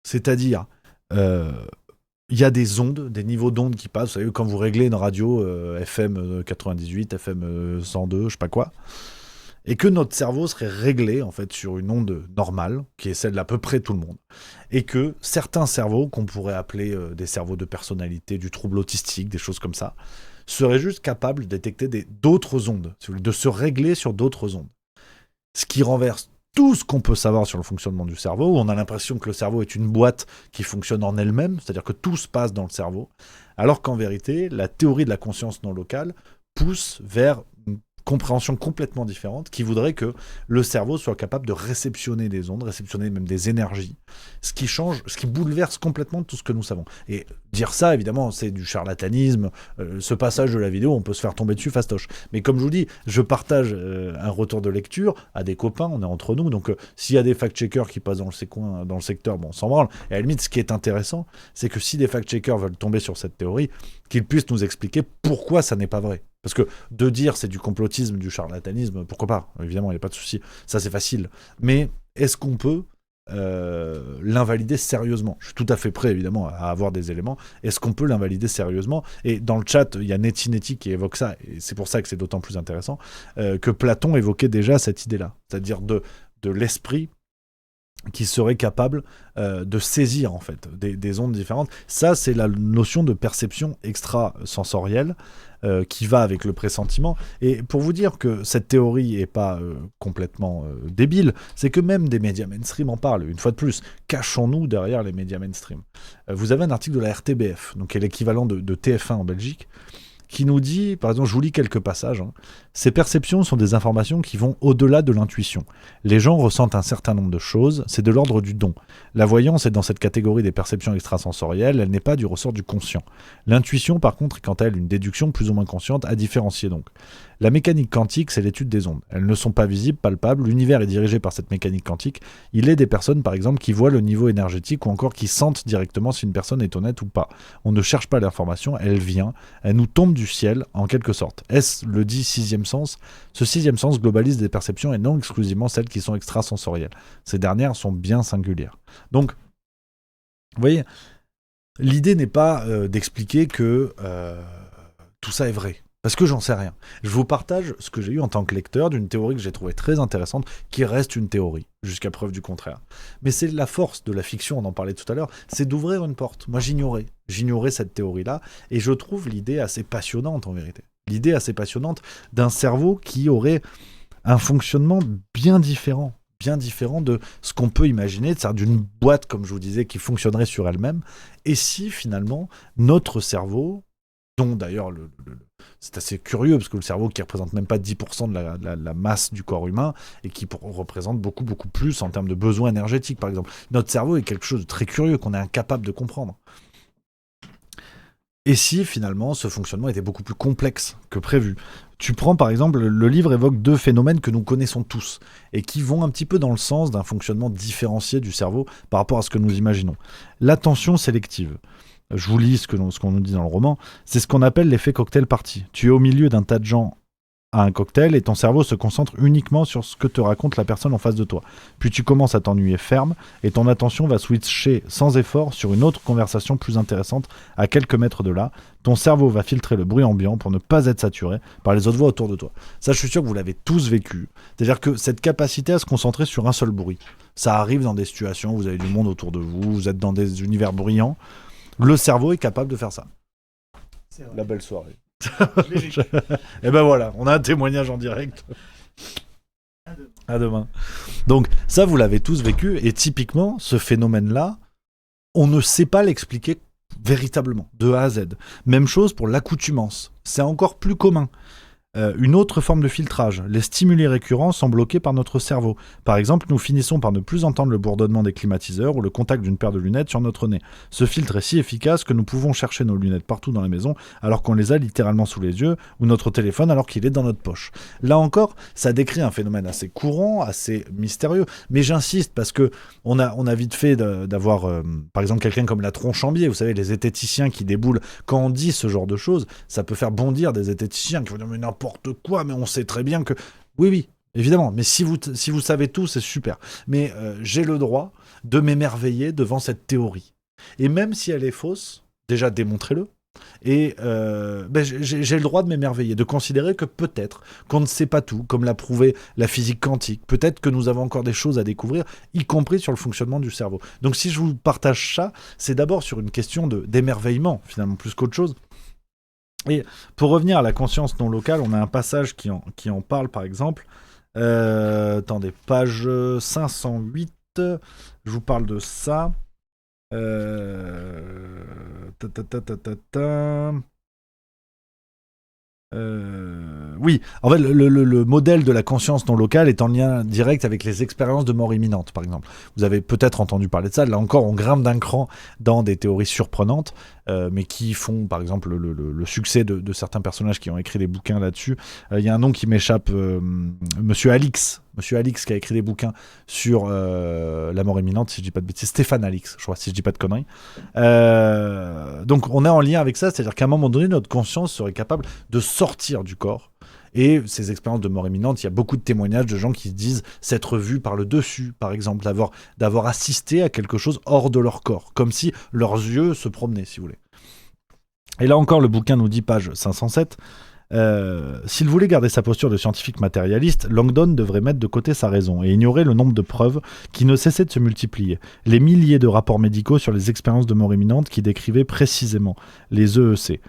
D: c'est-à-dire il y a des ondes, des niveaux d'ondes qui passent. Vous savez, quand vous réglez une radio FM 98, FM 102, je sais pas quoi, et que notre cerveau serait réglé en fait sur une onde normale, qui est celle d'à peu près tout le monde, et que certains cerveaux, qu'on pourrait appeler des cerveaux de personnalité, du trouble autistique, des choses comme ça, seraient juste capables de détecter d'autres ondes, si vous voulez, de se régler sur d'autres ondes. Ce qui renverse tout ce qu'on peut savoir sur le fonctionnement du cerveau, où on a l'impression que le cerveau est une boîte qui fonctionne en elle-même, c'est-à-dire que tout se passe dans le cerveau, alors qu'en vérité, la théorie de la conscience non locale pousse vers une compréhension complètement différente, qui voudrait que le cerveau soit capable de réceptionner des ondes, réceptionner même des énergies, ce qui change, ce qui bouleverse complètement tout ce que nous savons. Et dire ça, évidemment, c'est du charlatanisme. Ce passage de la vidéo, on peut se faire tomber dessus fastoche. Mais comme je vous dis, je partage un retour de lecture à des copains, on est entre nous, donc s'il y a des fact-checkers qui passent dans le secteur, bon, on s'en branle. Et à la limite, ce qui est intéressant, c'est que si des fact-checkers veulent tomber sur cette théorie, qu'ils puissent nous expliquer pourquoi ça n'est pas vrai. Parce que de dire c'est du complotisme, du charlatanisme, pourquoi pas ? Évidemment, il n'y a pas de souci. Ça, c'est facile. Mais est-ce qu'on peut l'invalider sérieusement ? Je suis tout à fait prêt, évidemment, à avoir des éléments. Est-ce qu'on peut l'invalider sérieusement ? Et dans le chat, il y a Neti qui évoque ça, et c'est pour ça que c'est d'autant plus intéressant, que Platon évoquait déjà cette idée-là. C'est-à-dire de l'esprit qui serait capable de saisir en fait des ondes différentes. Ça, c'est la notion de perception extrasensorielle qui va avec le pressentiment. Et pour vous dire que cette théorie est pas complètement débile, c'est que même des médias mainstream en parlent. Une fois de plus, cachons-nous derrière les médias mainstream. Vous avez un article de la RTBF, donc qui est l'équivalent de TF1 en Belgique, qui nous dit, par exemple, je vous lis quelques passages, ces perceptions sont des informations qui vont au-delà de l'intuition. Les gens ressentent un certain nombre de choses, c'est de l'ordre du don. La voyance est dans cette catégorie des perceptions extrasensorielles, elle n'est pas du ressort du conscient. L'intuition, par contre, est quant à elle une déduction plus ou moins consciente, à différencier donc. La mécanique quantique, c'est l'étude des ondes. Elles ne sont pas visibles, palpables, l'univers est dirigé par cette mécanique quantique. Il est des personnes, par exemple, qui voient le niveau énergétique ou encore qui sentent directement si une personne est honnête ou pas. On ne cherche pas l'information, elle vient, elle nous tombe du ciel, en quelque sorte. Est-ce le dit sixième sens ? Ce sixième sens globalise des perceptions et non exclusivement celles qui sont extrasensorielles. Ces dernières sont bien singulières. Donc, vous voyez, l'idée n'est pas d'expliquer que tout ça est vrai. Parce que j'en sais rien. Je vous partage ce que j'ai eu en tant que lecteur d'une théorie que j'ai trouvée très intéressante, qui reste une théorie, jusqu'à preuve du contraire. Mais c'est la force de la fiction, on en parlait tout à l'heure, c'est d'ouvrir une porte. Moi j'ignorais cette théorie-là, et je trouve l'idée assez passionnante en vérité. L'idée assez passionnante d'un cerveau qui aurait un fonctionnement bien différent de ce qu'on peut imaginer, c'est-à-dire d'une boîte, comme je vous disais, qui fonctionnerait sur elle-même. Et si finalement, notre cerveau, dont d'ailleurs c'est assez curieux, parce que le cerveau qui représente même pas 10% de la masse du corps humain, et qui représente beaucoup, beaucoup plus en termes de besoins énergétiques, par exemple. Notre cerveau est quelque chose de très curieux, qu'on est incapable de comprendre. Et si, finalement, ce fonctionnement était beaucoup plus complexe que prévu ? Tu prends, par exemple, le livre évoque deux phénomènes que nous connaissons tous, et qui vont un petit peu dans le sens d'un fonctionnement différencié du cerveau par rapport à ce que nous imaginons. L'attention sélective. Je vous lis ce qu'on nous dit dans le roman, c'est ce qu'on appelle l'effet cocktail party. Tu es au milieu d'un tas de gens à un cocktail et ton cerveau se concentre uniquement sur ce que te raconte la personne en face de toi. Puis tu commences à t'ennuyer ferme et ton attention va switcher sans effort sur une autre conversation plus intéressante à quelques mètres de là. Ton cerveau va filtrer le bruit ambiant pour ne pas être saturé par les autres voix autour de toi. Ça, je suis sûr que vous l'avez tous vécu. C'est-à-dire que cette capacité à se concentrer sur un seul bruit, ça arrive dans des situations où vous avez du monde autour de vous, vous êtes dans des univers bruyants. Le cerveau est capable de faire ça. La belle soirée. Et ben voilà, on a un témoignage en direct. À demain. Donc ça, vous l'avez tous vécu. Et typiquement, ce phénomène-là, on ne sait pas l'expliquer véritablement, de A à Z. Même chose pour l'accoutumance, c'est encore plus commun. Une autre forme de filtrage. Les stimuli récurrents sont bloqués par notre cerveau. Par exemple, nous finissons par ne plus entendre le bourdonnement des climatiseurs ou le contact d'une paire de lunettes sur notre nez. Ce filtre est si efficace que nous pouvons chercher nos lunettes partout dans la maison alors qu'on les a littéralement sous les yeux, ou notre téléphone alors qu'il est dans notre poche. Là encore, ça décrit un phénomène assez courant, assez mystérieux, mais j'insiste parce que on a vite fait d'avoir, par exemple, quelqu'un comme la Tronchambier, vous savez, les zététiciens qui déboulent. Quand on dit ce genre de choses, ça peut faire bondir des zététiciens qui vont dire mais n'importe quoi, mais on sait très bien que... Oui, évidemment, mais si vous savez tout, c'est super. Mais j'ai le droit de m'émerveiller devant cette théorie. Et même si elle est fausse, déjà démontrez-le, et j'ai le droit de m'émerveiller, de considérer que peut-être qu'on ne sait pas tout, comme l'a prouvé la physique quantique, peut-être que nous avons encore des choses à découvrir, y compris sur le fonctionnement du cerveau. Donc si je vous partage ça, c'est d'abord sur une question d'émerveillement, finalement, plus qu'autre chose. Et pour revenir à la conscience non locale, on a un passage qui en parle, par exemple. Attendez, page 508, je vous parle de ça. Oui, en fait, le modèle de la conscience non locale est en lien direct avec les expériences de mort imminente, par exemple. Vous avez peut-être entendu parler de ça. Là encore, on grimpe d'un cran dans des théories surprenantes, mais qui font, par exemple, le succès de certains personnages qui ont écrit des bouquins là-dessus. Il y a un nom qui m'échappe, Monsieur Alix. Monsieur Alix qui a écrit des bouquins sur la mort imminente, si je dis pas de bêtises. Stéphane Alix, je crois, si je dis pas de conneries. Donc on est en lien avec ça, c'est-à-dire qu'à un moment donné, notre conscience serait capable de sortir du corps. Et ces expériences de mort imminente, il y a beaucoup de témoignages de gens qui se disent s'être vus par le dessus, par exemple, d'avoir assisté à quelque chose hors de leur corps, comme si leurs yeux se promenaient, si vous voulez. Et là encore, le bouquin nous dit, page 507, s'il voulait garder sa posture de scientifique matérialiste, Langdon devrait mettre de côté sa raison et ignorer le nombre de preuves qui ne cessaient de se multiplier, les milliers de rapports médicaux sur les expériences de mort imminente qui décrivaient précisément les EEC.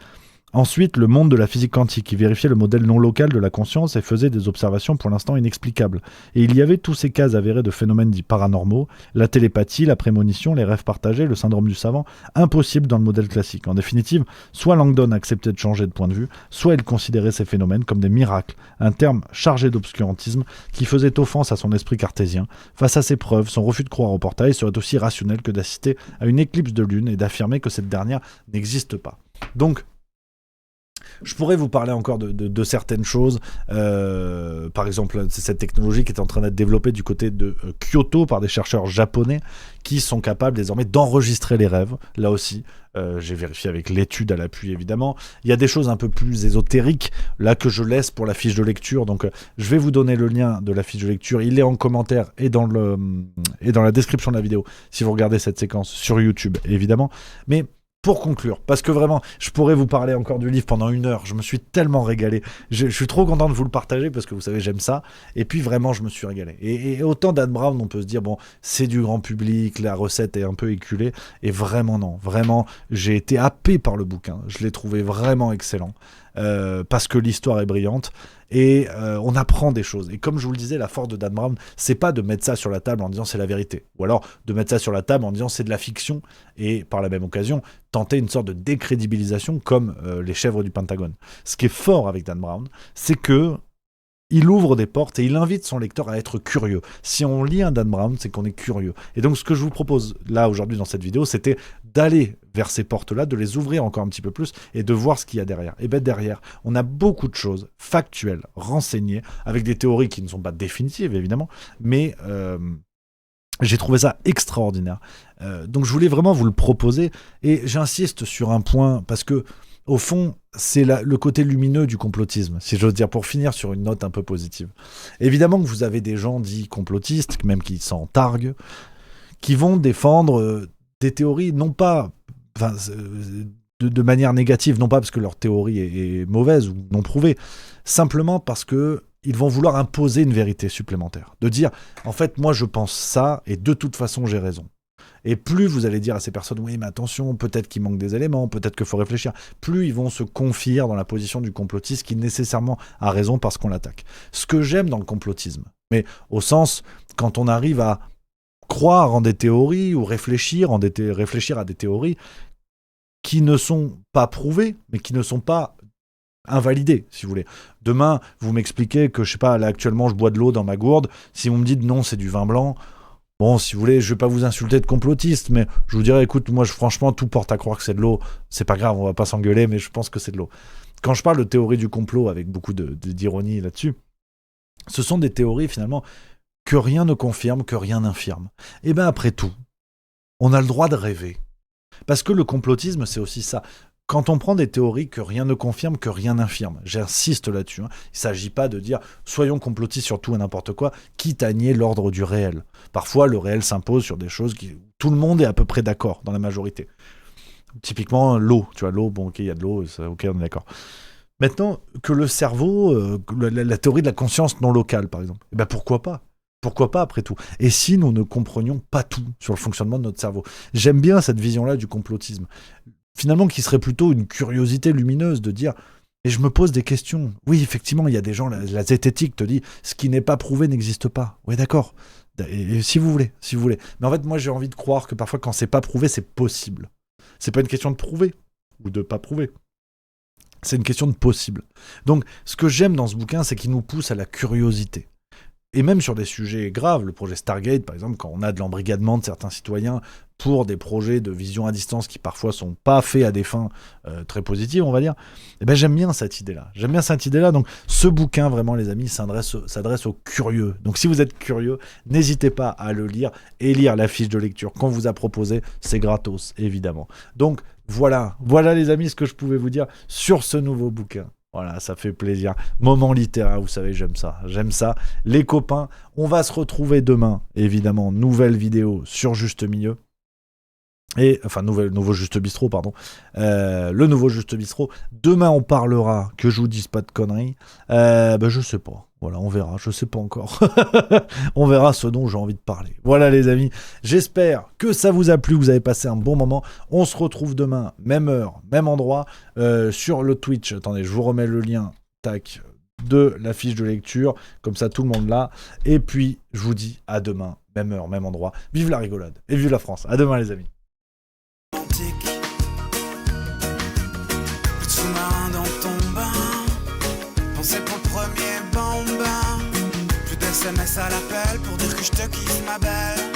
D: Ensuite, le monde de la physique quantique qui vérifiait le modèle non local de la conscience et faisait des observations pour l'instant inexplicables. Et il y avait tous ces cas avérés de phénomènes dits paranormaux, la télépathie, la prémonition, les rêves partagés, le syndrome du savant, impossibles dans le modèle classique. En définitive, soit Langdon acceptait de changer de point de vue, soit il considérait ces phénomènes comme des miracles, un terme chargé d'obscurantisme qui faisait offense à son esprit cartésien. Face à ces preuves, son refus de croire au portail serait aussi rationnel que d'assister à une éclipse de lune et d'affirmer que cette dernière n'existe pas. Donc, je pourrais vous parler encore de certaines choses. Par exemple, c'est cette technologie qui est en train d'être développée du côté de Kyoto par des chercheurs japonais qui sont capables désormais d'enregistrer les rêves. Là aussi, j'ai vérifié avec l'étude à l'appui, évidemment. Il y a des choses un peu plus ésotériques, là, que je laisse pour la fiche de lecture. Donc, je vais vous donner le lien de la fiche de lecture. Il est en commentaire et dans la description de la vidéo, si vous regardez cette séquence sur YouTube, évidemment. Mais pour conclure, parce que vraiment, je pourrais vous parler encore du livre pendant 1 heure, je me suis tellement régalé, je suis trop content de vous le partager, parce que vous savez, j'aime ça, et puis vraiment, je me suis régalé. Et autant Dan Brown, on peut se dire, bon, c'est du grand public, la recette est un peu éculée, et vraiment non, vraiment, j'ai été happé par le bouquin, je l'ai trouvé vraiment excellent, parce que l'histoire est brillante, et on apprend des choses. Et comme je vous le disais, la force de Dan Brown, c'est pas de mettre ça sur la table en disant c'est la vérité, ou alors de mettre ça sur la table en disant c'est de la fiction, et par la même occasion, tenter une sorte de décrédibilisation comme les chèvres du Pentagone. Ce qui est fort avec Dan Brown, c'est que il ouvre des portes et il invite son lecteur à être curieux. Si on lit un Dan Brown, c'est qu'on est curieux. Et donc ce que je vous propose là aujourd'hui dans cette vidéo, c'était d'aller vers ces portes-là, de les ouvrir encore un petit peu plus et de voir ce qu'il y a derrière. Et bien derrière, on a beaucoup de choses factuelles, renseignées, avec des théories qui ne sont pas définitives évidemment, mais j'ai trouvé ça extraordinaire. Donc je voulais vraiment vous le proposer et j'insiste sur un point parce que au fond, c'est le côté lumineux du complotisme, si j'ose dire, pour finir sur une note un peu positive. Évidemment que vous avez des gens dits complotistes, même qui s'en targuent, qui vont défendre des théories, non pas de manière négative, non pas parce que leur théorie est mauvaise ou non prouvée, simplement parce que ils vont vouloir imposer une vérité supplémentaire. De dire, en fait, moi je pense ça, et de toute façon j'ai raison. Et plus vous allez dire à ces personnes, oui, mais attention, peut-être qu'il manque des éléments, peut-être qu'il faut réfléchir, plus ils vont se confier dans la position du complotiste qui nécessairement a raison parce qu'on l'attaque. Ce que j'aime dans le complotisme, mais au sens, quand on arrive à croire en des théories ou réfléchir à des théories qui ne sont pas prouvées, mais qui ne sont pas invalidées, si vous voulez. Demain, vous m'expliquez que, je sais pas, là actuellement je bois de l'eau dans ma gourde, si vous me dites non, c'est du vin blanc, bon, si vous voulez, je vais pas vous insulter de complotiste, mais je vous dirais, écoute, moi franchement, tout porte à croire que c'est de l'eau, c'est pas grave, on va pas s'engueuler, mais je pense que c'est de l'eau. Quand je parle de théorie du complot, avec beaucoup d'ironie là-dessus, ce sont des théories finalement que rien ne confirme, que rien n'infirme. Et bien après tout, on a le droit de rêver. Parce que le complotisme, c'est aussi ça. Quand on prend des théories que rien ne confirme, que rien n'infirme, j'insiste là-dessus, hein. Il ne s'agit pas de dire « soyons complotistes sur tout et n'importe quoi », quitte à nier l'ordre du réel. Parfois, le réel s'impose sur des choses qui tout le monde est à peu près d'accord, dans la majorité. Typiquement, l'eau. Tu vois, l'eau, bon, ok, il y a de l'eau, ok, on est d'accord. Maintenant, que le cerveau, la théorie de la conscience non locale, par exemple, eh ben pourquoi pas ? Pourquoi pas, après tout ? Et si nous ne comprenions pas tout sur le fonctionnement de notre cerveau ? J'aime bien cette vision-là du complotisme. Finalement, qui serait plutôt une curiosité lumineuse de dire « et je me pose des questions ». Oui, effectivement, il y a des gens, la zététique te dit « ce qui n'est pas prouvé n'existe pas ». Oui, d'accord. Et si vous voulez. Mais en fait, moi, j'ai envie de croire que parfois, quand c'est pas prouvé, c'est possible. C'est pas une question de prouver ou de pas prouver. C'est une question de possible. Donc, ce que j'aime dans ce bouquin, c'est qu'il nous pousse à la curiosité. Et même sur des sujets graves, le projet Stargate, par exemple, quand on a de l'embrigadement de certains citoyens pour des projets de vision à distance qui parfois sont pas faits à des fins très positives, on va dire, eh ben, j'aime bien cette idée-là. Donc, ce bouquin, vraiment, les amis, s'adresse aux curieux. Donc, si vous êtes curieux, n'hésitez pas à le lire et lire la fiche de lecture qu'on vous a proposée. C'est gratos, évidemment. Donc, voilà, les amis, ce que je pouvais vous dire sur ce nouveau bouquin. Voilà, ça fait plaisir. Moment littéraire, vous savez, j'aime ça. Les copains, on va se retrouver demain, évidemment, nouvelle vidéo sur Juste Milieu. Et, enfin, nouveau Juste Bistrot, pardon. Le nouveau Juste Bistrot. Demain, on parlera, que je vous dise pas de conneries. Je sais pas. Voilà, on verra. Je sais pas encore. On verra ce dont j'ai envie de parler. Voilà, les amis. J'espère que ça vous a plu. Vous avez passé un bon moment. On se retrouve demain, même heure, même endroit, sur le Twitch. Attendez, je vous remets le lien. Tac. De la fiche de lecture. Comme ça, tout le monde l'a. Et puis, je vous dis à demain, même heure, même endroit. Vive la rigolade. Et vive la France. À demain, les amis.
B: Sous-marin dans ton bain, pensez pour le premier bambin. Plus d'SMS à l'appel pour dire que je te kiffe ma belle.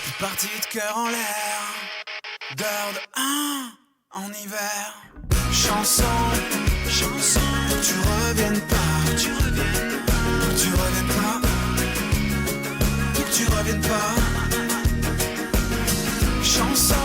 B: Plus partie de cœur en l'air, d'heure de 1 en hiver. Chanson, pour que tu reviennes pas, pour que tu reviennes pas, pour que tu reviennes pas. Chanson.